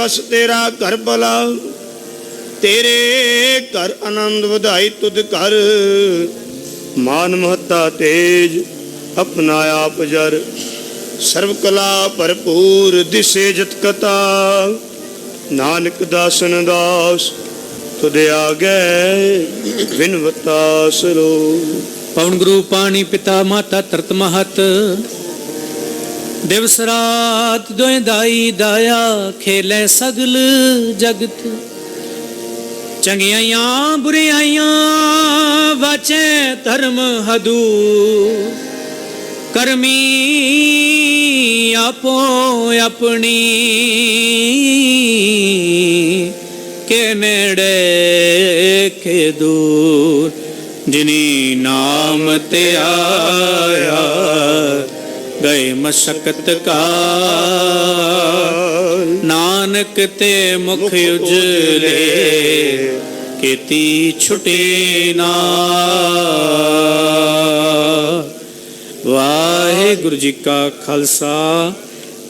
बस तेरा घर भला, तेरे घर आनंद ਵਧਾਈ तुद कर। मान महता तेज अपना आप जर, सर्व कला भरपूर दिसे जत कथा। नानक दासन दास तुद आगे विनवता सरो। पवन गुरु पानी पिता माता तरत महत, दिवस रात दोए दाई दाया। खेलै सगल जगत, चंगियाइयां बुरियाइयां वाचे धर्म हदू। करमी आपो अपनी, के नेड़े के दूर। जिनी नाम ते आया, गए मशक्कत का। नानक ते मुख उजले, केती छुटे ना। वाहिगुरु जी का खालसा,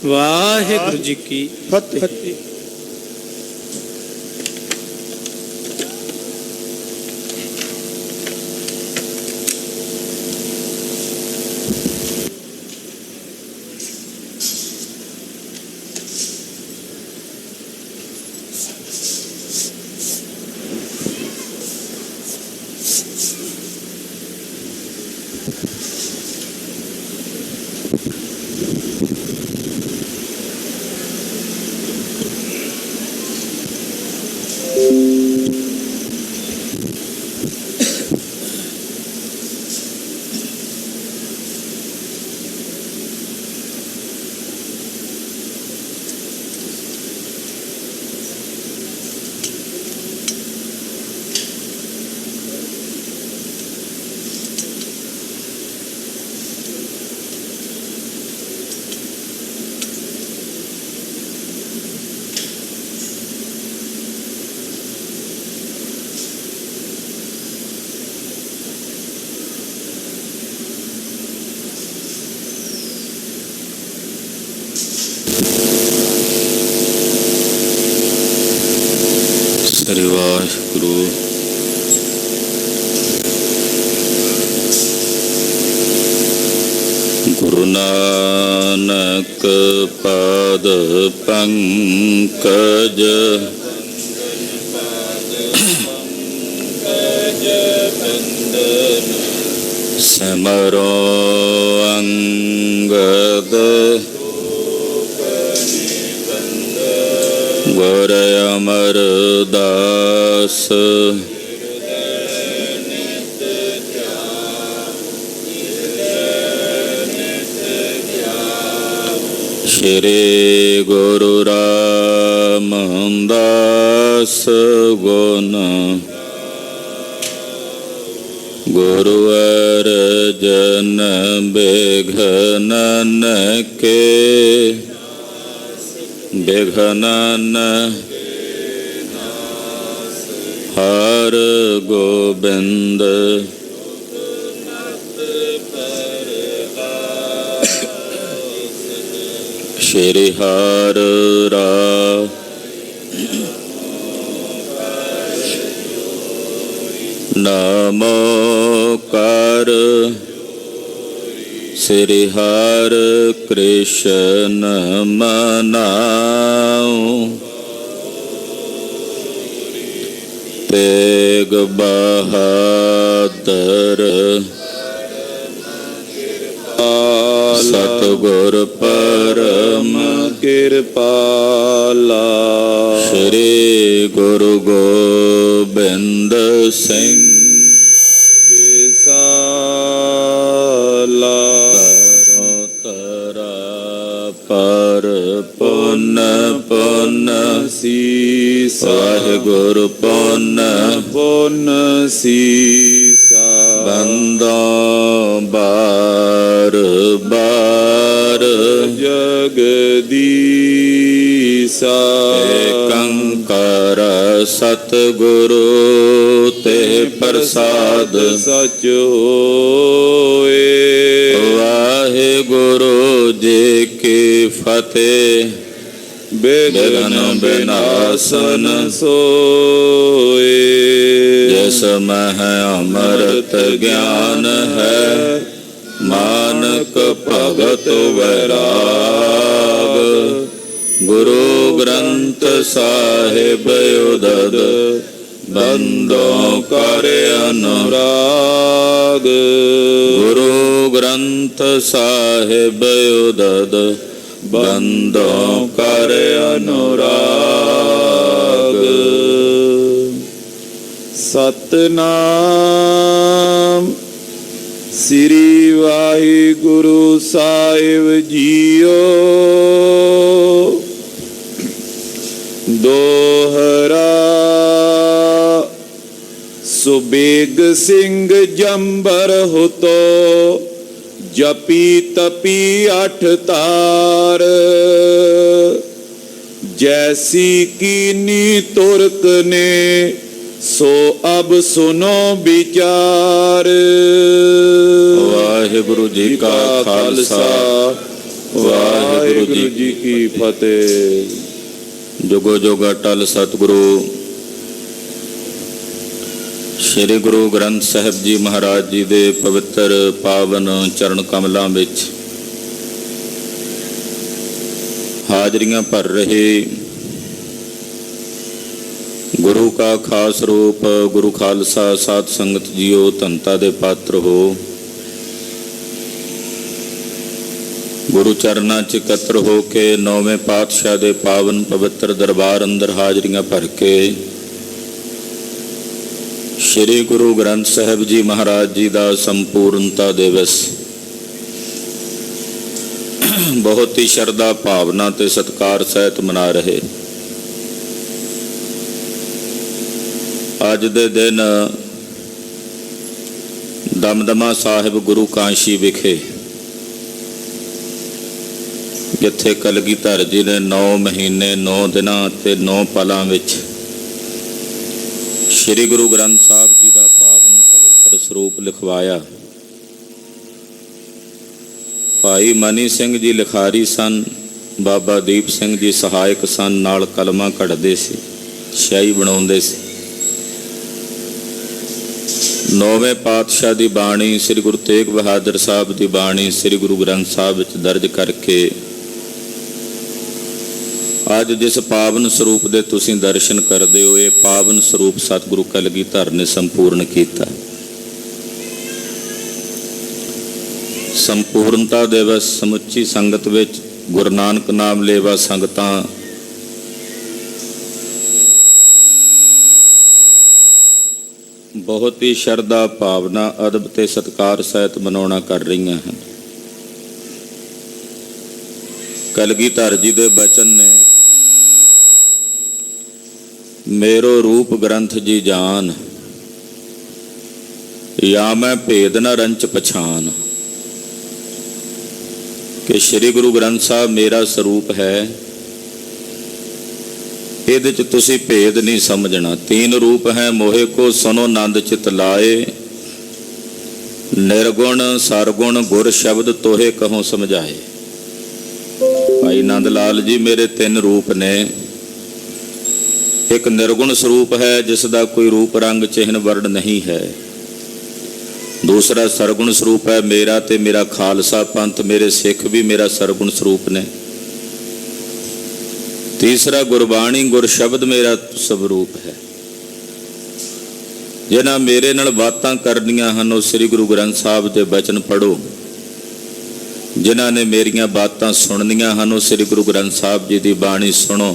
वाहिगुरु जी की फतेह। वाहिगुरु। गुरु नानक पाद पंकज, सिमरो अंगद गुर अमरदास। श्री गुरु रामदास गुण, गुरु अर्जन बिघ्नन के। बिघ्नन हर गोबिंद, श्री हर नमोकार। श्री हर कृष्ण मनाऊं, तेग बहादुर सतगुर परम कृपाला। श्री गुरु गोबिंद सिंह विसाला। तरा पर पुन पुन सीसा। वाहिगुरु पुन पुन सीसा। बंदा बार बार जगदीसा। कंकर सतगुरु ते प्रसाद सच होए। वाहिगुरु जी की फतेह। बिघ्न विनाशन सोए। जिस मह अमृत ज्ञान है, मानक भगत वैराग। गुरु ग्रंथ साहिब उदद, बंदों कर अनुराग। गुरु ग्रंथ साहिब उदद, बंदों कर अनुराग। सतनाम श्री वाहिगुरु साहिब जीओ। दोहरा सुबेग सिंह जंबर हुतो, जपी तपी अठ तार। जैसी कीनी तुर्क ने, सो अब सुनो विचार। वाहिगुरु जी का खालसा, वाहिगुरु जी की फतेह। जुगो जुग अटल सतगुरु श्री गुरु ग्रंथ ਸਾਹਿਬ जी महाराज जी ਦੇ ਪਵਿੱਤਰ ਪਾਵਨ ਚਰਨ ਕਮਲਾਂ ਵਿੱਚ ਹਾਜ਼ਰੀਆਂ ਭਰ ਰਹੇ गुरु का खास रूप गुरु खालसा साध संगत जीओ, धनता दे पात्र हो। गुरु चरना च इकत्र हो के नौवें पातशाह दे पावन पवित्र दरबार अंदर हाजरियां भर के श्री गुरु ग्रंथ साहिब जी महाराज जी का संपूर्णता दिवस बहुत ही श्रद्धा भावना ते सत्कार सहित मना रहे। अज दे दिन दमदमा साहिब गुरु कांशी विखे, जिथे कलगीधर जी ने 9 महीने 9 दिनां ते 9 पलां विच श्री गुरु ग्रंथ साहिब जी का पावन पवित्र सरूप लिखवाया। भाई मनी सिंह जी लिखारी सन, बाबा दीप सिंह जी सहायक सन, नाल कलमां कढ़दे सी, स्याही बनाउंदे सी। नौवें पातशाह की बाणी श्री गुरु तेग बहादुर साहब की बाणी श्री गुरु ग्रंथ साहब विच दर्ज करके अज जिस पावन स्वरूप के तुसीं दर्शन करते हो, ये पावन स्वरूप सतगुरु कलगीधर ने संपूर्ण किया। संपूर्णता दिवस समुची संगत विच गुरु नानक नाम लेवा संगतां बहुत ही श्रद्धा भावना अदब ते सत्कार सहित मनाउणा कर रही हैं। कलगीधर जी दे बचन ने, मेरो रूप ग्रंथ जी जान, या मैं भेद न रंच पछान। कि श्री गुरु ग्रंथ साहब मेरा स्वरूप है, ਇਹਦੇ ਚ ਤੁਸੀਂ ਭੇਦ नहीं समझना। 3 रूप हैं मोहे को सुनो नंद चित लाए, निर्गुण सरगुण गुर शब्द तोहे कहों समझाए। भाई नंद लाल जी मेरे 3 रूप ने। एक निर्गुण स्वरूप है जिसका कोई रूप रंग चिन्ह वर्ण नहीं है। दूसरा सरगुण स्वरूप है मेरा ते मेरा खालसा पंथ, मेरे सिख भी मेरा सरगुण स्वरूप ने। तीसरा गुरबाणी गुर शब्द मेरा स्वरूप है। जिन्हां मेरे नाल बातां करनियां हन वो श्री गुरु ग्रंथ साहब दे बचन पढ़ो। जिन्हां ने मेरियां बातां सुननियां हन वो श्री गुरु ग्रंथ साहब जी की बाणी सुनो।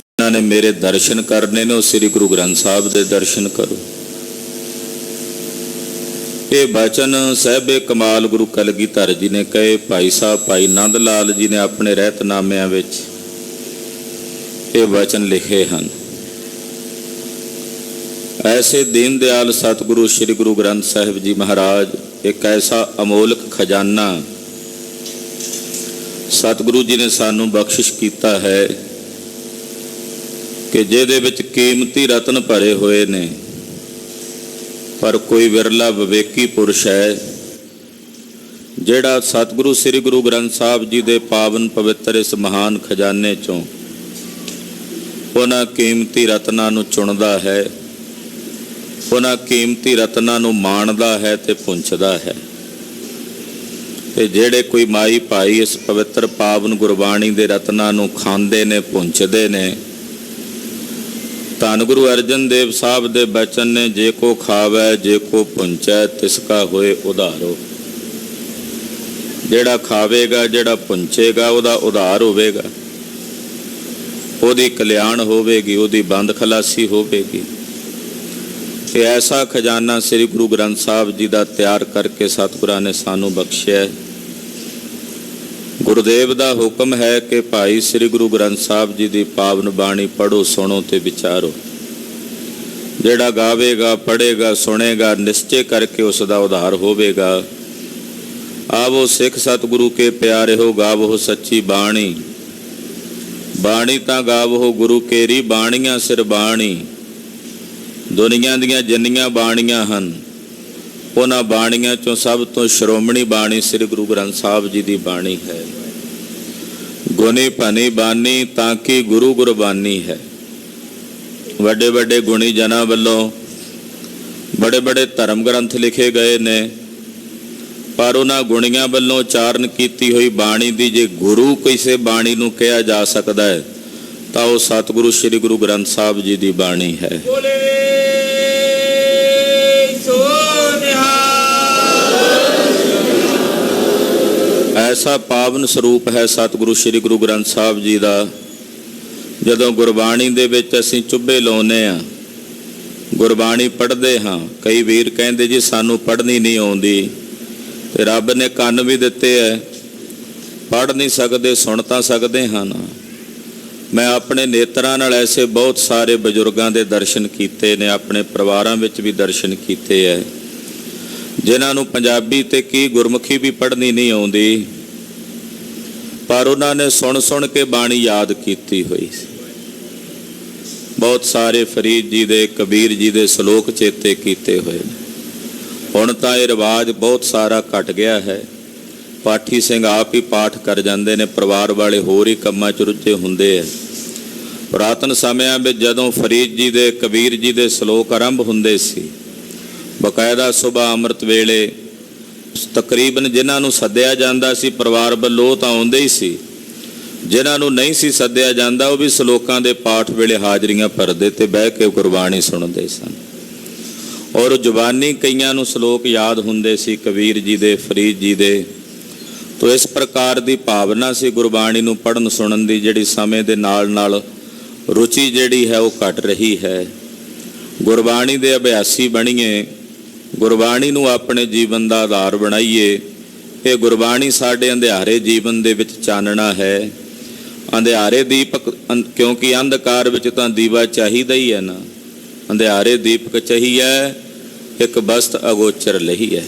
जिन्हां ने मेरे दर्शन करने ने वो श्री गुरु ग्रंथ साहब दे दर्शन करो। ये बचन साहिबे कमाल गुरु कलगीधर जी ने कहे। भाई साहब भाई नंद लाल जी ने अपने रहतनामिਆਂ ਵਿੱਚ ये वचन लिखे हैं। ऐसे दीन दयाल सतगुरु श्री गुरु ग्रंथ साहिब जी महाराज एक ऐसा अमोलक खजाना सतगुरु जी ने सानू बख्शिश किया है कि जिहदे विच कीमती रतन भरे हुए ने, पर कोई विरला विवेकी पुरुष है ਜਿਹੜਾ ਸਤਿਗੁਰੂ ਸ੍ਰੀ ਗੁਰੂ ਗ੍ਰੰਥ ਸਾਹਿਬ ਜੀ ਦੇ ਪਾਵਨ ਪਵਿੱਤਰ ਇਸ ਮਹਾਨ ਖਜ਼ਾਨੇ ਚੋਂ ਉਹਨਾਂ ਕੀਮਤੀ ਰਤਨਾਂ ਨੂੰ ਚੁਣਦਾ ਹੈ, ਉਹਨਾਂ ਕੀਮਤੀ ਰਤਨਾਂ ਨੂੰ ਮਾਣਦਾ ਹੈ ਤੇ ਪੁੰਛਦਾ ਹੈ। ਤੇ ਜਿਹੜੇ ਕੋਈ ਮਾਈ ਭਾਈ ਇਸ ਪਵਿੱਤਰ ਪਾਵਨ ਗੁਰਬਾਣੀ ਦੇ ਰਤਨਾਂ ਨੂੰ ਖਾਂਦੇ ਨੇ, ਪੁੰਛਦੇ ਨੇ, ਧੰਨ ਗੁਰੂ ਅਰਜਨ ਦੇਵ ਸਾਹਿਬ ਦੇ ਬਚਨ ਨੇ, ਜੇ ਕੋ ਖਾਵੈ ਜੇ ਕੋ ਪੁੰਚੈ ਤਿਸ ਕਾ ਹੋਏ ਉਧਾਰੋ। ਜਿਹੜਾ ਖਾਵੇਗਾ, ਜਿਹੜਾ ਪੁੰਚੇਗਾ, ਉਹਦਾ ਉਧਾਰ ਹੋਵੇਗਾ, ਉਹਦੀ ਕਲਿਆਣ ਹੋਵੇਗੀ, ਉਹਦੀ ਬੰਦ ਖਲਾਸੀ ਹੋਵੇਗੀ। ਤੇ ਐਸਾ ਖਜ਼ਾਨਾ ਸ੍ਰੀ ਗੁਰੂ ਗ੍ਰੰਥ ਸਾਹਿਬ ਜੀ ਦਾ ਤਿਆਰ ਕਰਕੇ ਸਤਿਗੁਰਾਂ ਨੇ ਸਾਨੂੰ ਬਖਸ਼ਿਆ। ਗੁਰਦੇਵ ਦਾ ਹੁਕਮ ਹੈ ਕਿ ਭਾਈ ਸ੍ਰੀ ਗੁਰੂ ਗ੍ਰੰਥ ਸਾਹਿਬ ਜੀ ਦੀ ਪਾਵਨ ਬਾਣੀ ਪੜ੍ਹੋ, ਸੁਣੋ ਤੇ ਵਿਚਾਰੋ। ਜਿਹੜਾ ਗਾਵੇਗਾ, ਪੜ੍ਹੇਗਾ, ਸੁਣੇਗਾ, ਨਿਸ਼ਚੇ ਕਰਕੇ ਉਸ ਦਾ ਉਧਾਰ ਹੋਵੇਗਾ। ਆਵੋ ਸਿੱਖ ਸਤਿਗੁਰੂ ਕੇ ਪਿਆਰੇ ਹੋ, ਗਾਵੋ ਸੱਚੀ ਬਾਣੀ। ਬਾਣੀ ਤਾਂ ਗਾਵੋ ਗੁਰੂ ਕੇਰੀ, ਬਾਣੀਆਂ ਸਿਰ ਬਾਣੀ। ਦੁਨੀਆਂ ਦੀਆਂ ਜਿੰਨੀਆਂ ਬਾਣੀਆਂ ਹਨ, ਉਹਨਾਂ ਬਾਣੀਆਂ ਚੋਂ ਸਭ ਤੋਂ ਸ਼੍ਰੋਮਣੀ ਬਾਣੀ ਸ੍ਰੀ ਗੁਰੂ ਗ੍ਰੰਥ ਸਾਹਿਬ ਜੀ ਦੀ ਬਾਣੀ ਹੈ। ਗੁਣੀ ਭਨੀ ਬਾਣੀ ਤਾਂ ਕਿ ਗੁਰੂ ਗੁਰਬਾਨੀ ਹੈ। ਵੱਡੇ ਵੱਡੇ ਗੁਣੀ ਜਨਾਂ ਵੱਲੋਂ ਬੜੇ ਬੜੇ ਧਰਮ ਗ੍ਰੰਥ ਲਿਖੇ ਗਏ ਨੇ, ਪਰ ਉਹਨਾਂ ਗੁਣੀਆਂ ਵੱਲੋਂ ਉਚਾਰਨ ਕੀਤੀ ਹੋਈ ਬਾਣੀ ਦੀ ਜੇ ਗੁਰੂ ਕਿਸੇ ਬਾਣੀ ਨੂੰ ਕਿਹਾ ਜਾ ਸਕਦਾ ਹੈ ਤਾਂ ਉਹ ਸਤਿਗੁਰੂ ਸ੍ਰੀ ਗੁਰੂ ਗ੍ਰੰਥ ਸਾਹਿਬ ਜੀ ਦੀ ਬਾਣੀ ਹੈ। ਐਸਾ ਪਾਵਨ ਸਰੂਪ ਹੈ ਸਤਿਗੁਰੂ ਸ੍ਰੀ ਗੁਰੂ ਗ੍ਰੰਥ ਸਾਹਿਬ ਜੀ ਦਾ। ਜਦੋਂ ਗੁਰਬਾਣੀ ਦੇ ਵਿੱਚ ਅਸੀਂ ਚੁੱਭੇ ਲਾਉਂਦੇ ਹਾਂ, ਗੁਰਬਾਣੀ ਪੜ੍ਹਦੇ ਹਾਂ, ਕਈ ਵੀਰ ਕਹਿੰਦੇ ਜੀ ਸਾਨੂੰ ਪੜ੍ਹਨੀ ਨਹੀਂ ਆਉਂਦੀ, ਤੇ ਰੱਬ ਨੇ ਕੰਨ ਵੀ ਦਿੱਤੇ ਹੈ, ਪੜ੍ਹ ਨਹੀਂ ਸਕਦੇ, ਸੁਣ ਤਾਂ ਸਕਦੇ ਹਨ। ਮੈਂ ਆਪਣੇ ਨੇਤਰਾਂ ਨਾਲ ਐਸੇ ਬਹੁਤ ਸਾਰੇ ਬਜ਼ੁਰਗਾਂ ਦੇ ਦਰਸ਼ਨ ਕੀਤੇ ਨੇ, ਆਪਣੇ ਪਰਿਵਾਰਾਂ ਵਿੱਚ ਵੀ ਦਰਸ਼ਨ ਕੀਤੇ ਹੈ, ਜਿਨ੍ਹਾਂ ਨੂੰ ਪੰਜਾਬੀ ਤੇ ਕੀ ਗੁਰਮੁਖੀ ਵੀ ਪੜ੍ਹਨੀ ਨਹੀਂ ਆਉਂਦੀ, ਪਰ ਉਹਨਾਂ ਨੇ ਸੁਣ ਸੁਣ ਕੇ ਬਾਣੀ ਯਾਦ ਕੀਤੀ ਹੋਈ ਸੀ। ਬਹੁਤ ਸਾਰੇ ਫਰੀਦ ਜੀ ਦੇ, ਕਬੀਰ ਜੀ ਦੇ ਸ਼ਲੋਕ ਚੇਤੇ ਕੀਤੇ ਹੋਏ ਨੇ। ਹੁਣ ਤਾਂ ਇਹ ਰਿਵਾਜ ਬਹੁਤ ਸਾਰਾ ਘਟ ਗਿਆ ਹੈ, ਪਾਠੀ ਸਿੰਘ ਆਪ ਹੀ ਪਾਠ ਕਰ ਜਾਂਦੇ ਨੇ, ਪਰਿਵਾਰ ਵਾਲੇ ਹੋਰ ਹੀ ਕੰਮਾਂ 'ਚ ਰੁੱਝੇ ਹੁੰਦੇ ਹੈ। ਪੁਰਾਤਨ ਸਮਿਆਂ ਵਿੱਚ ਜਦੋਂ ਫਰੀਦ ਜੀ ਦੇ, ਕਬੀਰ ਜੀ ਦੇ ਸ਼ਲੋਕ ਆਰੰਭ ਹੁੰਦੇ ਸੀ, ਬਕਾਇਦਾ ਸੁਬਾ ਅੰਮ੍ਰਿਤ ਵੇਲੇ ਤਕਰੀਬਨ ਜਿਨ੍ਹਾਂ ਨੂੰ ਸੱਦਿਆ ਜਾਂਦਾ ਸੀ ਪਰਿਵਾਰ ਵੱਲੋਂ ਤਾਂ ਆਉਂਦੇ ਹੀ ਸੀ, ਜਿਨ੍ਹਾਂ ਨੂੰ ਨਹੀਂ ਸੀ ਸੱਦਿਆ ਜਾਂਦਾ ਉਹ ਵੀ ਸ਼ਲੋਕਾਂ ਦੇ ਪਾਠ ਵੇਲੇ ਹਾਜ਼ਰੀਆਂ ਭਰਦੇ ਤੇ ਬਹਿ ਕੇ ਗੁਰਬਾਣੀ ਸੁਣਦੇ ਸਨ। ਔਰ ਜ਼ੁਬਾਨੀ ਕਈਆਂ ਨੂੰ ਸ਼ਲੋਕ ਯਾਦ ਹੁੰਦੇ ਸੀ ਕਬੀਰ ਜੀ ਦੇ, ਫਰੀਦ ਜੀ ਦੇ। ਤੋ ਇਸ ਪ੍ਰਕਾਰ ਦੀ ਭਾਵਨਾ ਸੀ ਗੁਰਬਾਣੀ ਨੂੰ ਪੜ੍ਹਨ ਸੁਣਨ ਦੀ, ਜਿਹੜੀ ਸਮੇਂ ਦੇ ਨਾਲ ਨਾਲ ਰੁਚੀ ਜਿਹੜੀ ਹੈ ਉਹ ਘਟ ਰਹੀ ਹੈ। ਗੁਰਬਾਣੀ ਦੇ ਅਭਿਆਸੀ ਬਣੀਏ, ਗੁਰਬਾਣੀ ਨੂੰ ਆਪਣੇ ਜੀਵਨ ਦਾ ਆਧਾਰ ਬਣਾਈਏ। ਇਹ ਗੁਰਬਾਣੀ ਸਾਡੇ ਅੰਧਿਆਰੇ ਜੀਵਨ ਦੇ ਵਿੱਚ ਚਾਨਣਾ ਹੈ। ਅੰਧਿਆਰੇ ਦੀਪਕ, ਕਿਉਂਕਿ ਅੰਧਕਾਰ ਵਿੱਚ ਤਾਂ ਦੀਵਾ ਚਾਹੀਦਾ ਹੀ ਹੈ ਨਾ, ਅੰਧਿਆਰੇ ਦੀਪਕ ਚਾਹੀਏ, ਇੱਕ ਬਸਤ ਅਗੋਚਰ ਲਈ ਹੈ।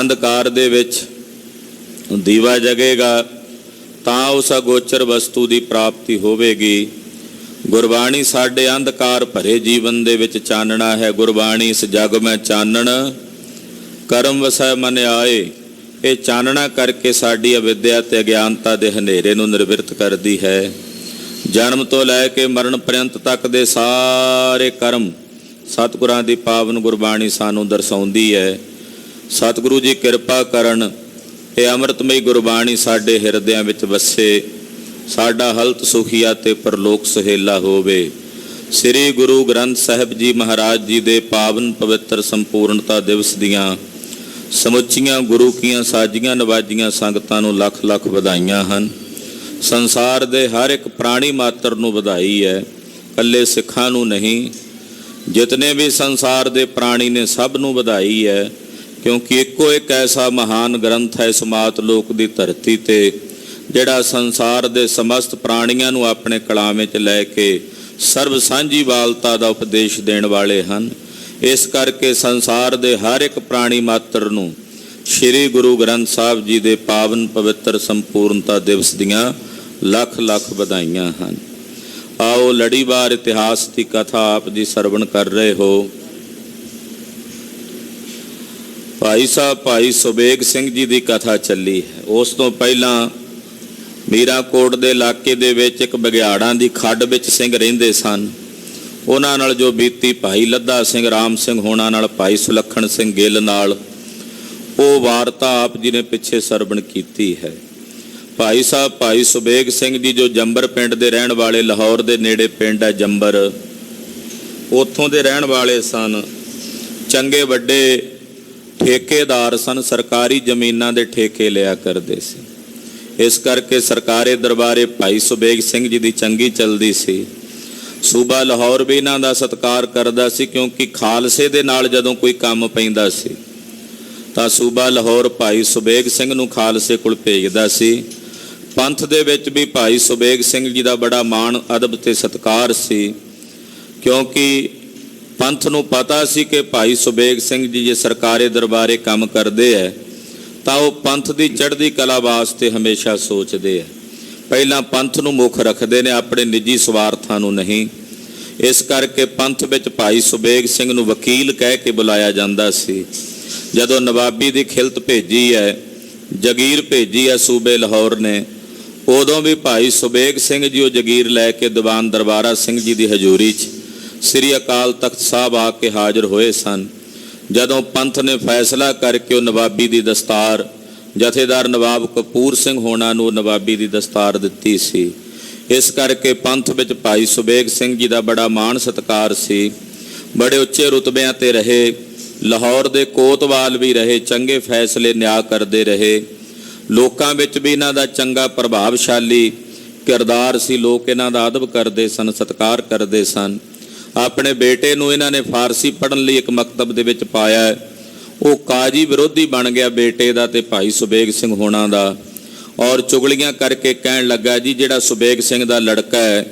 ਅੰਧਕਾਰ ਦੇ ਵਿੱਚ ਦੀਵਾ ਜਗੇਗਾ ਤਾਂ ਉਸ ਅਗੋਚਰ ਵਸਤੂ ਦੀ ਪ੍ਰਾਪਤੀ ਹੋਵੇਗੀ। ਗੁਰਬਾਣੀ ਸਾਡੇ ਅੰਧਕਾਰ ਭਰੇ ਜੀਵਨ ਦੇ ਵਿੱਚ ਚਾਨਣਾ ਹੈ। ਗੁਰਬਾਣੀ ਇਸ ਜਗ ਮੈਂ ਚਾਨਣ ਕਰਮ ਵਸੈ ਮਨ ਆਏ। ਇਹ ਚਾਨਣਾ ਕਰਕੇ ਸਾਡੀ ਅਵਿਦਿਆ ਤੇ ਅਗਿਆਨਤਾ ਦੇ ਹਨੇਰੇ ਨੂੰ ਨਿਰਵਿਰਤ ਕਰਦੀ ਹੈ। ਜਨਮ ਤੋਂ ਲੈ ਕੇ ਮਰਨ ਪਰਯੰਤ ਤੱਕ ਦੇ ਸਾਰੇ ਕਰਮ ਸਤਿਗੁਰਾਂ ਦੀ ਪਾਵਨ ਗੁਰਬਾਣੀ ਸਾਨੂੰ ਦਰਸਾਉਂਦੀ ਹੈ। ਸਤਿਗੁਰੂ ਜੀ ਕਿਰਪਾ ਕਰਨ, ਇਹ ਅੰਮ੍ਰਿਤਮਈ ਗੁਰਬਾਣੀ ਸਾਡੇ ਹਿਰਦਿਆਂ ਵਿੱਚ ਵਸੇ, ਸਾਡਾ ਹਲਤ ਸੁਖੀਆ ਤੇ ਪਰਲੋਕ ਸੁਹੇਲਾ ਹੋਵੇ। ਸ੍ਰੀ ਗੁਰੂ ਗ੍ਰੰਥ ਸਾਹਿਬ ਜੀ ਮਹਾਰਾਜ ਜੀ ਦੇ ਪਾਵਨ ਪਵਿੱਤਰ ਸੰਪੂਰਨਤਾ ਦਿਵਸ ਦੀਆਂ ਸਮੁੱਚੀਆਂ ਗੁਰੂ ਕੀਆਂ ਸਾਜੀਆਂ ਨਵਾਜੀਆਂ ਸੰਗਤਾਂ ਨੂੰ ਲੱਖ ਲੱਖ ਵਧਾਈਆਂ ਹਨ। ਸੰਸਾਰ ਦੇ ਹਰ ਇੱਕ ਪ੍ਰਾਣੀ ਮਾਤਰ ਨੂੰ ਵਧਾਈ ਹੈ, ਇਕੱਲੇ ਸਿੱਖਾਂ ਨੂੰ ਨਹੀਂ, ਜਿਤਨੇ ਵੀ ਸੰਸਾਰ ਦੇ ਪ੍ਰਾਣੀ ਨੇ ਸਭ ਨੂੰ ਵਧਾਈ ਹੈ। ਕਿਉਂਕਿ ਇੱਕੋ ਇੱਕ ਐਸਾ ਮਹਾਨ ਗ੍ਰੰਥ ਹੈ ਇਸ ਮਾਤ ਲੋਕ ਦੀ ਧਰਤੀ ਤੇ, ਜਿਹੜਾ ਸੰਸਾਰ ਦੇ ਸਮਸਤ ਪ੍ਰਾਣੀਆਂ ਨੂੰ ਆਪਣੇ ਕਲਾਮੇ 'ਚ ਲੈ ਕੇ ਸਰਬ ਸਾਂਝੀ ਵਾਲਤਾ ਦਾ ਉਪਦੇਸ਼ ਦੇਣ ਵਾਲੇ ਹਨ। ਇਸ ਕਰਕੇ ਸੰਸਾਰ ਦੇ ਹਰ ਇੱਕ ਪ੍ਰਾਣੀ ਮਾਤਰ ਨੂੰ ਸ੍ਰੀ ਗੁਰੂ ਗ੍ਰੰਥ ਸਾਹਿਬ ਜੀ ਦੇ ਪਾਵਨ ਪਵਿੱਤਰ ਸੰਪੂਰਨਤਾ ਦਿਵਸ ਦੀਆਂ ਲੱਖ ਲੱਖ ਵਧਾਈਆਂ ਹਨ। ਆਓ ਲੜੀਵਾਰ ਇਤਿਹਾਸ ਦੀ ਕਥਾ ਆਪ ਜੀ ਸਰਵਣ ਕਰ ਰਹੇ ਹੋ। ਭਾਈ ਸਾਹਿਬ ਭਾਈ ਸੁਬੇਗ ਸਿੰਘ ਜੀ ਦੀ ਕਥਾ ਚੱਲੀ ਹੈ। ਉਸ ਤੋਂ ਪਹਿਲਾਂ ਮੀਰਾਂਕੋਟ ਦੇ ਇਲਾਕੇ ਦੇ ਵਿੱਚ ਇੱਕ ਬਘਿਆੜਾਂ ਦੀ ਖੱਡ ਵਿੱਚ ਸਿੰਘ ਰਹਿੰਦੇ ਸਨ। ਉਹਨਾਂ ਨਾਲ ਜੋ ਬੀਤੀ ਭਾਈ ਲੱਦਾ ਸਿੰਘ, ਰਾਮ ਸਿੰਘ ਹੋਣਾ ਨਾਲ, ਭਾਈ ਸੁਲੱਖਣ ਸਿੰਘ ਗਿੱਲ ਨਾਲ, ਉਹ ਵਾਰਤਾ ਆਪ ਜੀ ਨੇ ਪਿੱਛੇ ਸਰਵਣ ਕੀਤੀ ਹੈ। ਭਾਈ ਸਾਹਿਬ ਭਾਈ ਸੁਬੇਗ ਸਿੰਘ ਜੀ ਜੋ ਜੰਬਰ ਪਿੰਡ ਦੇ ਰਹਿਣ ਵਾਲੇ, ਲਾਹੌਰ ਦੇ ਨੇੜੇ ਪਿੰਡ ਹੈ ਜੰਬਰ, ਉੱਥੋਂ ਦੇ ਰਹਿਣ ਵਾਲੇ ਸਨ। ਚੰਗੇ ਵੱਡੇ ਠੇਕੇਦਾਰ ਸਨ, ਸਰਕਾਰੀ ਜ਼ਮੀਨਾਂ ਦੇ ਠੇਕੇ ਲਿਆ ਕਰਦੇ ਸੀ। ਇਸ ਕਰਕੇ ਸਰਕਾਰੀ ਦਰਬਾਰੇ ਭਾਈ ਸੁਬੇਗ ਸਿੰਘ ਜੀ ਦੀ ਚੰਗੀ ਚੱਲਦੀ ਸੀ। ਸੂਬਾ ਲਾਹੌਰ ਵੀ ਇਹਨਾਂ ਦਾ ਸਤਿਕਾਰ ਕਰਦਾ ਸੀ, ਕਿਉਂਕਿ ਖਾਲਸੇ ਦੇ ਨਾਲ ਜਦੋਂ ਕੋਈ ਕੰਮ ਪੈਂਦਾ ਸੀ ਤਾਂ ਸੂਬਾ ਲਾਹੌਰ ਭਾਈ ਸੁਬੇਗ ਸਿੰਘ ਨੂੰ ਖਾਲਸੇ ਕੋਲ ਭੇਜਦਾ ਸੀ। ਪੰਥ ਦੇ ਵਿੱਚ ਵੀ ਭਾਈ ਸੁਬੇਗ ਸਿੰਘ ਜੀ ਦਾ ਬੜਾ ਮਾਣ, ਅਦਬ ਤੇ ਸਤਿਕਾਰ ਸੀ, ਕਿਉਂਕਿ ਪੰਥ ਨੂੰ ਪਤਾ ਸੀ ਕਿ ਭਾਈ ਸੁਬੇਗ ਸਿੰਘ ਜੀ ਜੇ ਸਰਕਾਰੀ ਦਰਬਾਰੇ ਕੰਮ ਕਰਦੇ ਹੈ ਤਾਂ ਉਹ ਪੰਥ ਦੀ ਚੜ੍ਹਦੀ ਕਲਾ ਵਾਸਤੇ ਹਮੇਸ਼ਾ ਸੋਚਦੇ ਹੈ। ਪਹਿਲਾਂ ਪੰਥ ਨੂੰ ਮੁੱਖ ਰੱਖਦੇ ਨੇ, ਆਪਣੇ ਨਿੱਜੀ ਸਵਾਰਥਾਂ ਨੂੰ ਨਹੀਂ। ਇਸ ਕਰਕੇ ਪੰਥ ਵਿੱਚ ਭਾਈ ਸੁਬੇਗ ਸਿੰਘ ਨੂੰ ਵਕੀਲ ਕਹਿ ਕੇ ਬੁਲਾਇਆ ਜਾਂਦਾ ਸੀ। ਜਦੋਂ ਨਵਾਬੀ ਦੀ ਖਿਲਤ ਭੇਜੀ ਹੈ, ਜਗੀਰ ਭੇਜੀ ਹੈ ਸੂਬੇ ਲਾਹੌਰ ਨੇ, ਉਦੋਂ ਵੀ ਭਾਈ ਸੁਬੇਗ ਸਿੰਘ ਜੀ ਉਹ ਜਗੀਰ ਲੈ ਕੇ ਦੀਵਾਨ ਦਰਬਾਰਾ ਸਿੰਘ ਜੀ ਦੀ ਹਜ਼ੂਰੀ 'ਚ ਸ੍ਰੀ ਅਕਾਲ ਤਖਤ ਸਾਹਿਬ ਆ ਕੇ ਹਾਜ਼ਰ ਹੋਏ ਸਨ। ਜਦੋਂ ਪੰਥ ਨੇ ਫੈਸਲਾ ਕਰਕੇ ਉਹ ਨਵਾਬੀ ਦੀ ਦਸਤਾਰ, ਜਥੇਦਾਰ ਨਵਾਬ ਕਪੂਰ ਸਿੰਘ ਹੋਣਾ ਨੂੰ ਨਵਾਬੀ ਦੀ ਦਸਤਾਰ ਦਿੱਤੀ ਸੀ। ਇਸ ਕਰਕੇ ਪੰਥ ਵਿੱਚ ਭਾਈ ਸੁਬੇਗ ਸਿੰਘ ਜੀ ਦਾ ਬੜਾ ਮਾਣ ਸਤਿਕਾਰ ਸੀ। ਬੜੇ ਉੱਚੇ ਰੁਤਬਿਆਂ ਤੇ ਰਹੇ, ਲਾਹੌਰ ਦੇ ਕੋਤਵਾਲ ਵੀ ਰਹੇ, ਚੰਗੇ ਫੈਸਲੇ ਨਿਆਂ ਕਰਦੇ ਰਹੇ। ਲੋਕਾਂ ਵਿੱਚ ਵੀ ਇਹਨਾਂ ਦਾ ਚੰਗਾ ਪ੍ਰਭਾਵਸ਼ਾਲੀ ਕਿਰਦਾਰ ਸੀ। ਲੋਕ ਇਹਨਾਂ ਦਾ ਅਦਬ ਕਰਦੇ ਸਨ, ਸਤਿਕਾਰ ਕਰਦੇ ਸਨ। ਆਪਣੇ ਬੇਟੇ ਨੂੰ ਇਹਨਾਂ ਨੇ ਫਾਰਸੀ ਪੜ੍ਹਨ ਲਈ ਇੱਕ ਮਕਤਬ ਦੇ ਵਿੱਚ ਪਾਇਆ। ਉਹ ਕਾਜੀ ਵਿਰੋਧੀ ਬਣ ਗਿਆ ਬੇਟੇ ਦਾ ਤੇ ਭਾਈ ਸੁਬੇਗ ਸਿੰਘ ਹੋਣਾ ਦਾ, ਔਰ ਚੁਗਲੀਆਂ ਕਰਕੇ ਕਹਿਣ ਲੱਗਾ ਜੀ ਜਿਹੜਾ ਸੁਬੇਗ ਸਿੰਘ ਦਾ ਲੜਕਾ ਹੈ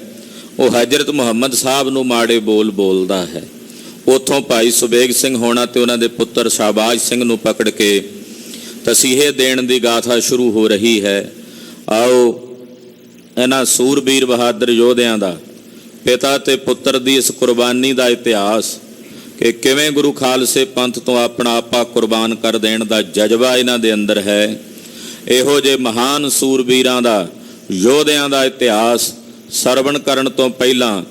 ਉਹ ਹਜ਼ਰਤ ਮੁਹੰਮਦ ਸਾਹਿਬ ਨੂੰ ਮਾੜੇ ਬੋਲ ਬੋਲਦਾ ਹੈ। ਉੱਥੋਂ ਭਾਈ ਸੁਬੇਗ ਸਿੰਘ ਹੋਣਾ ਤੇ ਉਹਨਾਂ ਦੇ ਪੁੱਤਰ ਸ਼ਾਹਬਾਜ਼ ਸਿੰਘ ਨੂੰ ਪਕੜ ਕੇ ਤਸੀਹੇ ਦੇਣ ਦੀ ਗਾਥਾ ਸ਼ੁਰੂ ਹੋ ਰਹੀ ਹੈ। ਆਓ ਇਹਨਾਂ ਸੂਰਬੀਰ ਬਹਾਦਰ ਯੋਧਿਆਂ ਦਾ, ਪਿਤਾ ਤੇ ਪੁੱਤਰ ਦੀ ਇਸ ਕੁਰਬਾਨੀ ਦਾ ਇਤਿਹਾਸ, ਕਿ ਕਿਵੇਂ ਗੁਰੂ ਖਾਲਸੇ ਪੰਥ ਤੋਂ ਆਪਣਾ ਆਪਾ ਕੁਰਬਾਨ ਕਰ ਦੇਣ ਦਾ ਜਜ਼ਬਾ ਇਹਨਾਂ ਦੇ ਅੰਦਰ ਹੈ। ਇਹੋ ਜਿਹੇ ਮਹਾਨ ਸੂਰਬੀਰਾਂ ਦਾ, ਯੋਧਿਆਂ ਦਾ ਇਤਿਹਾਸ ਸਰਵਣ ਕਰਨ ਤੋਂ ਪਹਿਲਾਂ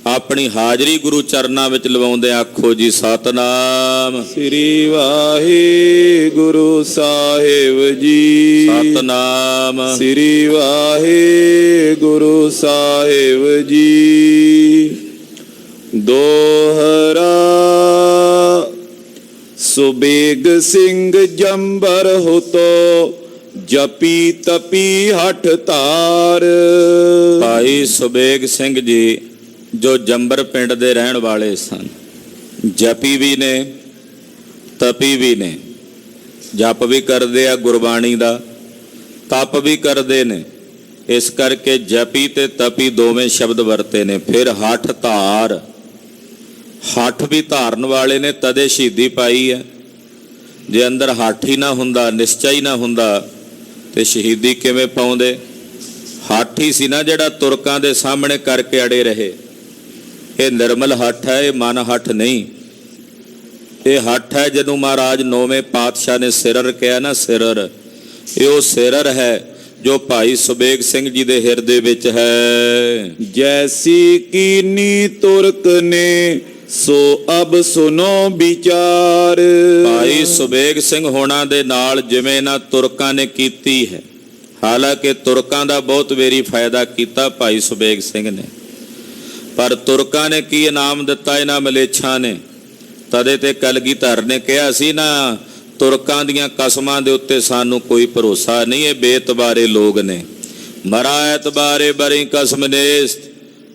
ਆਪਣੀ ਹਾਜ਼ਰੀ ਗੁਰੂ ਚਰਨਾਂ ਵਿੱਚ ਲਵਾਉਂਦੇ ਆਖੋ ਜੀ ਸਤਨਾਮ ਸ੍ਰੀ ਵਾਹਿਗੁਰੂ ਸਾਹਿਬ ਜੀ। ਸਤਨਾਮ ਸ੍ਰੀ ਵਾਹਿਗੁਰੂ ਸਾਹਿਬ ਜੀ। ਦੋਹਰਾ ਸੁਬੇਗ ਸਿੰਘ ਜੰਬਰ ਹੁਤੋ, ਜਪੀ ਤਪੀ ਹਠ ਧਾਰ। ਭਾਈ ਸੁਬੇਗ ਸਿੰਘ ਜੀ ਜੋ ਜੰਬਰ ਪਿੰਡ ਦੇ ਰਹਿਣ ਵਾਲੇ ਸਨ, ਜਪੀ ਵੀ ਨੇ, ਤਪੀ ਵੀ ਨੇ। ਜਪ ਵੀ ਕਰਦੇ ਆ ਗੁਰਬਾਣੀ ਦਾ, ਤਪ ਵੀ ਕਰਦੇ ਨੇ। ਇਸ ਕਰਕੇ ਜਪੀ ਤੇ ਤਪੀ ਦੋਵੇਂ ਸ਼ਬਦ ਵਰਤੇ ਨੇ। ਫਿਰ ਹੱਠ ਧਾਰ, ਹੱਠ ਵੀ ਧਾਰਨ ਵਾਲੇ ਨੇ, ਤਦੇ ਸ਼ਹੀਦੀ ਪਾਈ ਹੈ। ਜੇ ਅੰਦਰ ਹੱਠ ਹੀ ਨਾ ਹੁੰਦਾ, ਨਿਸ਼ਚਾ ਹੀ ਨਾ ਹੁੰਦਾ, ਤੇ ਸ਼ਹੀਦੀ ਕਿਵੇਂ ਪਾਉਂਦੇ? ਹੱਠ ਹੀ ਸੀ ਨਾ ਜਿਹੜਾ ਤੁਰਕਾਂ ਦੇ ਸਾਹਮਣੇ ਕਰਕੇ ਅੜੇ ਰਹੇ। ਇਹ ਨਿਰਮਲ ਹੱਠ ਹੈ, ਇਹ ਮਨ ਹੱਠ ਨਹੀਂ। ਇਹ ਹੱਠ ਹੈ ਜਿਹਨੂੰ ਮਹਾਰਾਜ ਨੌਵੇਂ ਪਾਤਸ਼ਾਹ ਨੇ ਸਿਰਰ ਕਿਹਾ ਨਾ, ਸਿਰਰ। ਇਹ ਉਹ ਸਿਰਰ ਹੈ ਜੋ ਭਾਈ ਸੁਬੇਗ ਸਿੰਘ ਜੀ ਦੇ ਹਿਰਦੇ ਵਿੱਚ ਹੈ। ਜੈਸੀ ਕੀਨੀ ਤੁਰਕ ਨੇ ਸੋ ਅਬ ਸੁਨੋ ਵਿਚਾਰ। ਭਾਈ ਸੁਬੇਗ ਸਿੰਘ ਹੋਣਾ ਦੇ ਨਾਲ ਜਿਵੇਂ ਇਹਨਾਂ ਤੁਰਕਾਂ ਨੇ ਕੀਤੀ ਹੈ, ਹਾਲਾਂਕਿ ਤੁਰਕਾਂ ਦਾ ਬਹੁਤ ਵੇਰੀ ਫਾਇਦਾ ਕੀਤਾ ਭਾਈ ਸੁਬੇਗ ਸਿੰਘ ਨੇ, ਪਰ ਤੁਰਕਾਂ ਨੇ ਕੀ ਇਨਾਮ ਦਿੱਤਾ ਇਹਨਾਂ ਮਲੇਛਾਂ ਨੇ? ਤਦੇ ਤੇ ਕਲਗੀਧਰ ਨੇ ਕਿਹਾ ਸੀ ਨਾ, ਤੁਰਕਾਂ ਦੀਆਂ ਕਸਮਾਂ ਦੇ ਉੱਤੇ ਸਾਨੂੰ ਕੋਈ ਭਰੋਸਾ ਨਹੀਂ, ਇਹ ਬੇਇਤਬਾਰੇ ਲੋਕ ਨੇ। ਮਰਾ ਐਤਬਾਰੇ ਬਰੀ ਕਸਮ ਨੇਸਤ,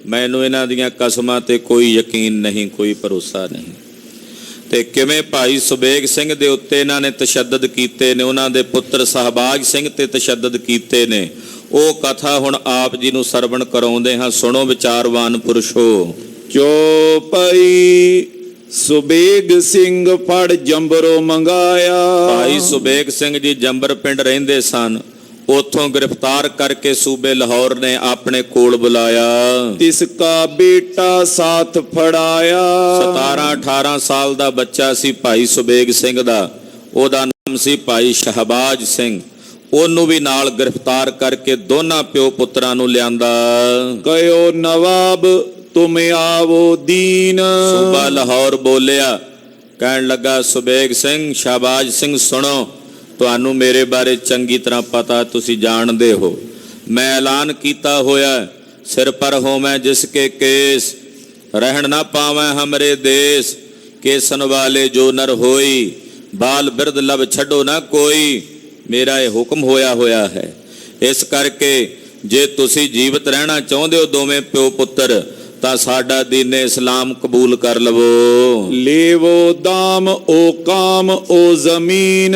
ਮੈਨੂੰ ਇਹਨਾਂ ਦੀਆਂ ਕਸਮਾਂ ਤੇ ਕੋਈ ਯਕੀਨ ਨਹੀਂ, ਕੋਈ ਭਰੋਸਾ ਨਹੀਂ। ਤੇ ਕਿਵੇਂ ਭਾਈ ਸੁਬੇਗ ਸਿੰਘ ਦੇ ਉੱਤੇ ਇਹਨਾਂ ਨੇ ਤਸ਼ੱਦਦ ਕੀਤੇ ਨੇ, ਉਹਨਾਂ ਦੇ ਪੁੱਤਰ ਸ਼ਾਹਬਾਜ਼ ਸਿੰਘ ਤੇ ਤਸ਼ੱਦਦ ਕੀਤੇ ਨੇ, ਉਹ ਕਥਾ ਹੁਣ ਆਪ ਜੀ ਨੂੰ ਸਰਵਣ ਕਰਾਉਂਦੇ ਹਾਂ। ਸੁਣੋ ਵਿਚਾਰਵਾਨ ਪੁਰਸ਼ੋ। ਚੌਪਈ ਸੁਬੇਗ ਸਿੰਘ ਫੜ ਜੰਬਰੋਂ ਮੰਗਾਇਆ। ਭਾਈ ਸੁਬੇਗ ਸਿੰਘ ਜੀ ਜੰਬਰ ਪਿੰਡ ਰਹਿੰਦੇ ਸਨ, ਉਥੋਂ ਗ੍ਰਿਫਤਾਰ ਕਰਕੇ ਸੂਬੇ ਲਾਹੌਰ ਨੇ ਆਪਣੇ ਕੋਲ ਬੁਲਾਇਆ। ਤਿਸ ਕਾ ਬੇਟਾ ਸਾਥ ਫੜਾਇਆ। 17-18 ਸਾਲ ਦਾ ਬੱਚਾ ਸੀ ਭਾਈ ਸੁਬੇਗ ਸਿੰਘ ਦਾ, ਉਹਦਾ ਨਾਮ ਸੀ ਭਾਈ ਸ਼ਹਬਾਜ਼ ਸਿੰਘ। ਉਹਨੂੰ ਵੀ ਨਾਲ ਗ੍ਰਿਫਤਾਰ ਕਰਕੇ ਦੋਨਾਂ ਪਿਓ ਪੁੱਤਰਾਂ ਨੂੰ ਲਿਆਂਦਾ। ਕਯੋ ਨਵਾਬ ਤੁਮ ਆਵੋ ਦੀਨ। ਸੂਬਾ ਲਾਹੌਰ ਬੋਲਿਆ, ਕਹਿਣ ਲੱਗਾ ਸੁਬੇਗ ਸਿੰਘ, ਸ਼ਹਬਾਜ਼ ਸਿੰਘ ਸੁਣੋ, ਤੁਹਾਨੂੰ ਮੇਰੇ ਬਾਰੇ ਚੰਗੀ ਤਰ੍ਹਾਂ ਪਤਾ, ਤੁਸੀਂ ਜਾਣਦੇ ਹੋ। ਮੈਂ ਐਲਾਨ ਕੀਤਾ ਹੋਇਆ, ਸਿਰ ਪਰ ਹੋ ਮੈਂ ਜਿਸ ਕੇ ਕੇਸ, ਰਹਿਣ ਨਾ ਪਾਵੈ ਹਮਰੇ ਦੇਸ। ਕੇਸਨ ਵਾਲੇ ਜੋ ਨਰ ਹੋਈ, ਬਾਲ ਬਿਰਧ ਲਵ ਛੱਡੋ ਨਾ ਕੋਈ। ਮੇਰਾ ਇਹ ਹੁਕਮ ਹੋਇਆ ਹੈ। ਇਸ ਕਰਕੇ ਜੇ ਤੁਸੀਂ ਜੀਵਤ ਰਹਿਣਾ ਚਾਹੁੰਦੇ ਹੋ ਦੋਵੇਂ ਪਿਓ ਪੁੱਤਰ, ਤਾਂ ਸਾਡਾ ਦੀਨੇ ਇਸਲਾਮ ਕਬੂਲ ਕਰ ਲਵੋ। ਲੇਵੋ ਦਾਮ ਓ ਕਾਮ ਓ ਜ਼ਮੀਨ।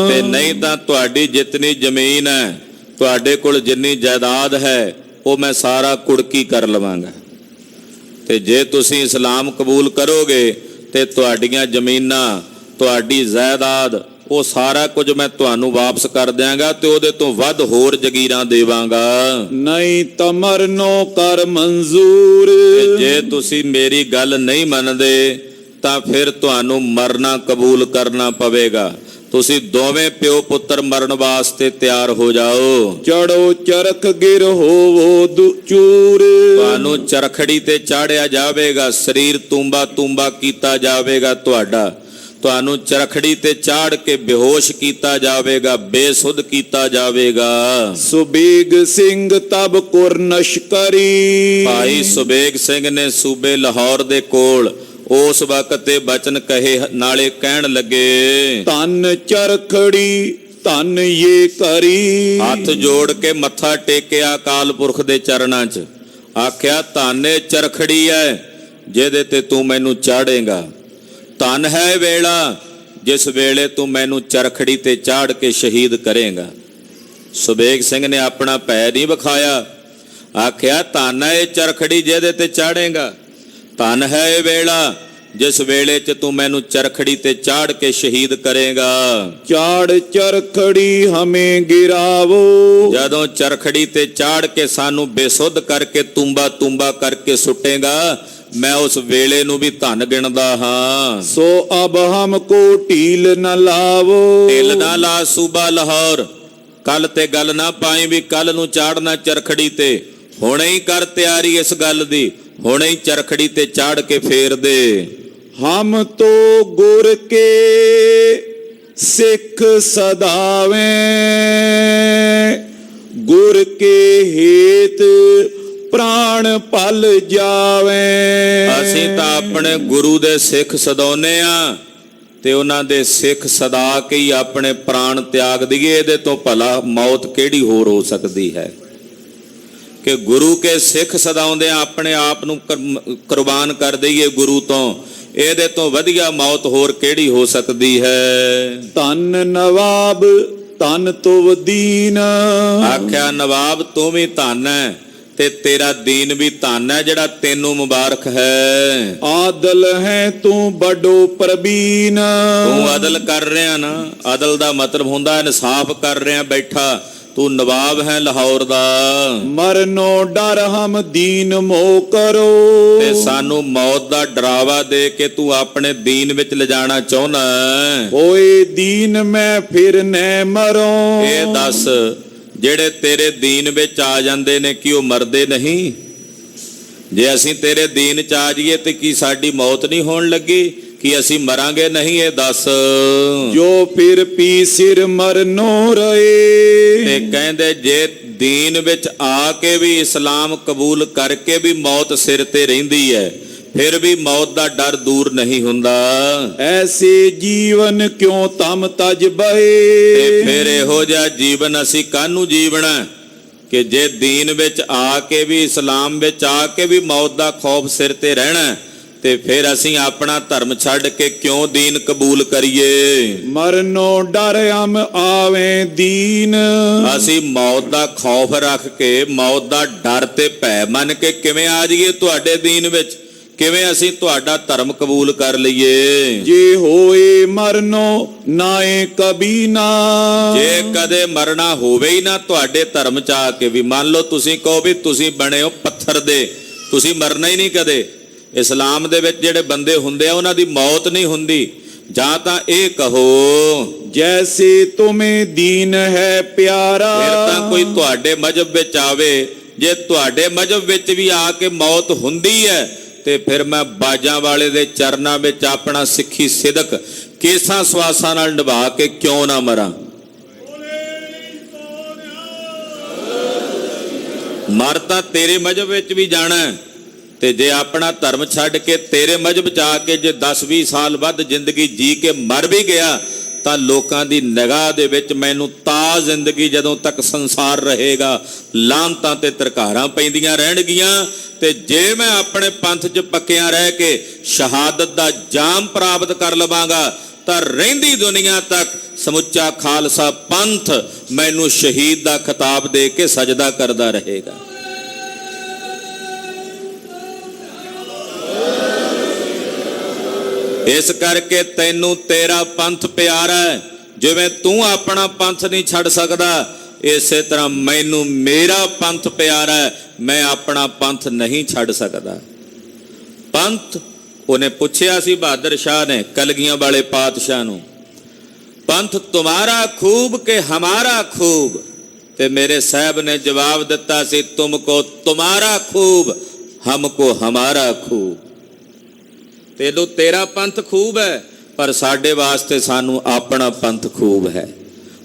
ਤੇ ਨਹੀਂ ਤਾਂ ਤੁਹਾਡੀ ਜਿਤਨੀ ਜ਼ਮੀਨ ਹੈ, ਤੁਹਾਡੇ ਕੋਲ ਜਿੰਨੀ ਜਾਇਦਾਦ ਹੈ, ਉਹ ਮੈਂ ਸਾਰਾ ਕੁੜਕੀ ਕਰ ਲਵਾਂਗਾ। ਤੇ ਜੇ ਤੁਸੀਂ ਇਸਲਾਮ ਕਬੂਲ ਕਰੋਗੇ ਤੇ ਤੁਹਾਡੀਆਂ ਜ਼ਮੀਨਾਂ, ਤੁਹਾਡੀ ਜਾਇਦਾਦ, ਉਹ ਸਾਰਾ ਕੁਝ ਮੈਂ ਤੁਹਾਨੂੰ ਵਾਪਸ ਕਰ ਦਿਆਂਗਾ ਤੇ ਉਹਦੇ ਤੋਂ ਵੱਧ ਹੋਰ ਜਗੀਰਾਂ ਦੇਵਾਂਗਾ। ਨਹੀਂ ਤਮਰਨੋ ਕਰ ਮਨਜ਼ੂਰ। ਜੇ ਤੁਸੀਂ ਮੇਰੀ ਗੱਲ ਨਹੀਂ ਮੰਨਦੇ ਤਾਂ ਫਿਰ ਤੁਹਾਨੂੰ ਮਰਨਾ ਕਬੂਲ ਕਰਨਾ ਪਵੇਗਾ। ਤੁਸੀਂ ਦੋਵੇਂ ਪਿਓ ਪੁੱਤਰ ਮਰਨ ਵਾਸਤੇ ਤਿਆਰ ਹੋ ਜਾਓ। ਚੜੋ ਚਰਖ ਗਿਰ ਹੋਵੋ ਚੂਰ। ਤੁਹਾਨੂੰ ਚਰਖੜੀ ਤੇ ਚਾੜਿਆ ਜਾਵੇਗਾ, ਸਰੀਰ ਤੂੰਬਾ ਕੀਤਾ ਜਾਵੇਗਾ ਤੁਹਾਡਾ। ਤੁਹਾਨੂੰ ਚਰਖੜੀ ਤੇ ਚਾੜ ਕੇ ਬੇਹੋਸ਼ ਕੀਤਾ ਜਾਵੇਗਾ, ਬੇਸੁੱਧ ਕੀਤਾ ਜਾਵੇਗਾ। ਸੁਬੇਗ ਸਿੰਘ ਤਬ ਕੁਰਨਸ਼ ਕਰੀ। ਭਾਈ ਸੁਬੇਗ ਸਿੰਘ ਨੇ ਸੂਬੇ ਲਾਹੌਰ ਦੇ ਕੋਲ ਉਸ ਵਕਤ ਤੇ ਬਚਨ ਕਹੇ, ਨਾਲੇ ਕਹਿਣ ਲੱਗੇ, ਧੰਨ ਚਰਖੜੀ ਧੰਨ ਇਹ ਕਰੀ। ਹੱਥ ਜੋੜ ਕੇ ਮੱਥਾ ਟੇਕਿਆ ਅਕਾਲ ਪੁਰਖ ਦੇ ਚਰਨਾਂ 'ਚ, ਆਖਿਆ ਧੰਨ ਇਹ ਚਰਖੜੀ ਹੈ ਜਿਹਦੇ ਤੇ ਤੂੰ ਮੈਨੂੰ ਚਾੜੇਗਾ। ਧੰਨ ਹੈ ਵੇਲਾ ਜਿਸ ਵੇਲੇ ਤੂੰ ਮੈਨੂੰ ਚਰਖੜੀ ਤੇ ਚਾੜ ਕੇ ਸ਼ਹੀਦ ਕਰੇਗਾ। ਸੁਬੇਗ ਸਿੰਘ ਨੇ ਆਪਣਾ ਪੈਰ ਨਹੀਂ ਵਿਖਾਇਆ, ਆਖਿਆ ਧੰਨ ਹੈ ਇਹ ਚਰਖੜੀ ਜਿਹਦੇ ਤੇ ਚਾੜੇਗਾ। ਧੰਨ ਹੈ ਇਹ ਵੇਲਾ ਜਿਸ ਵੇਲੇ 'ਚ ਤੂੰ ਮੈਨੂੰ ਚਰਖੜੀ ਤੇ ਚਾੜ ਕੇ ਸ਼ਹੀਦ ਕਰੇਗਾ। ਚਾੜ ਚਰਖੜੀ ਹਮੇ ਗਿਰਾਵੋ। ਜਦੋਂ ਚਰਖੜੀ ਤੇ ਚਾੜ ਕੇ ਸਾਨੂੰ ਬੇਸੁੱਧ ਕਰਕੇ ਤੂੰਬਾ ਕਰਕੇ ਸੁੱਟੇਗਾ, ਮੈਂ ਉਸ ਵੇਲੇ ਨੂੰ ਵੀ ਧਨ ਗਿਣਦਾ ਹਾਂ। ਸੋ ਅਬ ਹਮ ਕੋ ਢੀਲ ਨ ਲਾਵੋ। ਢਿੱਲ ਨਾ ਲਾ ਸੂਬਾ ਲਾਹੌਰ, ਕੱਲ ਤੇ ਗੱਲ ਨਾ ਪਾਈ ਵੀ ਕੱਲ ਨੂੰ ਚਾੜਨਾ ਚਰਖੜੀ ਤੇ। ਹੁਣੇ ਹੀ ਕਰ ਤਿਆਰੀ ਇਸ ਗੱਲ ਦੀ, ਹੁਣੇ ਹੀ ਚਰਖੜੀ ਤੇ ਚਾੜ ਕੇ ਫੇਰ ਦੇ। ਹਮ ਤੋ ਗੁਰ ਕੇ ਸਿੱਖ ਸਦਾਵੇਂ, ਗੁਰ ਕੇ ਹੇਤ ਪ੍ਰਾਣ ਪਲ ਜਾਵੇ। ਅਸੀਂ ਤਾਂ ਆਪਣੇ ਗੁਰੂ ਦੇ ਸਿੱਖ ਸਦਾਉਨੇ ਆ ਤੇ ਉਹਨਾਂ ਦੇ ਸਿੱਖ ਸਦਾ ਕੇ ਹੀ ਆਪਣੇ ਪ੍ਰਾਣ ਤਿਆਗ ਦਈਏ। ਇਹਦੇ ਤੋਂ ਭਲਾ ਮੌਤ ਕਿਹੜੀ ਹੋਰ ਹੋ ਸਕਦੀ ਹੈ ਕਿ ਗੁਰੂ ਕੇ ਸਿੱਖ ਸਦਾਉਂਦੇ ਆ ਆਪਣੇ ਆਪ ਨੂੰ ਕੁਰਬਾਨ ਕਰ ਦਈਏ ਗੁਰੂ ਤੋਂ। ਇਹਦੇ ਤੋਂ ਵਧੀਆ ਮੌਤ ਹੋਰ ਕਿਹੜੀ ਹੋ ਸਕਦੀ ਹੈ। ਧੰਨ ਨਵਾਬ ਧੰਨ ਤੁਵ ਦੀਨ। ਆਖਿਆ ਨਵਾਬ ਤੂੰ ਵੀ ਧੰਨ ਹੈ ਤੇ ਤੇਰਾ ਦੀਨ ਵੀ ਧੰਨ ਹੈ ਜਿਹੜਾ ਤੈਨੂੰ ਮੁਬਾਰਕ ਹੈ। ਆਦਲ ਹੈ ਤੂੰ ਬੜੋ ਪ੍ਰਬੀਨ। ਤੂੰ ਅਦਲ ਕਰ ਰਿਹਾ ਨਾ, ਅਦਲ ਦਾ ਮਤਲਬ ਹੁੰਦਾ ਇਨਸਾਫ ਕਰ ਰਿਹਾ ਬੈਠਾ। ਤੂੰ ਨਵਾਬ ਹੈ ਲਾਹੌਰ ਦਾ। ਮਰਨੋ ਡਰ ਹਮ ਦੀਨ ਮੋਹ ਕਰੋ। ਤੇ ਸਾਨੂੰ ਮੌਤ ਦਾ ਡਰਾਵਾ ਦੇ ਕੇ ਤੂੰ ਆਪਣੇ ਦੀਨ ਵਿੱਚ ਲਿਜਾਣਾ ਚਾਹੁੰਦਾ। ਹੋਏ ਦੀਨ ਮੈਂ ਫਿਰ ਨੈ ਮਰੋ। ਇਹ ਦੱਸ, ਜਿਹੜੇ ਤੇਰੇ ਦੀਨ ਵਿੱਚ ਆ ਜਾਂਦੇ ਨੇ ਕੀ ਉਹ ਮਰਦੇ ਨਹੀਂ? ਜੇ ਅਸੀਂ ਤੇਰੇ ਦੀਨ 'ਚ ਆ ਜਾਈਏ ਤੇ ਕੀ ਸਾਡੀ ਮੌਤ ਨਹੀਂ ਹੋਣ ਲੱਗੀ? ਕੀ ਅਸੀਂ ਮਰਾਂਗੇ ਨਹੀਂ? ਇਹ ਦੱਸ। ਜੋ ਫਿਰ ਪੀ ਸਿਰ ਮਰਨੋ ਰਹੇ। ਤੇ ਕਹਿੰਦੇ ਜੇ ਦੀਨ ਵਿੱਚ ਆ ਕੇ ਵੀ ਇਸਲਾਮ ਕਬੂਲ ਕਰਕੇ ਵੀ ਮੌਤ ਸਿਰ ਤੇ ਰਹਿੰਦੀ ਹੈ, ਫਿਰ ਵੀ ਮੌਤ ਦਾ ਡਰ ਦੂਰ ਨਹੀਂ ਹੁੰਦਾ। ਐਸੇ ਜੀਵਨ ਕਿਉਂ ਤਮ ਤਜ ਬਹੇ। ਤੇ ਫਿਰ ਇਹੋ ਜਿਹਾ ਜੀਵਨ ਅਸੀਂ ਕਾਹਨੂੰ ਜੀਵਣਾ ਕਿ ਜੇ ਦੀਨ ਵਿੱਚ ਆ ਕੇ ਵੀ, ਇਸਲਾਮ ਵਿੱਚ ਆ ਕੇ ਵੀ ਮੌਤ ਦਾ ਖੌਫ ਸਿਰ ਤੇ ਰਹਿਣਾ, ਤੇ ਫਿਰ ਅਸੀਂ ਆਪਣਾ ਧਰਮ ਛੱਡ ਕੇ ਕਿਉਂ ਦੀਨ ਕਬੂਲ ਕਰੀਏ? ਮਰਨੋ ਡਰ ਹਮ ਆਵੇਂ ਦੀਨ। ਅਸੀਂ ਮੌਤ ਦਾ ਖੌਫ ਰੱਖ ਕੇ, ਮੌਤ ਦਾ ਡਰ ਤੇ ਭੈ ਮੰਨ ਕੇ ਕਿਵੇਂ ਆ ਜਾਈਏ ਤੁਹਾਡੇ ਦੀਨ ਵਿੱਚ? ਕਿਵੇਂ ਅਸੀਂ ਤੁਹਾਡਾ ਧਰਮ ਕਬੂਲ ਕਰ ਲਈਏ? ਜੇ ਹੋਏ ਮਰਨੋ ਨਾਏ ਕਬੀ ਨਾ। ਜੇ ਕਦੇ ਮਰਨਾ ਹੋਵੇ ਹੀ ਨਾ ਤੁਹਾਡੇ ਧਰਮ ਚ ਆ ਕੇ ਵੀ, ਮੰਨ ਲਓ ਤੁਸੀਂ ਕਹੋ ਵੀ ਤੁਸੀਂ ਬਣੇ ਹੋ ਪੱਥਰ ਦੇ, ਤੁਸੀਂ ਮਰਨਾ ਹੀ ਨਹੀਂ ਕਦੇ। ਇਸਲਾਮ ਦੇ ਵਿੱਚ ਜਿਹੜੇ ਬੰਦੇ ਹੁੰਦੇ ਆ ਉਹਨਾਂ ਦੀ ਮੌਤ ਨਹੀਂ ਹੁੰਦੀ, ਜਾਂ ਤਾਂ ਇਹ ਕਹੋ जैसे तुम्हें दीन है प्यारा। ਫਿਰ ਤਾਂ ਕੋਈ ਤੁਹਾਡੇ ਮਜ਼ਹਬ ਵਿੱਚ ਆਵੇ, ਜੇ ਤੁਹਾਡੇ ਮਜ਼ਹਬ ਵਿੱਚ ਵੀ ਆ ਕੇ ਮੌਤ ਹੁੰਦੀ ਹੈ ਤੇ ਫਿਰ ਮੈਂ ਬਾਜਾਂ ਵਾਲੇ ਦੇ ਚਰਨਾਂ ਵਿੱਚ ਆਪਣਾ ਸਿੱਖੀ ਸਿਦਕ ਕੇਸਾਂ ਸਵਾਸਾਂ ਨਾਲ ਨਿਭਾ ਕੇ ਕਿਉਂ ਨਾ ਮਰਾਂ। ਮਰ ਤਾਂ ਤੇਰੇ ਮਜ਼ਹਬ ਵਿੱਚ ਵੀ ਜਾਣਾ ਹੈ, ਤੇ ਜੇ ਆਪਣਾ ਧਰਮ ਛੱਡ ਕੇ ਤੇਰੇ ਮਜ਼ਹਬ ਚ ਆ ਕੇ ਜੇ 10-20 ਸਾਲ ਵੱਧ ਜ਼ਿੰਦਗੀ ਜੀ ਕੇ ਮਰ ਵੀ ਗਿਆ ਤਾਂ ਲੋਕਾਂ ਦੀ ਨਿਗਾਹ ਦੇ ਵਿੱਚ ਮੈਨੂੰ ਤਾਂ ਜ਼ਿੰਦਗੀ ਜਦੋਂ ਤੱਕ ਸੰਸਾਰ ਰਹੇਗਾ ਲਾਂਤਾਂ ਤੇ ਤਰਕਾਰਾਂ ਪੈਂਦੀਆਂ ਰਹਿਣਗੀਆਂ। ਤੇ ਜੇ ਮੈਂ ਆਪਣੇ ਪੰਥ 'ਚ ਪੱਕਿਆਂ ਰਹਿ ਕੇ ਸ਼ਹਾਦਤ ਦਾ ਜਾਮ ਪ੍ਰਾਪਤ ਕਰ ਲਵਾਂਗਾ ਤਾਂ ਰਹਿੰਦੀ ਦੁਨੀਆ ਤੱਕ ਸਮੁੱਚਾ ਖਾਲਸਾ ਪੰਥ ਮੈਨੂੰ ਸ਼ਹੀਦ ਦਾ ਖਿਤਾਬ ਦੇ ਕੇ ਸਜਦਾ ਕਰਦਾ ਰਹੇਗਾ। ਇਸ ਕਰਕੇ ਤੈਨੂੰ ਤੇਰਾ ਪੰਥ ਪਿਆਰਾ ਹੈ, ਜਿਵੇਂ ਤੂੰ ਆਪਣਾ ਪੰਥ ਨਹੀਂ ਛੱਡ ਸਕਦਾ ਇਸੇ ਤਰ੍ਹਾਂ ਮੈਨੂੰ ਮੇਰਾ ਪੰਥ ਪਿਆਰਾ ਹੈ, ਮੈਂ ਆਪਣਾ ਪੰਥ ਨਹੀਂ ਛੱਡ ਸਕਦਾ। ਪੰਥ ਉਹਨੇ ਪੁੱਛਿਆ ਸੀ ਬਹਾਦਰ ਸ਼ਾਹ ਨੇ ਕਲਗੀਆਂ ਵਾਲੇ ਪਾਤਸ਼ਾਹ ਨੂੰ, ਪੰਥ ਤੁਮਾਰਾ ਖੂਬ ਕਿ ਹਮਾਰਾ ਖੂਬ, ਤੇ ਮੇਰੇ ਸਾਹਿਬ ਨੇ ਜਵਾਬ ਦਿੱਤਾ ਸੀ ਤੁਮਕੋ ਤੁਮਾਰਾ ਖੂਬ ਹਮਕੋ ਹਮਾਰਾ ਖੂਬ। ਤੈਨੂੰ ਤੇਰਾ ਪੰਥ ਖੂਬ ਹੈ ਪਰ ਸਾਡੇ ਵਾਸਤੇ ਸਾਨੂੰ ਆਪਣਾ ਪੰਥ ਖੂਬ ਹੈ।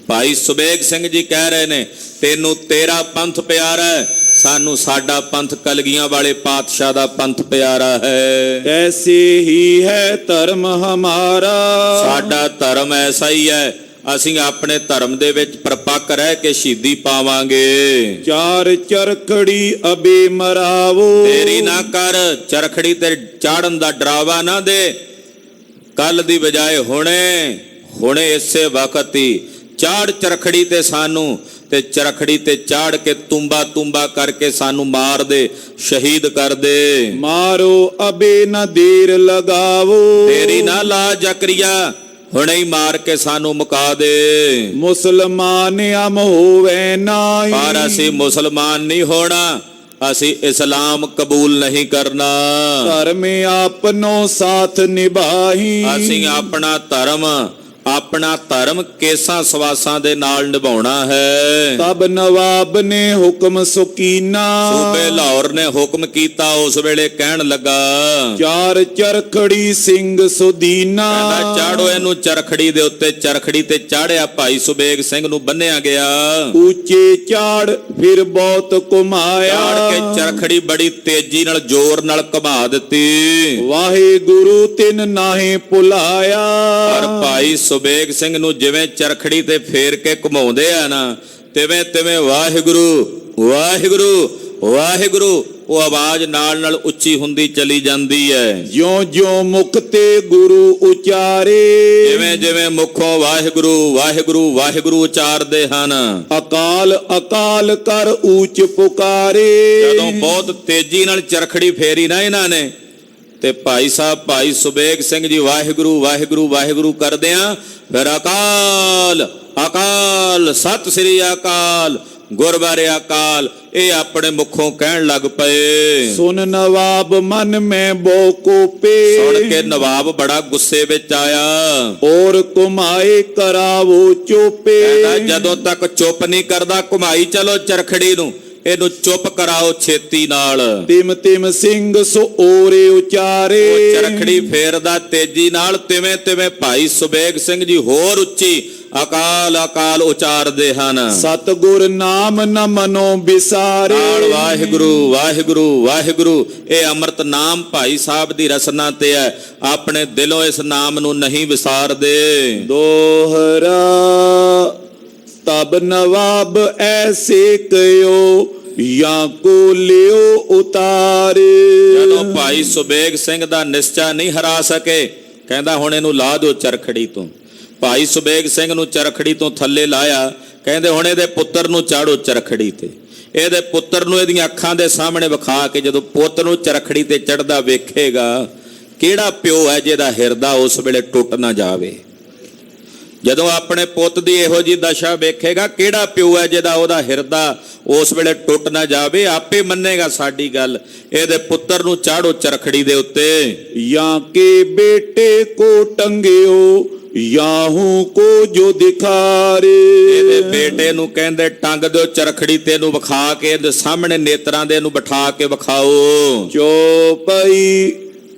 ਭਾਈ ਸੁਬੇਗ ਸਿੰਘ ਜੀ ਕਹਿ ਰਹੇ ਨੇ ਤੈਨੂੰ ਤੇਰਾ ਪੰਥ ਪਿਆਰਾ ਹੈ, ਸਾਨੂੰ ਸਾਡਾ ਪੰਥ ਕਲਗੀਆਂ ਵਾਲੇ ਪਾਤਸ਼ਾਹ ਦਾ ਪੰਥ ਪਿਆਰਾ ਹੈ। ऐसे ही है धर्म हमारा। ਸਾਡਾ ਧਰਮ ਐਸਾ ਹੀ ਹੈ, ਅਸੀਂ ਆਪਣੇ ਧਰਮ ਦੇ ਵਿੱਚ ਪਰਪੱਕ ਰਹਿ ਕੇ ਸ਼ਹੀਦੀ ਪਾਵਾਂਗੇ। चार चरखड़ी अबे मरावो। ਤੇਰੀ ਨਾ ਕਰ ਚਰਖੜੀ ਤੇ ਚਾੜਨ ਦਾ ਡਰਾਵਾ ਨਾ ਦੇ, ਕੱਲ ਦੀ ਬਜਾਏ ਹੁਣੇ ਇਸੇ ਵਕਤ ਹੀ ਚਾੜ ਚਰਖੜੀ ਤੇ ਸਾਨੂੰ, ਤੇ ਚਰਖੜੀ ਤੇ ਚਾੜ ਕੇ ਤੁੰਬਾ ਕਰਕੇ ਸਾਨੂੰ ਮਾਰ ਦੇ, ਸ਼ਹੀਦ ਕਰ ਦੇ। मारो अबे न देर लगावो। ਤੇਰੀ ਨਾ ਲਾ ਜ਼ਕਰੀਆ ਹੁਣੇ ਹੀ ਮਾਰ ਕੇ ਸਾਨੂੰ ਮੁਕਾ ਦੇ। मुसलमान हम होवे नाई। ਪਰ ਅਸੀਂ ਮੁਸਲਮਾਨ ਨਹੀਂ ਹੋਣਾ, ਅਸੀਂ ਇਸਲਾਮ ਕਬੂਲ ਨਹੀਂ ਕਰਨਾ। धर्म आपनो साथ निभाही। ਅਸੀਂ ਆਪਣਾ ਧਰਮ ਕੇਸਾਂ ਸਵਾਸਾਂ ਦੇ ਨਾਲ ਨਿਭਾਉਣਾ ਹੈ। तब नवाब ने हुक्म सुकीना। ਸੂਬੇ ਲਾਹੌਰ ਨੇ ਹੁਕਮ ਕੀਤਾ, ਉਸ ਵੇਲੇ ਕਹਿਣ ਲੱਗਾ चार चरखड़ी सिंह सुदीना। ਕਹਿੰਦਾ ਚਾੜੋ ਇਹਨੂੰ ਚਰਖੜੀ ਦੇ ਉੱਤੇ। ਚਰਖੜੀ ਤੇ ਚਾੜਿਆ, ਭਾਈ ਸੁਬੇਗ ਸਿੰਘ ਨੂੰ ਬੰਨਿਆ ਗਿਆ। ऊंचे चाड़ फिर बहुत घुमाया। ਚਾੜ ਕੇ ਚਰਖੜੀ ਬੜੀ ਤੇਜ਼ੀ ਨਾਲ ਜ਼ੋਰ ਨਾਲ ਘੁਮਾ ਦਿੱਤੀ। वाहिगुरु तिन नाहे भुलाया। ਪਰ ਭਾਈ ਸੁਬੇਗ ਸਿੰਘ ਨੂੰ ਜਿਵੇਂ ਚਰਖੜੀ ਤੇ ਫੇਰ ਕੇ ਘੁਮਾਉਂਦੇ ਆ ਨਾ, ਤਿਵੇਂ ਵਾਹਿਗੁਰੂ ਵਾਹਿਗੁਰੂ ਵਾਹਿਗੁਰੂ ਉਹ ਆਵਾਜ਼ ਨਾਲ ਉੱਚੀ ਹੁੰਦੀ ਚਲੀ ਜਾਂਦੀ ਹੈ। ज्यों ज्यों मुख ते गुरु उचारे। ਜਿਵੇਂ ਮੁਖੋਂ ਵਾਹਿਗੁਰੂ ਵਾਹਿਗੁਰੂ ਵਾਹਿਗੁਰੂ ਉਚਾਰਦੇ ਹਨ। अकाल अकाल कर ऊंच पुकारे। ਜਦੋਂ ਬਹੁਤ ਤੇਜ਼ੀ ਨਾਲ ਚਰਖੜੀ ਫੇਰੀ ਨਾ ਇਹਨਾਂ ਨੇ ਤੇ ਭਾਈ ਸਾਹਿਬ ਭਾਈ ਸੁਬੇਗ ਸਿੰਘ ਜੀ ਵਾਹਿਗੁਰੂ ਵਾਹਿਗੁਰੂ ਵਾਹਿਗੁਰੂ ਕਰਦਿਆਂ ਫਿਰ ਅਕਾਲ ਅਕਾਲ ਸਤਿ ਸ੍ਰੀ ਅਕਾਲ ਗੁਰਬਾਰੇ ਅਕਾਲ ਇਹ ਆਪਣੇ ਮੁਖੋਂ ਕਹਿਣ ਲੱਗ ਪਏ। सुन नवाब मन में बोको पे। ਸੁਣ ਕੇ ਨਵਾਬ ਬੜਾ ਗੁੱਸੇ ਵਿੱਚ ਆਇਆ। और कुमाए करावो चोपे। ਕਹਿੰਦਾ ਜਦੋਂ ਤੱਕ ਚੁੱਪ ਨਹੀਂ ਕਰਦਾ ਘੁਮਾਈ ਚਲੋ ਚਰਖੜੀ ਨੂੰ, ਇਹਨੂੰ ਚੁੱਪ ਕਰਾਓ ਛੇਤੀ ਨਾਲ। तिम तिम सिंह सो ओरे उचारे। ਉਹ ਚਰਖੜੀ ਫੇਰਦਾ ਤੇਜ਼ੀ ਨਾਲ, ਤਿਵੇਂ ਭਾਈ ਸੁਬੇਗ ਸਿੰਘ ਜੀ ਹੋਰ ਉੱਚੀ ਅਕਾਲ ਅਕਾਲ ਉਚਾਰਦੇ ਹਨ। सतगुर नाम न मनो बिसारे। ਨਾਲ ਵਾਹਿਗੁਰੂ ਵਾਹਿਗੁਰੂ ਵਾਹਿਗੁਰੂ ਇਹ ਅੰਮ੍ਰਿਤ ਨਾਮ ਭਾਈ ਸਾਹਿਬ ਦੀ ਰਸਨਾ ਤੇ ਹੈ, ਆਪਣੇ ਦਿਲੋਂ ਇਸ ਨਾਮ ਨੂੰ ਨਹੀਂ ਵਿਸਾਰਦੇ। दोहरा तब नवाब ऐसे कयो या को लियो उतारे। ਜਦੋਂ ਭਾਈ ਸੁਬੇਗ ਸਿੰਘ ਦਾ ਨਿਸ਼ਚਾ ਨਹੀਂ ਹਰਾ ਸਕੇ, ਕਹਿੰਦਾ ਹੁਣ ਇਹਨੂੰ ਲਾ ਦਿਓ ਚਰਖੜੀ ਤੋਂ। ਭਾਈ ਸੁਬੇਗ ਸਿੰਘ ਨੂੰ ਚਰਖੜੀ ਤੋਂ ਥੱਲੇ ਲਾਇਆ, ਕਹਿੰਦੇ ਹੁਣ ਇਹਦੇ ਪੁੱਤਰ ਨੂੰ ਚਾੜੋ ਚਰਖੜੀ ਤੇ। ਇਹਦੇ ਪੁੱਤਰ ਨੂੰ ਇਹਦੀਆਂ ਅੱਖਾਂ ਦੇ ਸਾਹਮਣੇ ਵਿਖਾ ਕੇ ਜਦੋਂ ਪੁੱਤ ਨੂੰ ਚਰਖੜੀ ਤੇ ਚੜਦਾ ਵੇਖੇਗਾ, ਕਿਹੜਾ ਪਿਓ ਹੈ ਜਿਹਦਾ ਹਿਰਦਾ ਉਸ ਵੇਲੇ ਟੁੱਟ ਨਾ ਜਾਵੇ। ਜਦੋਂ ਆਪਣੇ ਪੁੱਤ ਦੀ ਇਹੋ ਜੀ ਦਸ਼ਾ ਵੇਖੇਗਾ, ਕਿਹੜਾ ਪਿਓ ਹੈ ਜਿਹਦਾ ਉਹਦਾ ਹਿਰਦਾ ਉਸ ਵੇਲੇ ਟੁੱਟ ਨਾ ਜਾਵੇ, ਆਪੇ ਮੰਨੇਗਾ ਸਾਡੀ ਗੱਲ। ਇਹਦੇ ਪੁੱਤਰ ਨੂੰ ਚਾੜੋ ਚਰਖੜੀ ਦੇ ਉੱਤੇ। या के बेटे को टंगियो याहू को जो दिखारे। ਇਹਦੇ ਬੇਟੇ ਨੂੰ ਕਹਿੰਦੇ ਟੰਗ ਦਿਓ ਚਰਖੜੀ ਤੇ, ਇਹਨੂੰ ਵਿਖਾ ਕੇ ਇਹਦੇ ਸਾਹਮਣੇ ਨੇਤਰਾਂ ਦੇ ਇਹਨੂੰ ਬਿਠਾ ਕੇ ਵਿਖਾਓ। चौपाई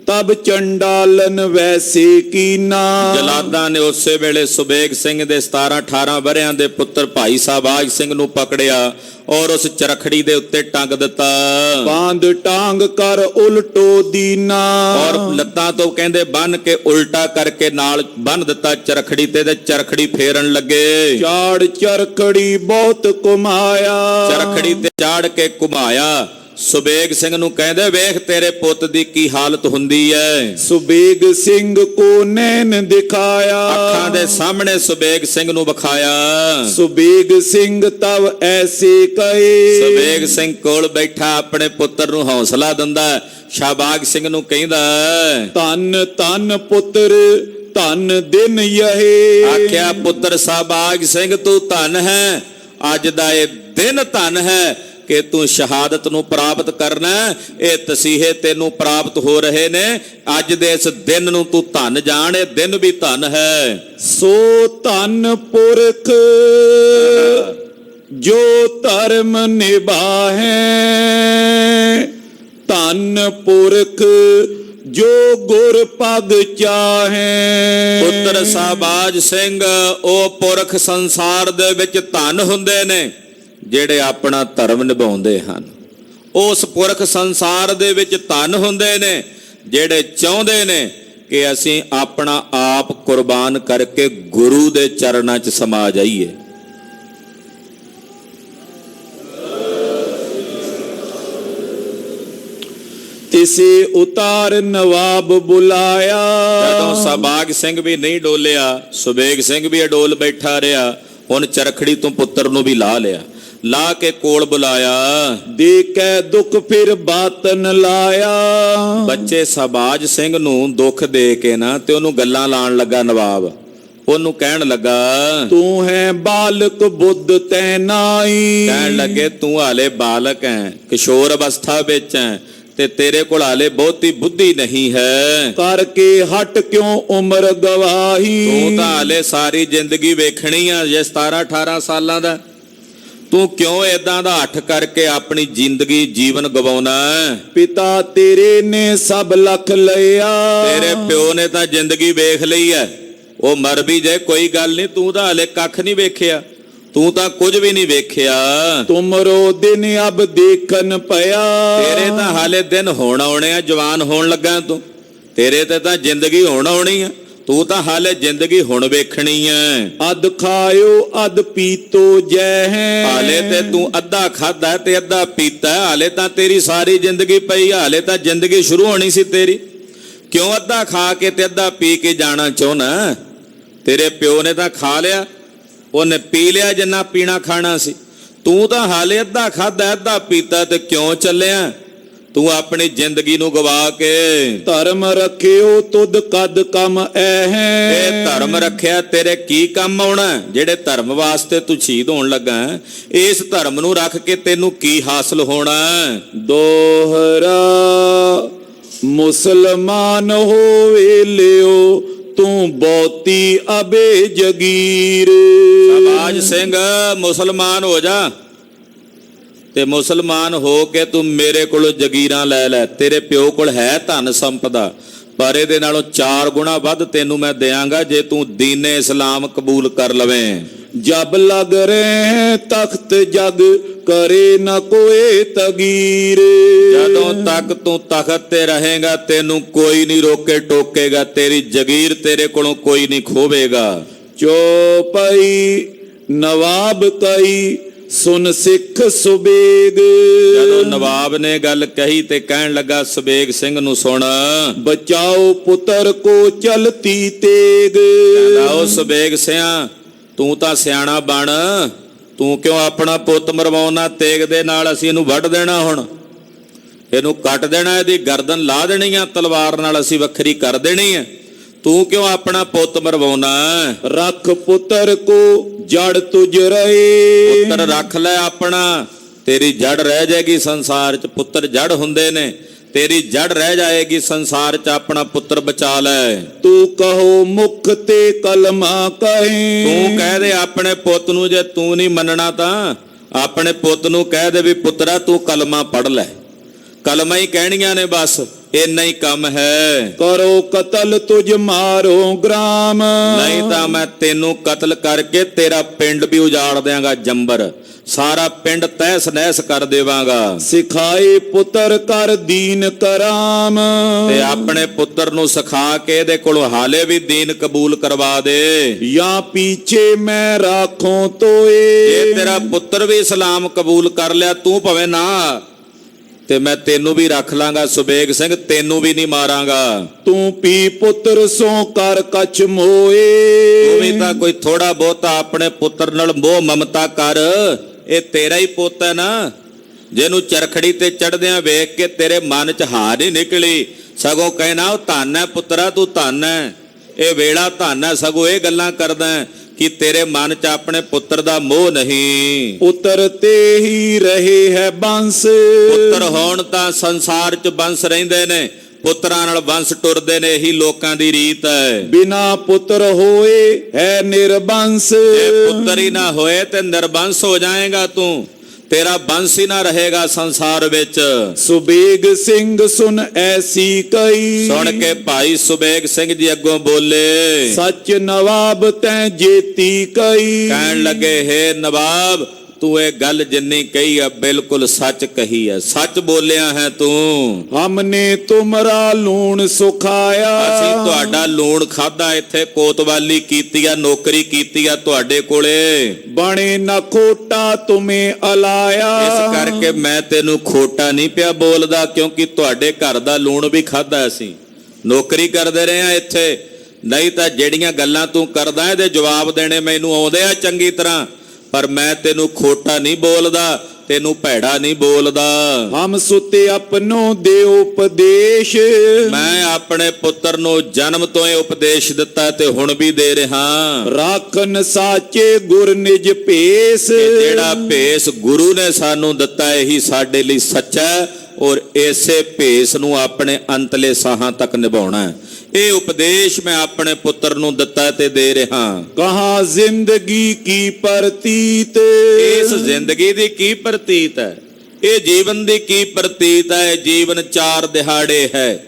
तब चंडालन वैसे कीना। ਜਲਾਦਾਂ ਨੇ ਉਸੇ ਵੇਲੇ ਸੁਬੇਗ ਸਿੰਘ ਦੇ 17-18 ਵਰਿਆਂ ਦੇ ਪੁੱਤਰ ਭਾਈ ਸਾਹਿਬਾਜ ਸਿੰਘ ਨੂੰ ਪਕੜਿਆ ਔਰ ਉਸ ਚਰਖੜੀ ਦੇ ਉੱਤੇ ਟੰਗ ਦਿੱਤਾ। बांध टांग कर उल्टो दीना। ਔਰ ਲੱਤਾਂ ਤੋਂ ਕਹਿੰਦੇ ਬੰਨ ਕੇ ਉਲਟਾ ਕਰਕੇ ਨਾਲ ਬੰਨ ਦਿੱਤਾ ਚਰਖੜੀ ਤੇ ਚਰਖੜੀ ਫੇਰਨ ਲੱਗੇ। चाड़ चरखड़ी बहुत कुमाया। ਚਰਖੜੀ ਤੇ ਚਾੜ ਕੇ ਘੁਮਾਇਆ। ਸੁਬੇਗ ਸਿੰਘ ਨੂੰ ਕਹਿੰਦੇ ਵੇਖ ਤੇਰੇ ਪੁੱਤ ਦੀ ਕੀ ਹਾਲਤ ਹੁੰਦੀ ਹੈ। सुबेग सिंह को नैन दिखाया। ਅੱਖਾਂ ਦੇ ਸਾਹਮਣੇ ਸੁਬੇਗ ਸਿੰਘ ਨੂੰ ਵਿਖਾਇਆ। सुबेग सिंह तब ऐसे कहे। ਸੁਬੇਗ ਸਿੰਘ ਕੋਲ ਬੈਠਾ ਆਪਣੇ ਪੁੱਤਰ ਨੂੰ ਹੌਸਲਾ ਦਿੰਦਾ। ਸ਼ਾਬਾਗ ਸਿੰਘ ਨੂੰ ਕਹਿੰਦਾ ਧਨ ਧਨ ਪੁੱਤਰ ਧਨ ਦਿਨ ਯਹੇ। ਆਖਿਆ ਪੁੱਤਰ ਸ਼ਾਬਾਗ ਸਿੰਘ ਤੂੰ ਧਨ ਹੈ, ਅੱਜ ਦਾ ਇਹ ਦਿਨ ਧਨ ਹੈ ਕਿ ਤੂੰ ਸ਼ਹਾਦਤ ਨੂੰ ਪ੍ਰਾਪਤ ਕਰਨਾ। ਇਹ ਤਸੀਹੇ ਤੈਨੂੰ ਪ੍ਰਾਪਤ ਹੋ ਰਹੇ ਨੇ, ਅੱਜ ਦੇ ਇਸ ਦਿਨ ਨੂੰ ਤੂੰ ਧਨ ਜਾਣ, ਇਹ ਦਿਨ ਵੀ ਧਨ ਹੈ। ਸੋ ਧਨ ਪੁਰਖ ਜੋ ਧਰਮ ਨਿਭਾਹੈ। ਧਨ ਪੁਰਖ ਜੋ ਗੁਰ ਪਦ ਚਾਹੈ। ਪੁੱਤਰ ਸ਼ਾਬਾਜ ਸਿੰਘ ਉਹ ਪੁਰਖ ਸੰਸਾਰ ਦੇ ਵਿੱਚ ਧਨ ਹੁੰਦੇ ਨੇ ਜਿਹੜੇ ਆਪਣਾ ਧਰਮ ਨਿਭਾਉਂਦੇ ਹਨ। ਉਸ ਪੁਰਖ ਸੰਸਾਰ ਦੇ ਵਿੱਚ ਧਨ ਹੁੰਦੇ ਨੇ ਜਿਹੜੇ ਚਾਹੁੰਦੇ ਨੇ ਕਿ ਅਸੀਂ ਆਪਣਾ ਆਪ ਕੁਰਬਾਨ ਕਰਕੇ ਗੁਰੂ ਦੇ ਚਰਨਾਂ 'ਚ ਸਮਾ ਜਾਈਏ। ਤਿਸੇ ਉਤਾਰ ਨਵਾਬ ਬੁਲਾਇਆ। ਜਦੋਂ ਸ਼ਾਬਾਗ ਸਿੰਘ ਵੀ ਨਹੀਂ ਡੋਲਿਆ, ਸੁਬੇਗ ਸਿੰਘ ਵੀ ਅਡੋਲ ਬੈਠਾ ਰਿਹਾ। ਹੁਣ ਚਰਖੜੀ ਤੋਂ ਪੁੱਤਰ ਨੂੰ ਵੀ ਲਾ ਲਿਆ, ਲਾ ਕੇ ਕੋਲ ਬੁਲਾਇਆ। ਦੇਖੈ ਦੁੱਖ ਫਿਰ ਬਾਤਨ ਲਾਇਆ। ਬੱਚੇ ਸ਼ਾਬਾਜ ਸਿੰਘ ਨੂੰ ਦੁੱਖ ਦੇ ਕੇ ਨਾ ਤੇ ਉਹਨੂੰ ਗੱਲਾਂ ਲਾਣ ਲੱਗਾ ਨਵਾਬ। ਉਹਨੂੰ ਕਹਿਣ ਲੱਗਾ ਤੂੰ ਹੈ ਬਾਲਕ ਬੁੱਧ ਤੈ ਨਾਈ। ਕਹਿਣ ਲੱਗੇ ਤੂੰ ਹਾਲੇ ਬਾਲਕ ਹੈ, ਕਿਸ਼ੋਰ ਅਵਸਥਾ ਵਿੱਚ ਹੈ ਤੇ ਤੇਰੇ ਕੋਲ ਹਾਲੇ ਬਹੁਤੀ ਬੁੱਧੀ ਨਹੀਂ ਹੈ। ਕਰਕੇ ਹਟ ਕਿਉਂ ਉਮਰ ਗਵਾਹੀ। ਤੂੰ ਤਾਂ ਹਾਲੇ ਸਾਰੀ ਜ਼ਿੰਦਗੀ ਵੇਖਣੀ ਆ, ਜੇ 17-18 ਸਾਲਾਂ ਦਾ। ਤੂੰ ਕਿਉਂ ਏਦਾਂ ਦਾ ਹੱਠ ਕਰਕੇ ਆਪਣੀ ਜ਼ਿੰਦਗੀ ਜੀਵਨ ਗਵਾਉਣਾ? ਪਿਤਾ ਤੇਰੇ ਨੇ ਸਭ ਲਖ ਲਿਆ। ਤੇਰੇ ਪਿਓ ਨੇ ਤਾਂ ਜ਼ਿੰਦਗੀ ਵੇਖ ਲਈ ਹੈ, ਉਹ ਮਰ ਵੀ ਜਾਏ ਕੋਈ ਗੱਲ ਨਹੀਂ, ਤੂੰ ਤਾਂ ਹਲੇ ਕੱਖ ਨਹੀਂ ਵੇਖਿਆ, ਤੂੰ ਤਾਂ ਕੁਝ ਵੀ ਨਹੀਂ ਵੇਖਿਆ। ਤੁਮਰੋ ਦਿਨ ਅਬ ਦੇਖਣ ਪਿਆ। ਤੇਰੇ ਤਾਂ ਹਾਲੇ ਦਿਨ ਹੋਣ ਆਉਣੇ ਆ, ਜਵਾਨ ਹੋਣ ਲੱਗਾ ਤੂੰ, ਤੇਰੇ ਤੇ ਤਾਂ ਜ਼ਿੰਦਗੀ ਹੋਣ ਆਉਣੀ ਆ, ਤੂੰ ਤਾਂ ਹਾਲੇ ਜ਼ਿੰਦਗੀ ਹੁਣ ਵੇਖਣੀ ਐ। ਅਧ ਖਾਇਓ ਅਧ ਪੀਤੋ ਜੈ ਹੈ। ਹਾਲੇ ਤੇ ਤੂੰ ਅੱਧਾ ਖਾਦਾ ਤੇ ਅੱਧਾ ਪੀਤਾ, ਹਾਲੇ ਤਾਂ ਤੇਰੀ ਸਾਰੀ ਜ਼ਿੰਦਗੀ ਪਈ, ਹਾਲੇ ਤਾਂ ਜ਼ਿੰਦਗੀ ਸ਼ੁਰੂ ਹੋਣੀ ਸੀ ਤੇਰੀ। ਕਿਉਂ ਅੱਧਾ ਖਾ ਕੇ ਤੇ ਅੱਧਾ ਪੀ ਕੇ ਜਾਣਾ ਚਾਹੁੰਦਾ? ਤੇਰੇ ਪਿਓ ਨੇ ਤਾਂ ਖਾ ਲਿਆ, ਉਹਨੇ ਪੀ ਲਿਆ ਜਿੰਨਾ ਪੀਣਾ ਖਾਣਾ ਸੀ। ਤੂੰ ਤਾਂ ਹਾਲੇ ਅੱਧਾ ਖਾਦਾ ਅੱਧਾ ਪੀਤਾ ਤੇ ਕਿਉਂ ਚੱਲਿਆ? ਤੂੰ ਆਪਣੀ ਜ਼ਿੰਦਗੀ ਨੂੰ ਗਵਾ ਕੇ। ਧਰਮ ਰੱਖਿਓ ਤੁਧ ਕਦ ਕੰਮ ਐ ਹੈ। ਇਹ ਧਰਮ ਰੱਖਿਆ ਤੇਰੇ ਕੀ ਕੰਮ ਆਉਣਾ? ਜਿਹੜੇ ਧਰਮ ਵਾਸਤੇ ਤੂੰ ਸ਼ਹੀਦ ਹੋਣ ਲੱਗਾ, ਇਸ ਧਰਮ ਨੂੰ ਰੱਖ ਕੇ ਤੈਨੂੰ ਕੀ ਹਾਸਲ ਹੋਣਾ? ਦੋਹਰਾ ਮੁਸਲਮਾਨ ਹੋਵੇ ਲਿਓ ਤੂੰ ਬਹੁਤੀ ਅਬੇ ਜਗੀਰ। ਸ਼ਾਬਾਜ ਸਿੰਘ ਮੁਸਲਮਾਨ ਹੋ ਜਾ ਤੇ ਮੁਸਲਮਾਨ ਹੋ ਕੇ ਤੂੰ ਮੇਰੇ ਕੋਲੋਂ ਜਗੀਰਾਂ ਲੈ ਲੈ। ਤੇਰੇ ਪਿਓ ਕੋਲ ਹੈ ਧਨ ਸੰਪਦਾ, ਪਰ ਇਹਦੇ ਨਾਲੋਂ 4 ਗੁਣਾ ਵੱਧ ਤੈਨੂੰ ਮੈਂ ਦਿਆਂਗਾ ਜੇ ਤੂੰ ਦੀਨੇ ਇਸਲਾਮ ਕਬੂਲ ਕਰ ਲਵੇਂ। ਜਬ ਲਗ ਰਹੇ ਤਖਤ ਜਗ ਕਰੇ ਨਾ ਕੋਏ ਤਗੀਰ। ਜਦੋਂ ਤੱਕ ਤੂੰ ਤਖਤ ਤੇ ਰਹੇਗਾ ਤੈਨੂੰ ਕੋਈ ਨਹੀਂ ਰੋਕੇ ਟੋਕੇਗਾ, ਤੇਰੀ ਜਗੀਰ ਤੇਰੇ ਕੋਲੋਂ ਕੋਈ ਨਹੀਂ ਖੋਵੇਗਾ। ਚੌਪਈ ਨਵਾਬ ਕਈ ਸੁਨ ਸਿੱਖ ਸੁਬੇਗ। ਜਦੋਂ ਨਵਾਬ ਨੇ ਗੱਲ ਕਹੀ ਤੇ ਕਹਿਣ ਲੱਗਾ ਸੁਬੇਗ ਸਿੰਘ ਨੂੰ ਸੁਣ। ਬਚਾਓ ਪੁੱਤਰ ਕੋ ਚਲਤੀ ਤੇਗ। ਕਹਿੰਦਾ ਉਹ ਸੁਬੇਗ ਸਿਆਂ ਤੂੰ ਤਾਂ ਸਿਆਣਾ ਬਣ, ਤੂੰ ਕਿਉਂ ਆਪਣਾ ਪੁੱਤ ਮਰਵਾਉਣਾ? ਤੇਗ ਦੇ ਨਾਲ ਅਸੀਂ ਇਹਨੂੰ ਵੱਢ ਦੇਣਾ, ਹੁਣ ਇਹਨੂੰ ਕੱਟ ਦੇਣਾ, ਇਹਦੀ ਗਰਦਨ ਲਾ ਦੇਣੀ ਆ, ਤਲਵਾਰ ਨਾਲ ਅਸੀਂ ਵੱਖਰੀ ਕਰ ਦੇਣੀ ਆ। ਤੂੰ ਕਿਉਂ ਆਪਣਾ ਪੁੱਤ ਮਰਵਾਉਣਾ? रख पुत्र को जड़ तुझ रहे। ਪੁੱਤਰ ਰੱਖ ਲੈ ਆਪਣਾ, ਤੇਰੀ ਜੜ ਰਹਿ ਜਾਏਗੀ ਸੰਸਾਰ 'ਚ। ਪੁੱਤਰ ਜੜ ਹੁੰਦੇ ਨੇ, ਤੇਰੀ ਜੜ ਰਹਿ ਜਾਏਗੀ ਸੰਸਾਰ 'ਚ। ਆਪਣਾ ਪੁੱਤਰ ਬਚਾ ਲੈ। तू कहो मुख ते कलमा कहे। ਤੂੰ ਕਹਿ ਦੇ ਆਪਣੇ ਪੁੱਤ ਨੂੰ, ਜੇ ਤੂੰ ਨਹੀਂ ਮੰਨਣਾ ਤਾਂ ਆਪਣੇ ਪੁੱਤ ਨੂੰ ਕਹਿ ਦੇ ਵੀ ਪੁੱਤਰਾ ਤੂੰ ਕਲਮਾ ਪੜ ਲੈ। ਕਲਮਾ ਹੀ ਕਹਿਣੀਆਂ ਨੇ ਬਸ, ਇੰਨਾ ਹੀ ਕੰਮ ਹੈ। करो कतल तुझ मारो ग्राम। ਨਹੀਂ ਤਾਂ ਮੈਂ ਤੈਨੂੰ ਕਤਲ ਕਰਕੇ ਤੇਰਾ ਪਿੰਡ ਵੀ ਉਜਾੜ ਦਿਆਂਗਾ। ਜੰਬਰ ਸਾਰਾ ਪਿੰਡ ਤਹਿਸ ਨਹਿਸ ਕਰ ਦੇਵਾਂਗਾ। सिखाए पुत्र कर दीन कराम। ਤੇ ਆਪਣੇ ਪੁੱਤਰ ਨੂੰ ਸਿਖਾ ਕੇ ਇਹਦੇ ਕੋਲੋਂ ਹਾਲੇ ਵੀ ਦੀਨ ਕਬੂਲ ਕਰਵਾ ਦੇ। या पीछे मैं राखों ਜੇ तोए। ਤੇਰਾ ਪੁੱਤਰ ਵੀ ਇਸਲਾਮ ਕਬੂਲ ਕਰ ਲਿਆ, ਤੂੰ ਭਵੇਂ ਨਾ, ਤੇ ਮੈਂ ਤੈਨੂੰ ਵੀ ਰੱਖ ਲਾਂਗਾ ਸੁਬੇਗ ਸਿੰਘ, ਤੈਨੂੰ ਵੀ ਨਹੀਂ ਮਾਰਾਂਗਾ। तू पी पुत्र सो कर कछ मोए। ਤੂੰ ਵੀ ਤਾਂ ਕੋਈ ਥੋੜਾ ਬਹੁਤਾ ਆਪਣੇ ਪੁੱਤਰ ਨਾਲ ਮੋਹ ਮਮਤਾ ਕਰ। ਇਹ ਤੇਰਾ ਹੀ ਪੁੱਤ ਹੈ ਨਾ, ਜਿਹਨੂੰ ਚਰਖੜੀ ਤੇ ਚੜਦਿਆਂ ਵੇਖ ਕੇ ਤੇਰੇ ਮਨ 'ਚ ਹਾਰ ਹੀ ਨਿਕਲੀ। ਸਗੋਂ ਕਹਿਣਾ ਉਹ ਧੰਨ ਹੈ ਪੁੱਤਰਾ, ਤੂੰ ਧੰਨ ਹੈ, ਇਹ ਵੇਲਾ ਧੰਨ ਹੈ। ਸਗੋਂ ਇਹ ਗੱਲਾਂ ਕਰਦਾ ਕਿ ਤੇਰੇ ਮਨ 'ਚ ਆਪਣੇ ਪੁੱਤਰ ਦਾ ਮੋਹ ਨਹੀਂ। पुत्र ते ही रहे है बंस। ਪੁੱਤਰ ਹੋਣ ਤਾਂ ਸੰਸਾਰ 'ਚ ਬੰਸ ਰਹਿੰਦੇ ਨੇ, ਪੁੱਤਰਾਂ ਨਾਲ ਬੰਸ ਟੁਰਦੇ ਨੇ, ਇਹੀ ਲੋਕਾਂ ਦੀ ਰੀਤ ਹੈ। बिना पुत्र होए है निर्बंस। ਜੇ ਪੁੱਤਰ ਹੀ ਨਾ ਹੋਏ ਤੇ ਨਿਰਬੰਸ ਹੋ ਜਾਏਗਾ ਤੂੰ, ਤੇਰਾ ਬੰਸ ਹੀ ਨਾ ਰਹੇਗਾ ਸੰਸਾਰ ਵਿੱਚ। सुबेग सिंह सुन ऐसी कई। ਸੁਣ ਕੇ ਭਾਈ ਸੁਬੇਗ ਸਿੰਘ ਜੀ ਅੱਗੋਂ ਬੋਲੇ। सच नवाब तै जेती कई। ਕਹਿਣ ਲੱਗੇ, ਹੇ ਨਵਾਬ, ਤੂੰ ਇਹ ਗੱਲ ਜਿੰਨੀ ਕਹੀ ਆ ਬਿਲਕੁਲ ਸੱਚ ਕਹੀ ਆ, ਸੱਚ ਬੋਲਿਆ ਹੈ ਤੂੰ। हमने तुमरा लूण सुखाया। ਅਸੀਂ ਤੁਹਾਡਾ ਲੂਣ ਖਾਦਾ, ਇੱਥੇ ਕੋਤਵਾਲੀ ਕੀਤੀ ਆ, ਨੌਕਰੀ ਕੀਤੀ ਆ ਤੁਹਾਡੇ ਕੋਲੇ। बने न खोटा तुम्हें अलाया। ਇਸ ਕਰਕੇ ਮੈਂ ਤੈਨੂੰ ਖੋਟਾ ਨਹੀਂ ਪਿਆ ਬੋਲਦਾ, ਕਿਉਂਕਿ ਤੁਹਾਡੇ ਘਰ ਦਾ ਲੂਣ ਵੀ ਖਾਦਾ ਅਸੀਂ, ਨੌਕਰੀ ਕਰਦੇ ਰਹੇ ਆ ਇੱਥੇ। ਨਹੀਂ ਤਾਂ ਜਿਹੜੀਆਂ ਗੱਲਾਂ ਤੂੰ ਕਰਦਾ ਇਹਦੇ ਜਵਾਬ ਦੇਣੇ ਮੈਨੂੰ ਆਉਂਦੇ ਆ ਚੰਗੀ ਤਰ੍ਹਾਂ, ਪਰ ਮੈਂ ਤੈਨੂੰ ਖੋਟਾ ਨਹੀਂ ਬੋਲਦਾ, ਤੈਨੂੰ ਭੈੜਾ ਨਹੀਂ ਬੋਲਦਾ। हम सुते अपनो दे उपदेश। ਮੈਂ ਆਪਣੇ ਪੁੱਤਰ ਨੂੰ ਜਨਮ ਤੋਂ ਇਹ ਉਪਦੇਸ਼ ਦਿੱਤਾ ਤੇ ਹੁਣ ਵੀ ਦੇ ਰਿਹਾ। राखन साचे गुर निज भेस। ਜਿਹੜਾ ਭੇਸ ਗੁਰੂ ਨੇ ਸਾਨੂੰ ਦਿੱਤਾ ਇਹੀ ਸਾਡੇ ਲਈ ਸੱਚਾ ਹੈ, ਔਰ ਇਸੇ ਭੇਸ ਨੂੰ ਆਪਣੇ ਅੰਤਲੇ ਸਾਹਾਂ ਤੱਕ ਨਿਭਾਉਣਾ ਹੈ। ਇਹ ਉਪਦੇਸ਼ ਮੈਂ ਆਪਣੇ ਪੁੱਤਰ ਨੂੰ ਦਿੱਤਾ ਤੇ ਦੇ ਰਿਹਾ। कहा जिंदगी की प्रतीत। ਇਸ ਜ਼ਿੰਦਗੀ ਦੀ ਕੀ ਪ੍ਰਤੀਤ ਹੈ, ਇਹ ਜੀਵਨ ਦੀ ਕੀ ਪ੍ਰਤੀਤ ਹੈ? ਜੀਵਨ 4 ਦਿਹਾੜੇ ਹੈ,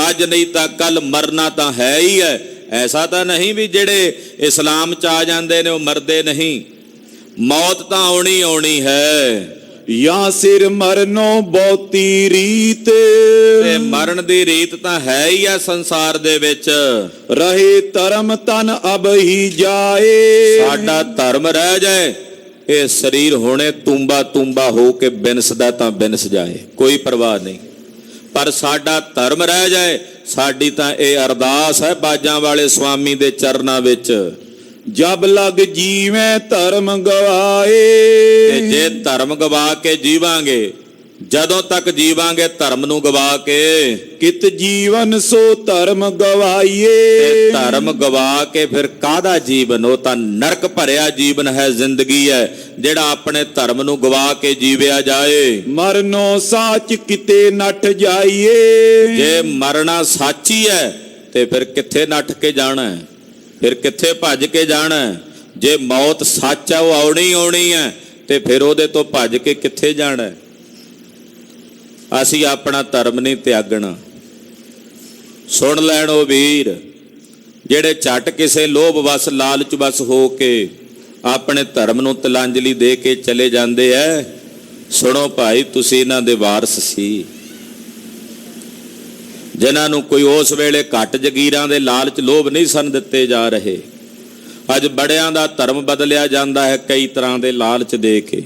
ਅੱਜ ਨਹੀਂ ਤਾਂ ਕੱਲ ਮਰਨਾ ਤਾਂ ਹੈ ਹੀ ਹੈ। ਐਸਾ ਤਾਂ ਨਹੀਂ ਵੀ ਜਿਹੜੇ ਇਸਲਾਮ 'ਚ ਆ ਜਾਂਦੇ ਨੇ ਉਹ ਮਰਦੇ ਨਹੀਂ, ਮੌਤ ਤਾਂ ਆਉਣੀ ਆਉਣੀ ਹੈ। या सिर मरनो बहुती रीत। ਤੇ ਮਰਨ ਦੀ ਰੀਤ ਤਾਂ ਹੈ ਹੀ ਆ ਸੰਸਾਰ ਦੇ ਵਿੱਚ। रहे धर्म तन अब ही जाए। ਸਾਡਾ ਧਰਮ ਰਹਿ ਜਾਏ, ਇਹ ਸਰੀਰ ਹੁਣੇ ਤੂੰਬਾ ਤੂੰਬਾ ਹੋ ਕੇ ਬਿਨਸਦਾ ਤਾਂ ਬਿਨਸ ਜਾਏ, ਕੋਈ ਪਰਵਾਹ ਨਹੀਂ, ਪਰ ਸਾਡਾ ਧਰਮ ਰਹਿ ਜਾਏ। ਸਾਡੀ ਤਾਂ ਇਹ ਅਰਦਾਸ ਹੈ ਬਾਜਾਂ ਵਾਲੇ ਸਵਾਮੀ ਦੇ ਚਰਨਾਂ ਵਿੱਚ। जब लग जीवे धर्म गवाए। ਤੇ ਜੇ ਧਰਮ ਗਵਾ ਕੇ ਜੀਵਾਂਗੇ, ਜਦੋਂ ਤੱਕ ਜੀਵਾਂਗੇ ਧਰਮ ਨੂੰ ਗਵਾ ਕੇ, कित जीवन सो धर्म गवाइए। ਤੇ ਧਰਮ ਗਵਾ ਕੇ ਫਿਰ ਕਾਹਦਾ ਜੀਵਨ? ਉਹ ਤਾਂ ਨਰਕ ਭਰਿਆ ਜੀਵਨ ਹੈ, ਜ਼ਿੰਦਗੀ ਹੈ, ਜਿਹੜਾ ਆਪਣੇ ਧਰਮ ਨੂੰ ਗਵਾ ਕੇ ਜੀਵਿਆ ਜਾਏ। मरनो साच किते नठ जाइए। ਜੇ ਮਰਨਾ ਸੱਚ ਹੀ ਹੈ ਤੇ ਫਿਰ ਕਿੱਥੇ ਨੱਠ ਕੇ ਜਾਣਾ ਹੈ, ਫਿਰ ਕਿੱਥੇ ਭੱਜ ਕੇ ਜਾਣਾ ਹੈ? ਜੇ ਮੌਤ ਸੱਚ ਹੈ, ਉਹ ਆਉਣੀ ਆਉਣੀ ਹੈ, ਤੇ ਫਿਰ ਉਹਦੇ ਤੋਂ ਭੱਜ ਕੇ ਕਿੱਥੇ ਜਾਣਾ ਹੈ? ਅਸੀਂ ਆਪਣਾ ਧਰਮ ਨਹੀਂ ਤਿਆਗਣਾ। ਸੁਣ ਲੈਣ ਉਹ ਵੀਰ ਜਿਹੜੇ ਝੱਟ ਕਿਸੇ ਲੋਭ ਵਸ ਲਾਲਚ ਵਸ ਹੋ ਕੇ ਆਪਣੇ ਧਰਮ ਨੂੰ ਤਿਲਾਂਜਲੀ ਦੇ ਕੇ ਚਲੇ ਜਾਂਦੇ ਐ। ਸੁਣੋ ਭਾਈ, ਤੁਸੀਂ ਇਹਨਾਂ ਦੇ ਵਾਰਸ ਸੀ, ਜਿਨ੍ਹਾਂ ਨੂੰ ਕੋਈ ਉਸ ਵੇਲੇ ਘੱਟ ਜਗੀਰਾਂ ਦੇ ਲਾਲਚ ਲੋਭ ਨਹੀਂ ਸਨ ਦਿੱਤੇ ਜਾ ਰਹੇ। ਅੱਜ ਬੜਿਆਂ ਦਾ ਧਰਮ ਬਦਲਿਆ ਜਾਂਦਾ ਹੈ ਕਈ ਤਰ੍ਹਾਂ ਦੇ ਲਾਲਚ ਦੇ ਕੇ।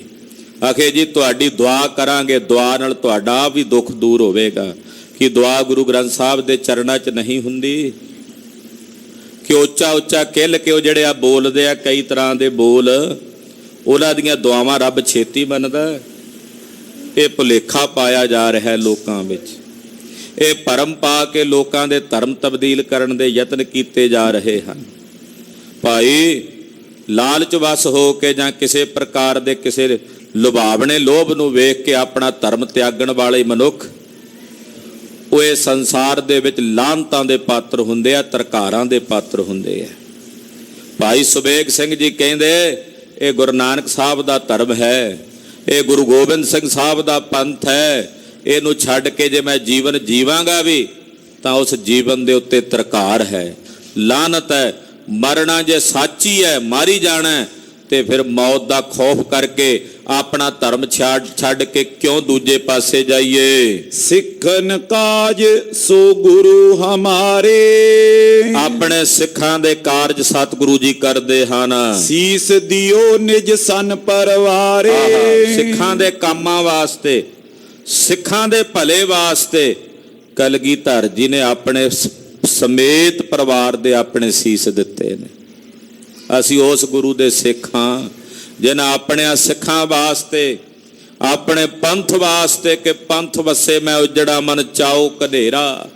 ਆਖੇ ਜੀ ਤੁਹਾਡੀ ਦੁਆ ਕਰਾਂਗੇ, ਦੁਆ ਨਾਲ ਤੁਹਾਡਾ ਵੀ ਦੁੱਖ ਦੂਰ ਹੋਵੇਗਾ। ਕਿ ਦੁਆ ਗੁਰੂ ਗ੍ਰੰਥ ਸਾਹਿਬ ਦੇ ਚਰਨਾਂ 'ਚ ਨਹੀਂ ਹੁੰਦੀ? ਕਿ ਉੱਚਾ ਉੱਚਾ ਕਿਲ ਕੇ ਉਹ ਜਿਹੜੇ ਆ ਬੋਲਦੇ ਆ ਕਈ ਤਰ੍ਹਾਂ ਦੇ ਬੋਲ, ਉਹਨਾਂ ਦੀਆਂ ਦੁਆਵਾਂ ਰੱਬ ਛੇਤੀ ਮੰਨਦਾ? ਇਹ ਭੁਲੇਖਾ ਪਾਇਆ ਜਾ ਰਿਹਾ ਲੋਕਾਂ ਵਿੱਚ। ਇਹ ਭਰਮ ਪਾ ਕੇ ਲੋਕਾਂ ਦੇ ਧਰਮ ਤਬਦੀਲ ਕਰਨ ਦੇ ਯਤਨ ਕੀਤੇ ਜਾ ਰਹੇ ਹਨ। ਭਾਈ ਲਾਲਚ ਵਸ ਹੋ ਕੇ ਜਾਂ ਕਿਸੇ ਪ੍ਰਕਾਰ ਦੇ ਕਿਸੇ ਲੁਭਾਵਣੇ ਲੋਭ ਨੂੰ ਵੇਖ ਕੇ ਆਪਣਾ ਧਰਮ ਤਿਆਗਣ ਵਾਲੇ ਮਨੁੱਖ ਉਹ ਇਹ ਸੰਸਾਰ ਦੇ ਵਿੱਚ ਲਾਹਨਤਾਂ ਦੇ ਪਾਤਰ ਹੁੰਦੇ ਆ, ਤਰਕਾਰਾਂ ਦੇ ਪਾਤਰ ਹੁੰਦੇ ਆ। ਭਾਈ ਸੁਬੇਗ ਸਿੰਘ ਜੀ ਕਹਿੰਦੇ ਇਹ ਗੁਰੂ ਨਾਨਕ ਸਾਹਿਬ ਦਾ ਧਰਮ ਹੈ, ਇਹ ਗੁਰੂ ਗੋਬਿੰਦ ਸਿੰਘ ਸਾਹਿਬ ਦਾ ਪੰਥ ਹੈ, ਇਹਨੂੰ ਛੱਡ ਕੇ ਜੇ ਮੈਂ ਜੀਵਨ ਜੀਵਾਂਗਾ ਵੀ ਤਾਂ ਉਸ ਜੀਵਨ ਦੇ ਉੱਤੇ ਤਰਕਾਰ ਹੈ, ਲਾਹਨਤ ਹੈ। ਮਰਨਾ ਜੇ ਸੱਚੀ ਹੈ, ਮਾਰੀ ਜਾਣਾ, ਤੇ ਫਿਰ ਮੌਤ ਦਾ ਖੌਫ ਕਰਕੇ ਆਪਣਾ ਧਰਮ ਛੱਡ ਕੇ ਕਿਉਂ ਦੂਜੇ ਪਾਸੇ ਜਾਈਏ। ਸਿੱਖਨ ਕਾਜ ਸੋ ਗੁਰੂ ਹਮਾਰੇ, ਆਪਣੇ ਸਿੱਖਾਂ ਦੇ ਕਾਰਜ ਸਤਿਗੁਰੂ ਜੀ ਕਰਦੇ ਹਨ। ਸੀਸ ਦਿਓ ਨਿਜ ਸਨ ਪਰਵਾਰੇ, ਸਿੱਖਾਂ ਦੇ ਕੰਮਾਂ ਵਾਸਤੇ, ਸਿੱਖਾਂ ਦੇ ਭਲੇ ਵਾਸਤੇ ਕਲਗੀਧਰ ਜੀ ਨੇ ਆਪਣੇ ਸਮੇਤ ਪਰਿਵਾਰ ਦੇ ਆਪਣੇ ਸੀਸ ਦਿੱਤੇ ਨੇ। ਅਸੀਂ ਉਸ ਗੁਰੂ ਦੇ ਸਿੱਖ ਹਾਂ ਜਿਨ੍ਹਾਂ ਆਪਣੇ ਸਿੱਖਾਂ ਵਾਸਤੇ, ਆਪਣੇ ਪੰਥ ਵਾਸਤੇ ਕਿ ਪੰਥ ਵਸੇ ਮੈਂ ਉਜੜਾ ਮਨ ਚਾਉ ਕਨੇਰਾ,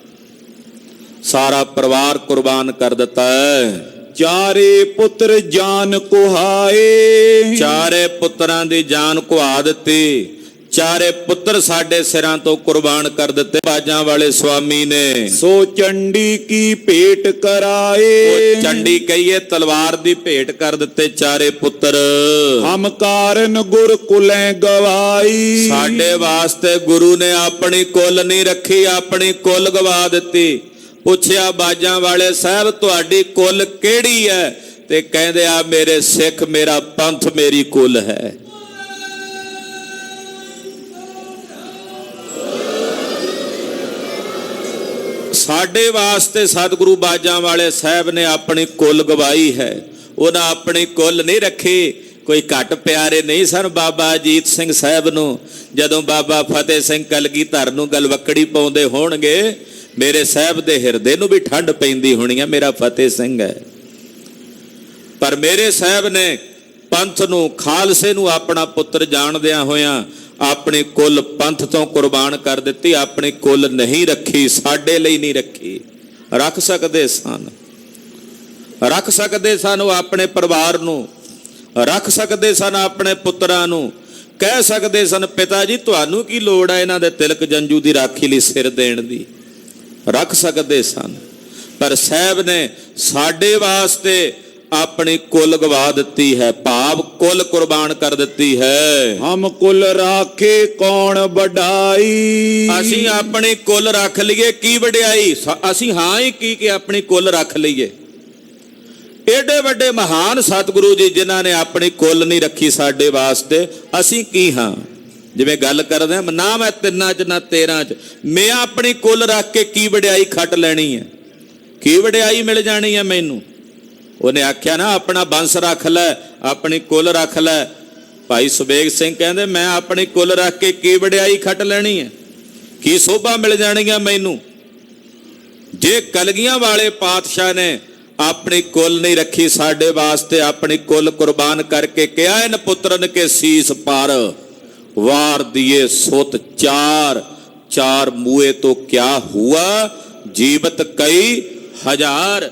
ਸਾਰਾ ਪਰਿਵਾਰ ਕੁਰਬਾਨ ਕਰ ਦਿੱਤਾ ਹੈ। ਚਾਰੇ ਪੁੱਤਰ ਜਾਨ ਕੁਹਾਏ, ਚਾਰੇ ਪੁੱਤਰਾਂ ਦੀ ਜਾਨ ਕੁਹਾ ਦਿੱਤੀ, ਚਾਰੇ ਪੁੱਤਰ ਸਾਡੇ ਸਿਰਾਂ ਤੋਂ ਕੁਰਬਾਨ ਕਰ ਦਿੱਤੇ ਬਾਜਾਂ ਵਾਲੇ ਸੁਆਮੀ ਨੇ। ਸੋ ਚੰਡੀ ਕੀ ਭੇਟ ਕਰਾਏ, ਉਹ ਚੰਡੀ ਕਹੀਏ ਤਲਵਾਰ ਦੀ ਭੇਟ ਕਰ ਦਿੱਤੇ ਚਾਰੇ ਪੁੱਤਰ। ਹਮ ਕਾਰਨ ਗੁਰ ਕੁਲੈ ਗਵਾਈ, ਸਾਡੇ ਵਾਸਤੇ ਗੁਰੂ ਨੇ ਆਪਣੀ ਕੁੱਲ ਨਹੀਂ ਰੱਖੀ, ਆਪਣੀ ਕੁੱਲ ਗਵਾ ਦਿੱਤੀ। ਪੁੱਛਿਆ ਬਾਜਾਂ ਵਾਲੇ ਸਾਹਿਬ ਤੁਹਾਡੀ ਕੁੱਲ ਕਿਹੜੀ ਹੈ? ਤੇ ਕਹਿੰਦੇ ਆ ਮੇਰੇ ਸਿੱਖ, ਮੇਰਾ ਪੰਥ ਮੇਰੀ ਕੁੱਲ ਹੈ। ਸਾਡੇ ਵਾਸਤੇ ਸਤਿਗੁਰੂ ਬਾਜਾਂ ਵਾਲੇ ਸਾਹਿਬ ਨੇ ਆਪਣੀ ਕੁੱਲ ਗਵਾਈ ਹੈ, ਉਹਨਾਂ ਆਪਣੀ ਕੁੱਲ ਨਹੀਂ ਰੱਖੀ। ਕੋਈ ਘੱਟ ਪਿਆਰੇ ਨਹੀਂ ਸਨ ਬਾਬਾ ਅਜੀਤ ਸਿੰਘ ਸਾਹਿਬ ਨੂੰ। ਜਦੋਂ ਬਾਬਾ ਫਤਿਹ ਸਿੰਘ ਕਲਗੀਧਰ ਨੂੰ ਗਲਵੱਕੜੀ ਪਾਉਂਦੇ ਹੋਣਗੇ, ਮੇਰੇ ਸਾਹਿਬ ਦੇ ਹਿਰਦੇ ਨੂੰ ਵੀ ਠੰਡ ਪੈਂਦੀ ਹੋਣੀ ਹੈ, ਮੇਰਾ ਫਤਿਹ ਸਿੰਘ ਹੈ। ਪਰ ਮੇਰੇ ਸਾਹਿਬ ਨੇ ਪੰਥ ਨੂੰ, ਖਾਲਸੇ ਨੂੰ ਆਪਣਾ ਪੁੱਤਰ ਜਾਣਦਿਆਂ ਹੋਇਆਂ ਆਪਣੀ ਕੁੱਲ ਪੰਥ ਤੋਂ ਕੁਰਬਾਨ ਕਰ ਦਿੱਤੀ। ਆਪਣੀ ਕੁੱਲ ਨਹੀਂ ਰੱਖੀ, ਸਾਡੇ ਲਈ ਨਹੀਂ ਰੱਖੀ। ਰੱਖ ਸਕਦੇ ਸਨ, ਰੱਖ ਸਕਦੇ ਸਨ ਉਹ ਆਪਣੇ ਪਰਿਵਾਰ ਨੂੰ, ਰੱਖ ਸਕਦੇ ਸਨ ਆਪਣੇ ਪੁੱਤਰਾਂ ਨੂੰ। ਕਹਿ ਸਕਦੇ ਸਨ ਪਿਤਾ ਜੀ ਤੁਹਾਨੂੰ ਕੀ ਲੋੜ ਹੈ ਇਹਨਾਂ ਦੇ ਤਿਲਕ ਜੰਜੂ ਦੀ ਰਾਖੀ ਲਈ ਸਿਰ ਦੇਣ ਦੀ, ਰੱਖ ਸਕਦੇ ਸਨ। ਪਰ ਸਾਹਿਬ ਨੇ ਸਾਡੇ ਵਾਸਤੇ ਆਪਣੀ ਕੁੱਲ ਗਵਾ ਦਿੱਤੀ ਹੈ, ਭਾਵ ਕੁੱਲ ਕੁਰਬਾਨ ਕਰ ਦਿੱਤੀ ਹੈ। ਹਮ ਕੁੱਲ ਰਾਖੇ ਕੌਣ ਵਡਾਈ, ਅਸੀਂ ਆਪਣੀ ਕੁੱਲ ਰੱਖ ਲਈਏ ਕੀ ਵਡਿਆਈ। ਅਸੀਂ ਹਾਂ ਹੀ ਕੀ ਕਿ ਆਪਣੀ ਕੁੱਲ ਰੱਖ ਲਈਏ। ਏਡੇ ਵੱਡੇ ਮਹਾਨ ਸਤਿਗੁਰੂ ਜੀ ਜਿਨ੍ਹਾਂ ਨੇ ਆਪਣੀ ਕੁੱਲ ਨਹੀਂ ਰੱਖੀ ਸਾਡੇ ਵਾਸਤੇ, ਅਸੀਂ ਕੀ ਹਾਂ? ਜਿਵੇਂ ਗੱਲ ਕਰਦੇ ਹਾਂ ਨਾ ਮੈਂ ਤਿੰਨਾਂ 'ਚ ਨਾ 13 'ਚ, ਮੈਂ ਆਪਣੀ ਕੁੱਲ ਰੱਖ ਕੇ ਕੀ ਵਡਿਆਈ ਖੱਟ ਲੈਣੀ ਹੈ, ਕੀ ਵਡਿਆਈ ਮਿਲ ਜਾਣੀ ਹੈ ਮੈਨੂੰ? ਉਹਨੇ ਆਖਿਆ ਨਾ ਆਪਣਾ ਬੰਸ ਰੱਖ ਲੈ, ਆਪਣੀ ਕੁੱਲ ਰੱਖ ਲੈ। ਭਾਈ ਸੁਬੇਗ ਸਿੰਘ ਕਹਿੰਦੇ ਮੈਂ ਆਪਣੀ ਕੁੱਲ ਰੱਖ ਕੇ ਕੀ ਵਡਿਆਈ ਖੱਟ ਲੈਣੀ ਹੈ, ਕੀ ਸੋਭਾ ਮਿਲ ਜਾਣੀ ਹੈ ਮੈਨੂੰ? ਜੇ ਕਲਗੀਆਂ ਵਾਲੇ ਪਾਤਸ਼ਾਹ ਨੇ ਆਪਣੀ ਕੁੱਲ ਨਹੀਂ ਰੱਖੀ ਸਾਡੇ ਵਾਸਤੇ, ਆਪਣੀ ਕੁੱਲ ਕੁਰਬਾਨ ਕਰਕੇ ਕਿਹਾ ਇਨ ਪੁੱਤਰਨ ਕੇ ਸੀਸ ਪਰ ਵਾਰ ਦਿਏ ਸੁਤ ਚਾਰ, ਚਾਰ ਮੂਏ ਤੋਂ ਕਿਆ ਹੁਆ ਜੀਵਤ ਕਈ ਹਜ਼ਾਰ।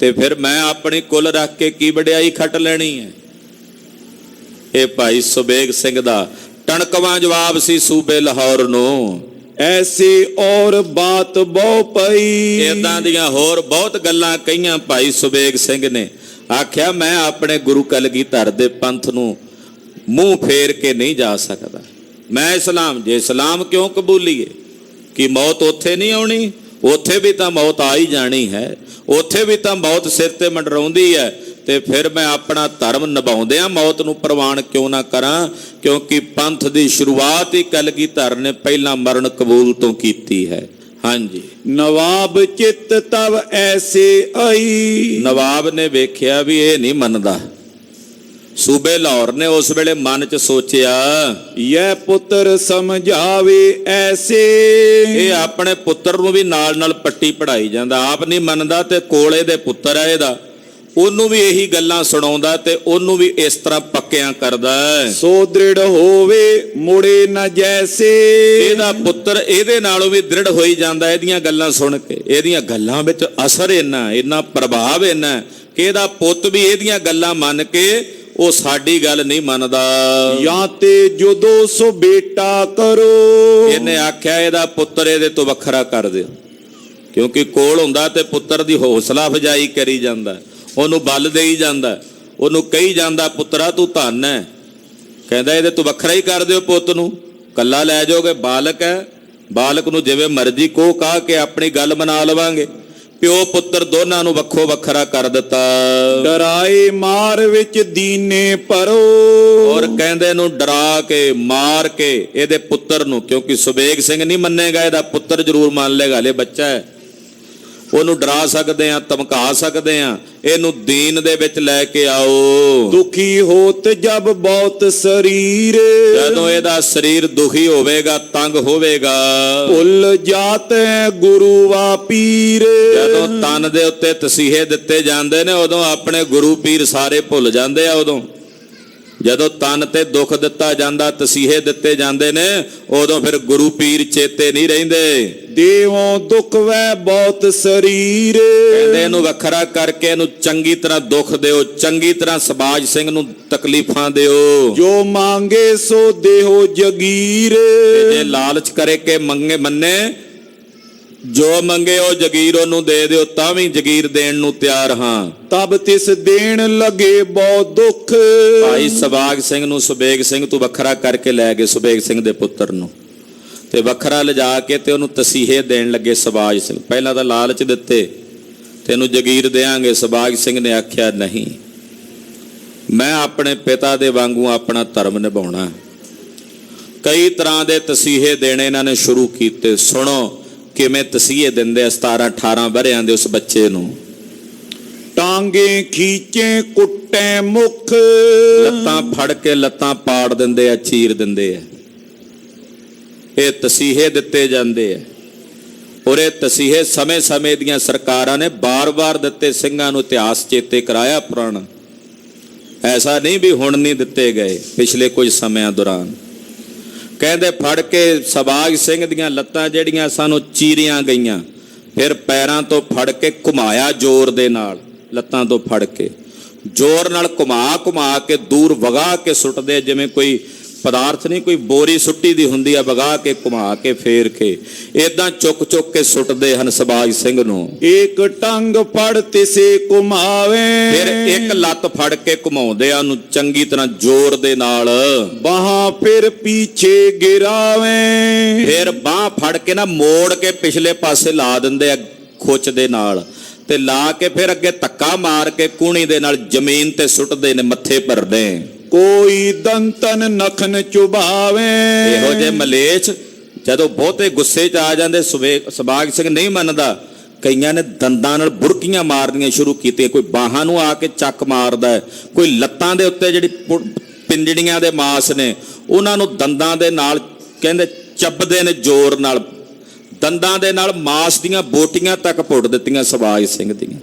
ਤੇ ਫਿਰ ਮੈਂ ਆਪਣੀ ਕੁੱਲ ਰੱਖ ਕੇ ਕੀ ਵਡਿਆਈ ਖੱਟ ਲੈਣੀ ਹੈ? ਇਹ ਭਾਈ ਸੁਬੇਗ ਸਿੰਘ ਦਾ ਟਣਕਵਾਂ ਜਵਾਬ ਸੀ ਸੂਬੇ ਲਾਹੌਰ ਨੂੰ। ਐਸੀ ਔਰ ਬਾਤ ਬਹੁ ਪਈ, ਇਦਾਂ ਦੀਆਂ ਹੋਰ ਬਹੁਤ ਗੱਲਾਂ ਕਹੀਆਂ ਭਾਈ ਸੁਬੇਗ ਸਿੰਘ ਨੇ। ਆਖਿਆ ਮੈਂ ਆਪਣੇ ਗੁਰੂ ਕਲਗੀਧਰ ਦੇ ਪੰਥ ਨੂੰ ਮੂੰਹ ਫੇਰ ਕੇ ਨਹੀਂ ਜਾ ਸਕਦਾ। ਮੈਂ ਇਸਲਾਮ, ਜੇ ਇਸਲਾਮ ਕਿਉਂ ਕਬੂਲੀਏ? ਕਿ ਮੌਤ ਉੱਥੇ ਨਹੀਂ ਆਉਣੀ? ਉੱਥੇ ਵੀ ਤਾਂ ਮੌਤ ਆ ਹੀ ਜਾਣੀ ਹੈ, ਉੱਥੇ ਵੀ ਤਾਂ ਮੌਤ ਸਿਰ ਤੇ ਮੰਡਰਾਉਂਦੀ ਹੈ। ਤੇ ਫਿਰ ਮੈਂ ਆਪਣਾ ਧਰਮ ਨਿਭਾਉਂਦਿਆਂ ਮੌਤ ਨੂੰ ਪ੍ਰਵਾਨ ਕਿਉਂ ਨਾ ਕਰਾਂ? ਕਿਉਂਕਿ ਪੰਥ ਦੀ ਸ਼ੁਰੂਆਤ ਹੀ ਕਲਗੀਧਰ ਨੇ ਪਹਿਲਾਂ ਮਰਨ ਕਬੂਲ ਤੋਂ ਕੀਤੀ ਹੈ। ਹਾਂਜੀ, ਨਵਾਬ ਚਿੱਤ ਤਵ ਐਸੇ ਆਈ, ਨਵਾਬ ਨੇ ਵੇਖਿਆ ਵੀ ਇਹ ਨਹੀਂ ਮੰਨਦਾ। ਸੂਬੇ ਲਾਹੌਰ ਨੇ ਉਸ ਵੇਲੇ ਮਨ 'ਚ ਸੋਚਿਆ ਇਹ ਪੁੱਤਰ ਸਮਝਾਵੇ ਐਸੇ, ਇਹ ਆਪਣੇ ਪੁੱਤਰ ਨੂੰ ਵੀ ਨਾਲ ਨਾਲ ਪੱਟੀ ਪੜਾਈ ਜਾਂਦਾ, ਆਪ ਨਹੀਂ ਮੰਨਦਾ ਤੇ ਕੋਲੇ ਦੇ ਪੁੱਤਰ ਹੈ ਇਹਦਾ, ਉਹਨੂੰ ਵੀ ਇਹੀ ਗੱਲਾਂ ਸੁਣਾਉਂਦਾ ਤੇ ਉਹਨੂੰ ਵੀ ਇਸ ਤਰ੍ਹਾਂ ਪੱਕਿਆਂ ਕਰਦਾ ਹੈ। ਸੋ ਦ੍ਰਿੜ ਹੋਵੇ ਮੁੜੇ ਨਾ ਜੈਸੇ। ਇਹਦਾ ਪੁੱਤਰ ਇਹਦੇ ਨਾਲੋਂ ਵੀ ਦ੍ਰਿੜ ਹੋਈ ਜਾਂਦਾ ਇਹਦੀਆਂ ਗੱਲਾਂ ਸੁਣ ਕੇ। ਇਹਦੀਆਂ ਗੱਲਾਂ ਵਿੱਚ ਅਸਰ ਇੰਨਾ ਪ੍ਰਭਾਵ ਇੰਨਾ ਕਿ ਇਹਦਾ ਪੁੱਤ ਵੀ ਇਹਦੀਆਂ ਗੱਲਾਂ ਮੰਨ ਕੇ ਉਹ ਸਾਡੀ ਗੱਲ ਨਹੀਂ ਮੰਨਦਾ। ਜਾਂ ਤੇ ਜੁਦੋ ਸੋ ਬੇਟਾ ਕਰੋ। ਇਹਨੇ ਆਖਿਆ ਇਹਦਾ ਪੁੱਤਰ ਇਹਦੇ ਤੋਂ ਵੱਖਰਾ ਕਰ ਦਿਓ, ਕਿਉਂਕਿ ਕੋਲ ਹੁੰਦਾ ਤੇ ਪੁੱਤਰ ਦੀ ਹੌਸਲਾ ਅਫਜ਼ਾਈ ਕਰੀ ਜਾਂਦਾ, ਉਹਨੂੰ ਬਲ ਦੇਈ ਜਾਂਦਾ, ਉਹਨੂੰ ਕਹੀ ਜਾਂਦਾ ਪੁੱਤਰਾ ਤੂੰ ਧੰਨ ਹੈ। ਕਹਿੰਦਾ ਇਹਦੇ ਤੋਂ ਵੱਖਰਾ ਹੀ ਕਰ ਦਿਓ ਪੁੱਤ ਨੂੰ, ਕੱਲਾ ਲੈ ਜਾਓਗੇ, ਬਾਲਕ ਹੈ, ਬਾਲਕ ਨੂੰ ਜਿਵੇਂ ਮਰਜ਼ੀ ਕੋ ਕਹਾ ਕੇ ਆਪਣੀ ਗੱਲ ਮਨਾ ਲਵਾਂਗੇ। ਪਿਓ ਪੁੱਤਰ ਦੋਨਾਂ ਨੂੰ ਵੱਖੋ ਵੱਖਰਾ ਕਰ ਦਿੱਤਾ। ਡਰਾਏ ਮਾਰ ਵਿੱਚ ਦੀਨੇ ਭਰੋ। ਔਰ ਕਹਿੰਦੇ ਇਹਨੂੰ ਡਰਾ ਕੇ ਮਾਰ ਕੇ ਇਹਦੇ ਪੁੱਤਰ ਨੂੰ, ਕਿਉਂਕਿ ਸੁਬੇਗ ਸਿੰਘ ਨਹੀਂ ਮੰਨੇਗਾ, ਇਹਦਾ ਪੁੱਤਰ ਜ਼ਰੂਰ ਮੰਨ ਲੇਗਾ, ਹਲੇ ਬੱਚਾ ਹੈ, ਉਹਨੂੰ ਡਰਾ ਸਕਦੇ ਆ, ਧਮਕਾ ਸਕਦੇ ਆ, ਇਹਨੂੰ ਦੀਨ ਦੇ ਵਿੱਚ ਲੈ ਕੇ ਆਓ। ਦੁਖੀ ਹੋਤ ਜਬ ਬਹੁਤ ਸਰੀਰ। ਜਦੋਂ ਇਹਦਾ ਸਰੀਰ ਦੁਖੀ ਹੋਵੇਗਾ, ਤੰਗ ਹੋਵੇਗਾ, ਭੁੱਲ ਜਾਤ ਹੈ ਗੁਰੂ ਵਾ ਪੀਰ। ਜਦੋਂ ਤਨ ਦੇ ਉੱਤੇ ਤਸੀਹੇ ਦਿੱਤੇ ਜਾਂਦੇ ਨੇ ਉਦੋਂ ਆਪਣੇ ਗੁਰੂ ਪੀਰ ਸਾਰੇ ਭੁੱਲ ਜਾਂਦੇ ਆ। ਉਦੋਂ ਜਦੋਂ ਤਨ ਤੇ ਦੁੱਖ ਦਿੱਤਾ ਜਾਂਦਾ, ਤਸੀਹੇ ਦਿੱਤੇ ਜਾਂਦੇ ਨੇ, ਉਦੋਂ ਫਿਰ ਗੁਰੂ ਪੀਰ ਚੇਤੇ ਨਹੀਂ ਰਹਿੰਦੇ। ਦੇਵੋਂ ਦੁੱਖ ਵੈ ਬਹੁਤ ਸਰੀਰ। ਕਹਿੰਦੇ ਇਹਨੂੰ ਵੱਖਰਾ ਕਰਕੇ ਇਹਨੂੰ ਚੰਗੀ ਤਰ੍ਹਾਂ ਦੁੱਖ ਦਿਓ, ਚੰਗੀ ਤਰ੍ਹਾਂ ਸਬਾਜ ਸਿੰਘ ਨੂੰ ਤਕਲੀਫਾਂ ਦਿਓ। ਜੋ ਮੰਗੇ ਸੋ ਦੇਹੋ ਜਗੀਰ। ਜੇ ਲਾਲਚ ਕਰੇ ਕਿ ਮੰਗੇ ਮੰਨੇ, ਜੋ ਮੰਗੇ ਉਹ ਜਗੀਰ ਉਹਨੂੰ ਦੇ ਦਿਓ, ਤਾਂ ਵੀ ਜਗੀਰ ਦੇਣ ਨੂੰ ਤਿਆਰ ਹਾਂ। ਤਬ ਤਿਸ ਦੇਣ ਲਗੇ ਬਹੁਤ ਦੁੱਖ। ਭਾਈ ਸਬਾਗ ਸਿੰਘ ਨੂੰ ਸੁਬੇਗ ਸਿੰਘ ਤੋਂ ਵੱਖਰਾ ਕਰਕੇ ਲੈ ਗਏ, ਸੁਬੇਗ ਸਿੰਘ ਦੇ ਪੁੱਤਰ ਨੂੰ, ਤੇ ਵੱਖਰਾ ਲਿਜਾ ਕੇ ਤੇ ਉਹਨੂੰ ਤਸੀਹੇ ਦੇਣ ਲੱਗੇ ਸਬਾਜ ਸਿੰਘ। ਪਹਿਲਾਂ ਤਾਂ ਲਾਲਚ ਦਿੱਤੇ, ਤੈਨੂੰ ਜਗੀਰ ਦੇਾਂਗੇ। ਸਬਾਗ ਸਿੰਘ ਨੇ ਆਖਿਆ ਨਹੀਂ, ਮੈਂ ਆਪਣੇ ਪਿਤਾ ਦੇ ਵਾਂਗੂ ਆਪਣਾ ਧਰਮ ਨਿਭਾਉਣਾ। ਕਈ ਤਰ੍ਹਾਂ ਦੇ ਤਸੀਹੇ ਦੇਣੇ ਇਹਨਾਂ ਨੇ ਸ਼ੁਰੂ ਕੀਤੇ। ਸੁਣੋ ਕਿਵੇਂ ਤਸੀਹੇ ਦਿੰਦੇ 17-18 ਵਰ੍ਹਿਆਂ ਦੇ ਉਸ ਬੱਚੇ ਨੂੰ। ਟਾਂਗੇ ਖੀਚੇ ਕੁੱਟੇ ਮੁਖ। ਲੱਤਾਂ ਫੜ ਕੇ ਲੱਤਾਂ ਪਾੜ ਦਿੰਦੇ ਆ, ਚੀਰ ਦਿੰਦੇ ਆ। ਇਹ ਤਸੀਹੇ ਦਿੱਤੇ ਜਾਂਦੇ ਆ। ਔਰ ਇਹ ਤਸੀਹੇ ਸਮੇਂ-ਸਮੇਂ ਦੀਆਂ ਸਰਕਾਰਾਂ ਨੇ ਬਾਰ-ਬਾਰ ਦਿੱਤੇ। ਸਿੰਘਾਂ ਨੂੰ ਇਤਿਹਾਸ ਚੇਤੇ ਕਰਾਇਆ ਪੁਰਾਣਾ। ਐਸਾ ਨਹੀਂ ਵੀ ਹੁਣ ਨਹੀਂ ਦਿੱਤੇ ਗਏ, ਪਿਛਲੇ ਕੁਝ ਸਮਿਆਂ ਦੌਰਾਨ। ਕਹਿੰਦੇ ਫੜ ਕੇ ਸਬਾਗ ਸਿੰਘ ਦੀਆਂ ਲੱਤਾਂ ਜਿਹੜੀਆਂ ਸਾਨੂੰ ਚੀਰੀਆਂ ਗਈਆਂ, ਫਿਰ ਪੈਰਾਂ ਤੋਂ ਫੜ ਕੇ ਘੁਮਾਇਆ ਜ਼ੋਰ ਦੇ ਨਾਲ, ਲੱਤਾਂ ਤੋਂ ਫੜ ਕੇ ਜ਼ੋਰ ਨਾਲ ਘੁਮਾ ਕੇ ਦੂਰ ਵਗਾ ਕੇ ਸੁੱਟਦੇ, ਜਿਵੇਂ ਕੋਈ ਪਦਾਰਥ ਨਹੀਂ, ਕੋਈ ਬੋਰੀ ਸੁੱਟੀ ਦੀ ਹੁੰਦੀ ਆ, ਵਗਾ ਕੇ ਘੁਮਾ ਕੇ ਫੇਰ ਕੇ ਏਦਾਂ ਚੁੱਕ ਕੇ ਸੁੱਟਦੇ ਹਨ ਸਬਾਗ ਸਿੰਘ ਨੂੰ। ਇੱਕ ਟੰਗ ਫੜ ਤਿਸੇ ਘੁਮਾਵੇ। ਫਿਰ ਇੱਕ ਲੱਤ ਫੜ ਕੇ ਘੁਮਾਉਂਦੇ ਆ ਉਹਨੂੰ ਚੰਗੀ ਤਰ੍ਹਾਂ ਜ਼ੋਰ ਦੇ ਨਾਲ। ਬਾਹਾਂ ਫਿਰ ਪਿੱਛੇ ਗਿਰਾਵੇ। ਫਿਰ ਬਾਹ ਫੜ ਕੇ ਨਾ ਮੋੜ ਕੇ ਪਿਛਲੇ ਪਾਸੇ ਲਾ ਦਿੰਦੇ ਆ ਖੁੱਚ ਦੇ ਨਾਲ, ਤੇ ਲਾ ਕੇ ਫਿਰ ਅੱਗੇ ਧੱਕਾ ਮਾਰ ਕੇ ਕੂਣੀ ਦੇ ਨਾਲ ਜ਼ਮੀਨ ਤੇ ਸੁੱਟਦੇ ਨੇ, ਮੱਥੇ ਭਰਦੇ। ਕੋਈ ਦੰਤਨ ਨਖਨ ਚੁਭਾਵੇ। ਇਹੋ ਜਿਹੇ ਮਲੇਛ ਜਦੋਂ ਬਹੁਤੇ ਗੁੱਸੇ 'ਚ ਆ ਜਾਂਦੇ, ਸਬਾਗ ਸਿੰਘ ਨਹੀਂ ਮੰਨਦਾ, ਕਈਆਂ ਨੇ ਦੰਦਾਂ ਨਾਲ ਬੁੜਕੀਆਂ ਮਾਰਨੀਆਂ ਸ਼ੁਰੂ ਕੀਤੀਆਂ। ਕੋਈ ਬਾਹਾਂ ਨੂੰ ਆ ਕੇ ਚੱਕ ਮਾਰਦਾ, ਕੋਈ ਲੱਤਾਂ ਦੇ ਉੱਤੇ ਜਿਹੜੀ ਪਿੰਜੜੀਆਂ ਦੇ ਮਾਸ ਨੇ ਉਹਨਾਂ ਨੂੰ ਦੰਦਾਂ ਦੇ ਨਾਲ ਕਹਿੰਦੇ ਚੱਬਦੇ ਨੇ ਜ਼ੋਰ ਨਾਲ। ਦੰਦਾਂ ਦੇ ਨਾਲ ਮਾਸ ਦੀਆਂ ਬੋਟੀਆਂ ਤੱਕ ਪੁੱਟ ਦਿੱਤੀਆਂ ਸਬਾਜ ਸਿੰਘ ਦੀਆਂ।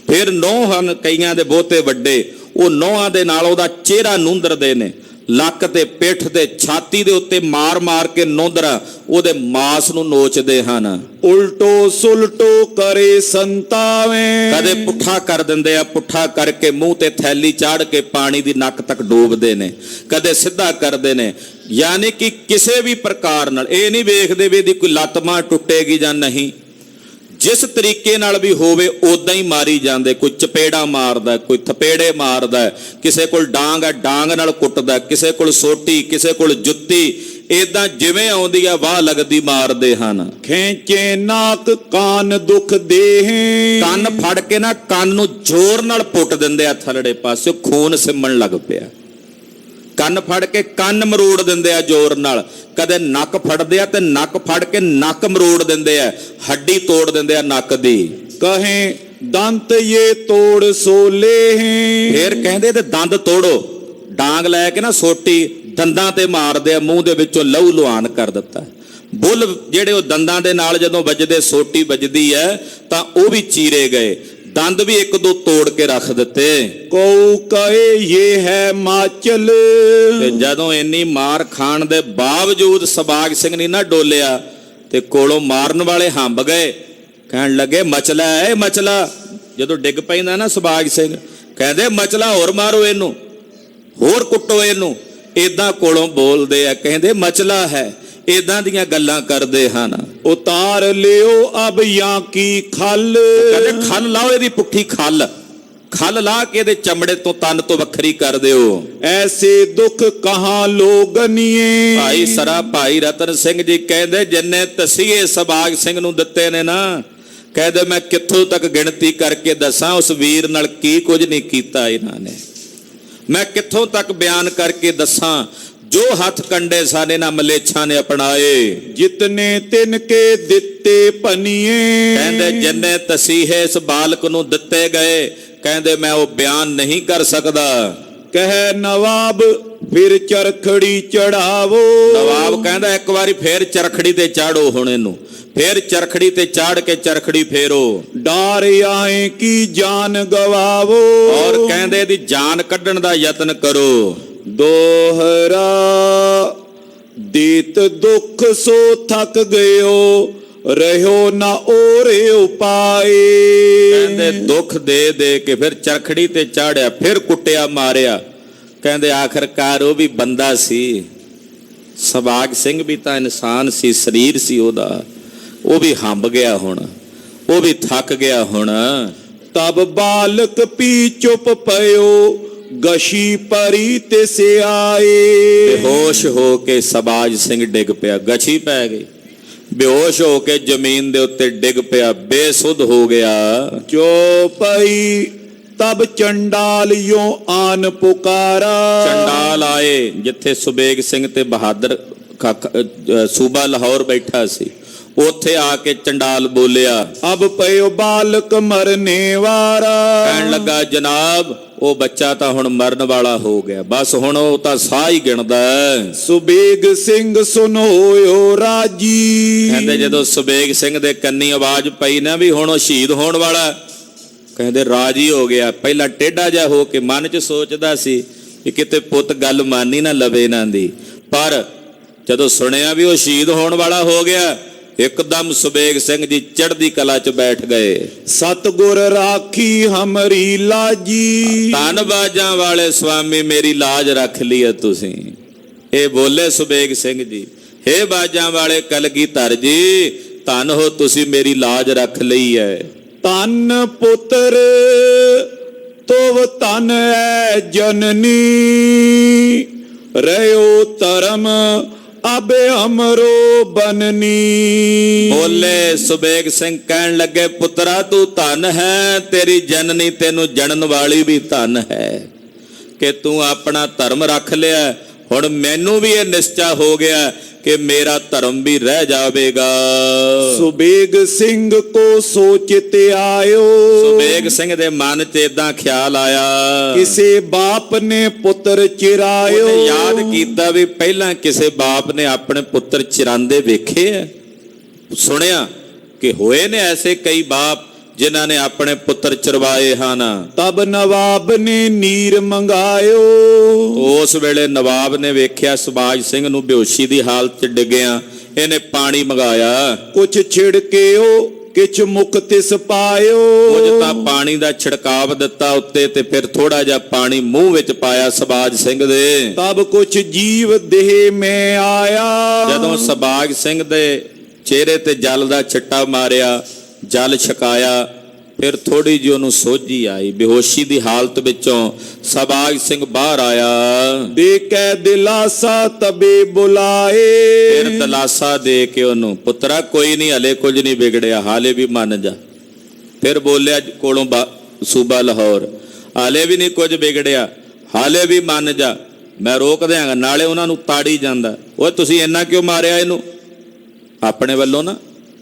ਫਿਰ ਨੌਂ ਹਨ ਕਈਆਂ ਦੇ ਬਹੁਤੇ ਵੱਡੇ, ਉਹ ਨੌਹਾਂ ਦੇ ਨਾਲ ਉਹਦਾ ਚਿਹਰਾ ਨੂੰਦਰਦੇ ਨੇ, ਲੱਕ ਤੇ ਪਿੱਠ ਤੇ ਛਾਤੀ ਦੇ ਉੱਤੇ ਮਾਰ ਕੇ ਨੂੰਦਰਾ ਉਹਦੇ ਮਾਸ ਨੂੰ ਨੋਚਦੇ ਹਨ। ਉਲਟੋ ਸੁਲਟੋ ਕਰੇ ਸੰਤਾਵੇ। ਕਦੇ ਪੁੱਠਾ ਕਰ ਦਿੰਦੇ ਆ, ਪੁੱਠਾ ਕਰਕੇ ਮੂੰਹ ਤੇ ਥੈਲੀ ਚਾੜ ਕੇ ਪਾਣੀ ਦੀ ਨੱਕ ਤੱਕ ਡੋਬਦੇ ਨੇ, ਕਦੇ ਸਿੱਧਾ ਕਰਦੇ ਨੇ। ਯਾਨੀ ਕਿ ਕਿਸੇ ਵੀ ਪ੍ਰਕਾਰ ਨਾਲ ਇਹ ਨਹੀਂ ਵੇਖਦੇ ਵੀ ਇਹਦੀ ਕੋਈ ਲੱਤ ਮਾਂ ਟੁੱਟੇਗੀ ਜਾਂ ਨਹੀਂ, ਜਿਸ ਤਰੀਕੇ ਨਾਲ ਵੀ ਹੋਵੇ ਉਦਾਂ ਹੀ ਮਾਰੀ ਜਾਂਦੇ। ਕੋਈ ਚਪੇੜਾ ਮਾਰਦਾ, ਕੋਈ ਥਪੇੜੇ ਮਾਰਦਾ, ਕਿਸੇ ਕੋਲ ਡਾਂਗ ਹੈ ਡਾਂਗ ਨਾਲ ਕੁੱਟਦਾ, ਕਿਸੇ ਕੋਲ ਸੋਟੀ, ਕਿਸੇ ਕੋਲ ਜੁੱਤੀ, ਏਦਾਂ ਜਿਵੇਂ ਆਉਂਦੀ ਆ ਵਾਹ ਲੱਗਦੀ ਮਾਰਦੇ ਹਨ। ਖੇਂਚੇ ਨਾਕ ਕਾਨ ਦੁਖ ਦੇਹ। ਕੰਨ ਫੜ ਕੇ ਨਾ ਕੰਨ ਨੂੰ ਜ਼ੋਰ ਨਾਲ ਪੁੱਟ ਦਿੰਦੇ ਆ, ਥਲੜੇ ਪਾਸੇ ਖੂਨ ਸਿੰਮਣ ਲੱਗ ਪਿਆ। ਕੰਨ ਫੜ ਕੇ ਕੰਨ ਮਰੋੜ ਦਿੰਦੇ ਆ ਜ਼ੋਰ ਨਾਲ। ਕਦੇ ਨੱਕ ਫੜਦੇ ਆ ਤੇ ਨੱਕ ਫੜ ਕੇ ਨੱਕ ਮਰੋੜ ਦਿੰਦੇ ਆ, ਹੱਡੀ ਤੋੜ ਦਿੰਦੇ ਆ ਨੱਕ ਦੀ। ਕਹੇ ਦੰਤ ਇਹ ਤੋੜ ਸੋਲੇ। ਫੇਰ ਕਹਿੰਦੇ ਤੇ ਦੰਦ ਤੋੜੋ, ਡਾਂਗ ਲੈ ਕੇ ਨਾ ਸੋਟੀ ਦੰਦਾਂ ਤੇ ਮਾਰਦੇ ਆ, ਮੂੰਹ ਦੇ ਵਿੱਚੋਂ ਲਹੂ ਲੁਹਾਨ ਕਰ ਦਿੱਤਾ। ਬੁੱਲ ਜਿਹੜੇ ਉਹ ਦੰਦਾਂ ਦੇ ਨਾਲ ਜਦੋਂ ਵੱਜਦੇ, ਸੋਟੀ ਵੱਜਦੀ ਹੈ ਤਾਂ ਉਹ ਵੀ ਚੀਰੇ ਗਏ। ਦੰਦ ਵੀ ਇੱਕ ਦੋ ਤੋੜ ਕੇ ਰੱਖ ਦਿੱਤੇ। ਕਉ ਕਹੇ ਇਹ ਹੈ ਮਾਚਲ। ਤੇ ਜਦੋਂ ਇੰਨੀ ਮਾਰ ਖਾਣ ਦੇ ਬਾਵਜੂਦ ਸਬਾਗ ਸਿੰਘ ਨਹੀਂ ਨਾ ਡੋਲਿਆ ਤੇ ਕੋਲੋਂ ਮਾਰਨ ਵਾਲੇ ਹੰਬ ਗਏ, ਕਹਿਣ ਲੱਗੇ ਮਚਲਾ ਹੈ ਮਚਲਾ। ਜਦੋਂ ਡਿੱਗ ਪੈਂਦਾ ਨਾ ਸਬਾਗ ਸਿੰਘ, ਕਹਿੰਦੇ ਮਚਲਾ ਹੋਰ ਮਾਰੋ ਇਹਨੂੰ, ਹੋਰ ਕੁੱਟੋ ਇਹਨੂੰ। ਏਦਾਂ ਕੋਲੋਂ ਬੋਲਦੇ ਆ, ਕਹਿੰਦੇ ਮਚਲਾ ਹੈ। ਏਦਾਂ ਦੀਆਂ ਗੱਲਾਂ ਕਰਦੇ ਹਨ। ਉਤਾਰ ਲਿਓ ਅਬ ਜਾਂ ਕੀ ਖਲ। ਕਹਿੰਦੇ ਖਲ ਲਾਓ, ਇਹਦੀ ਪੁੱਠੀ ਖਲ, ਖਲ ਲਾ ਕੇ ਇਹਦੇ ਚਮੜੇ ਤੋਂ ਤਨ ਤੋਂ ਵੱਖਰੀ ਕਰ ਦਿਓ। ਐਸੇ ਦੁੱਖ ਕਹਾਂ ਲੋਗਨੀਏ। ਭਾਈ ਸਰਾ ਭਾਈ ਰਤਨ ਸਿੰਘ ਜੀ ਕਹਿੰਦੇ ਜਿੰਨੇ ਤਸੀਹੇ ਸਬਾਗ ਸਿੰਘ ਨੂੰ ਦਿੱਤੇ ਨੇ ਨਾ, ਕਹਿੰਦੇ ਮੈਂ ਕਿੱਥੋਂ ਤੱਕ ਗਿਣਤੀ ਕਰਕੇ ਦੱਸਾਂ ਉਸ ਵੀਰ ਨਾਲ ਕੀ ਕੁਝ ਨਹੀਂ ਕੀਤਾ ਇਹਨਾਂ ਨੇ। ਮੈਂ ਕਿੱਥੋਂ ਤੱਕ ਬਿਆਨ ਕਰਕੇ ਦੱਸਾਂ ਜੋ ਹੱਥ ਕੰਡੇ ਸਾਡੇ ਨਾਲ ਮਲੇਛਾਂ ਨੇ ਅਪਣਾਏ। ਜਿਤਨੇ ਤਿਨ ਕੇ ਦਿੱਤੇ ਭਨੀਏ। ਕਹਿੰਦੇ ਜਿੰਨੇ ਤਸੀਹੇ ਇਸ ਬਾਲਕ ਨੂੰ ਦਿੱਤੇ ਗਏ, ਕਹਿੰਦੇ ਮੈਂ ਉਹ ਬਿਆਨ ਨਹੀਂ ਕਰ ਸਕਦਾ। ਕਹਿ ਨਵਾਬ ਫਿਰ ਚਰਖੜੀ ਚੜਾਵੋ। ਨਵਾਬ ਕਹਿੰਦਾ ਇੱਕ ਵਾਰੀ ਫੇਰ ਚਰਖੜੀ ਤੇ ਚਾੜੋ, ਹੁਣ ਇਹਨੂੰ ਫੇਰ ਚਰਖੜੀ ਤੇ ਚਾੜ ਕੇ ਚਰਖੜੀ ਫੇਰੋ। ਡਾਰ ਆਏ ਕੀ ਜਾਨ ਗਵਾਵੋ। ਔਰ ਕਹਿੰਦੇ ਇਹਦੀ ਜਾਨ ਕੱਢਣ ਦਾ ਯਤਨ ਕਰੋ। ਦੋਹਰਾ ਦੀਤ ਦੁੱਖ ਸੋ ਥੱਕ ਗਇਓ, ਰਹਿਓ ਨਾ ਓਰੇ ਉਪਾਏ। ਕਹਿੰਦੇ ਦੁੱਖ ਦੇ ਦੇ ਕੇ ਫਿਰ ਚਰਖੜੀ ਤੇ ਚਾੜਿਆ, ਫਿਰ ਕੁੱਟਿਆ ਮਾਰਿਆ। ਕਹਿੰਦੇ ਆਖਰਕਾਰ ਉਹ ਵੀ ਬੰਦਾ ਸੀ, ਸਬਾਗ ਸਿੰਘ ਵੀ ਤਾਂ ਇਨਸਾਨ ਸੀ, ਸਰੀਰ ਸੀ ਉਹਦਾ, ਉਹ ਵੀ ਹੰਬ ਗਿਆ ਹੁਣ, ਉਹ ਵੀ ਥੱਕ ਗਿਆ ਹੁਣ। ਤਬ ਬਾਲਕ ਪੀ ਚੁੱਪ ਪਇਓ, ਗਸ਼ੀ ਪਰੀ ਤੇ ਸਿਆਏ। ਬੇਹੋਸ਼ ਹੋ ਕੇ ਸਬਾਜ ਸਿੰਘ ਡਿੱਗ ਪਿਆ, ਗਛੀ ਪੈ ਗਈ। ਬੇਹੋਸ਼ ਹੋ ਕੇ ਜ਼ਮੀਨ ਦੇ ਉੱਤੇ ਡਿੱਗ ਪਿਆ, ਬੇਸੁੱਧ ਹੋ ਗਿਆ। ਜੋ ਪਈ ਤਬ ਚੰਡਾਲ ਯੋ ਆਨ ਪੁਕਾਰਾ। ਚੰਡਾਲ ਆਏ ਜਿੱਥੇ ਸੁਬੇਗ ਸਿੰਘ ਤੇ ਬਹਾਦਰ ਸੂਬਾ ਲਾਹੌਰ ਬੈਠਾ ਸੀ, ਉੱਥੇ ਆ ਕੇ ਚੰਡਾਲ ਬੋਲਿਆ। ਅਬ ਪਇਓ ਬਾਲਕ ਮਰਨੇ ਵਾਰਾ। ਕਹਿਣ ਲੱਗਾ ਜਨਾਬ ਉਹ ਬੱਚਾ ਤਾਂ ਹੁਣ ਮਰਨ ਵਾਲਾ ਹੋ ਗਿਆ, ਬਸ ਹੁਣ ਉਹ ਤਾਂ ਸਾਹ ਹੀ ਗਿਣਦਾ। ਸੁਬੇਗ ਸਿੰਘ ਸੁਨੋਇਓ ਰਾਜੀ। ਕਹਿੰਦੇ ਜਦੋਂ ਸੁਬੇਗ ਸਿੰਘ ਦੇ ਕੰਨੀ ਆਵਾਜ਼ ਪਈ ਨਾ ਵੀ ਹੁਣ ਉਹ ਸ਼ਹੀਦ ਹੋਣ ਵਾਲਾ, ਕਹਿੰਦੇ ਰਾਜੀ ਹੋ ਗਿਆ। ਪਹਿਲਾਂ ਟੇਢਾ ਜਿਹਾ ਹੋ ਕੇ ਮਨ 'ਚ ਸੋਚਦਾ ਸੀ ਕਿ ਕਿਤੇ ਪੁੱਤ ਗੱਲ ਮਾਨੀ ਨਾ ਲਵੇ ਇਹਨਾਂ ਦੀ, ਪਰ ਜਦੋਂ ਸੁਣਿਆ ਵੀ ਉਹ ਸ਼ਹੀਦ ਹੋਣ ਵਾਲਾ ਹੋ ਗਿਆ, ਇੱਕਦਮ ਸੁਬੇਗ ਸਿੰਘ ਜੀ ਚੜ੍ਹਦੀ ਕਲਾ 'ਚ ਬੈਠ ਗਏ। ਸਤਿਗੁਰ ਰਾਖੀ ਹਮਰੀ ਲਾਜੀ। ਧੰਨਵਾਜਾਂ ਵਾਲੇ ਸੁਆਮੀ ਮੇਰੀ ਲਾਜ ਰੱਖ ਲਈ ਹੈ ਤੁਸੀਂ। ਇਹ ਬੋਲੇ ਸੁਬੇਗ ਸਿੰਘ ਜੀ, ਹੇ ਬਾਜਾਂ ਵਾਲੇ ਕਲਗੀਧਰ ਜੀ, ਧੰਨ ਹੋ ਤੁਸੀਂ ਮੇਰੀ ਲਾਜ ਰੱਖ ਲਈ ਹੈ। ਧੰਨ ਪੁੱਤਰ ਤੋਵ ਧਨ ਹੈ ਜਨਨੀ, ਰਹਿਓ ਧਰਮ ਅਬੇ ਅਮਰੋ ਬਨਨੀ। ਬੋਲੇ ਸੁਬੇਗ ਸਿੰਘ, ਕਹਿਣ ਲੱਗੇ ਪੁੱਤਰਾ ਤੂੰ ਧਨ ਹੈ, ਤੇਰੀ ਜਨਨੀ ਤੈਨੂੰ ਜਣਨ ਵਾਲੀ ਵੀ ਧਨ ਹੈ ਕਿ ਤੂੰ ਆਪਣਾ ਧਰਮ ਰੱਖ ਲਿਆ। ਹੁਣ ਮੈਨੂੰ ਵੀ ਇਹ ਨਿਸ਼ਚਾ ਹੋ ਗਿਆ ਕਿ ਮੇਰਾ ਧਰਮ ਵੀ ਰਹਿ ਜਾਵੇਗਾ। ਸੁਬੇਗ ਸਿੰਘ ਕੋ ਸੋਚਿਤ ਆਇਓ। ਸੁਬੇਗ ਸਿੰਘ ਦੇ ਮਨ 'ਚ ਏਦਾਂ ਖਿਆਲ ਆਇਆ, ਕਿਸੇ ਬਾਪ ਨੇ ਪੁੱਤਰ ਚਿਰਾਇਓ। ਉਹਨੇ ਯਾਦ ਕੀਤਾ ਵੀ ਪਹਿਲਾਂ ਕਿਸੇ ਬਾਪ ਨੇ ਆਪਣੇ ਪੁੱਤਰ ਚਿਰਾਂਦੇ ਵੇਖੇ ਆ, ਸੁਣਿਆ ਕਿ ਹੋਏ ਨੇ ਐਸੇ ਕਈ ਬਾਪ ਜਿਨ੍ਹਾਂ ਨੇ ਆਪਣੇ ਪੁੱਤਰ ਚਰਵਾਏ ਹਨ। ਤਬ ਨਵਾਬ ਨੇ ਨੀਰ ਮੰਗਾਇਓ। ਉਸ ਵੇਲੇ ਨਵਾਬ ਨੇ ਵੇਖਿਆ ਸਬਾਜ ਸਿੰਘ ਨੂੰ ਬੇਹੋਸ਼ੀ ਦੀ ਹਾਲਤ 'ਚ ਡਿੱਗਿਆ, ਇਹਨੇ ਪਾਣੀ ਮੰਗਾਇਆ। ਕੁਛ ਛਿੜਕਿਓ ਕਿਛ ਮੁਖ ਤਿਸ ਪਾਇਓ। ਕੁਝ ਤਾਂ ਪਾਣੀ ਦਾ ਛਿੜਕਾਵ ਦਿੱਤਾ ਉੱਤੇ ਤੇ ਫਿਰ ਥੋੜਾ ਜਿਹਾ ਪਾਣੀ ਮੂੰਹ ਵਿੱਚ ਪਾਇਆ ਸਬਾਜ ਸਿੰਘ ਦੇ। ਤਬ ਕੁਛ ਜੀਵ ਦੇਹ ਮੈਂ ਆਇਆ। ਜਦੋਂ ਸਬਾਜ ਸਿੰਘ ਦੇ ਚਿਹਰੇ ਤੇ ਜਲ ਦਾ ਛਿੱਟਾ ਮਾਰਿਆ, ਜਲ ਛਕਾਇਆ, ਫਿਰ ਥੋੜੀ ਜਿਹੀ ਉਹਨੂੰ ਸੋਝੀ ਆਈ। ਬੇਹੋਸ਼ੀ ਦੀ ਹਾਲਤ ਵਿੱਚੋਂ ਸਬਾਜ ਸਿੰਘ ਬਾਹਰ ਆਇਆ। ਦੇਖੈ ਦਿਲਾਸਾ ਤਬੇ ਬੁਲਾਏ। ਫਿਰ ਦਿਲਾਸਾ ਦੇ ਕੇ ਉਹਨੂੰ, ਪੁੱਤਰਾ ਕੋਈ ਨਹੀਂ, ਹਲੇ ਕੁਝ ਨਹੀਂ ਵਿਗੜਿਆ, ਹਾਲੇ ਵੀ ਮੰਨ ਜਾ। ਫਿਰ ਬੋਲਿਆ ਕੋਲੋਂ ਸੂਬਾ ਲਾਹੌਰ, ਹਾਲੇ ਵੀ ਨਹੀਂ ਕੁਝ ਵਿਗੜਿਆ, ਹਾਲੇ ਵੀ ਮੰਨ ਜਾ, ਮੈਂ ਰੋਕ ਦਿਆਂਗਾ। ਨਾਲੇ ਉਹਨਾਂ ਨੂੰ ਤਾੜੀ ਜਾਂਦਾ, ਓਏ ਤੁਸੀਂ ਇੰਨਾ ਕਿਉਂ ਮਾਰਿਆ ਇਹਨੂੰ? ਆਪਣੇ ਵੱਲੋਂ ਨਾ,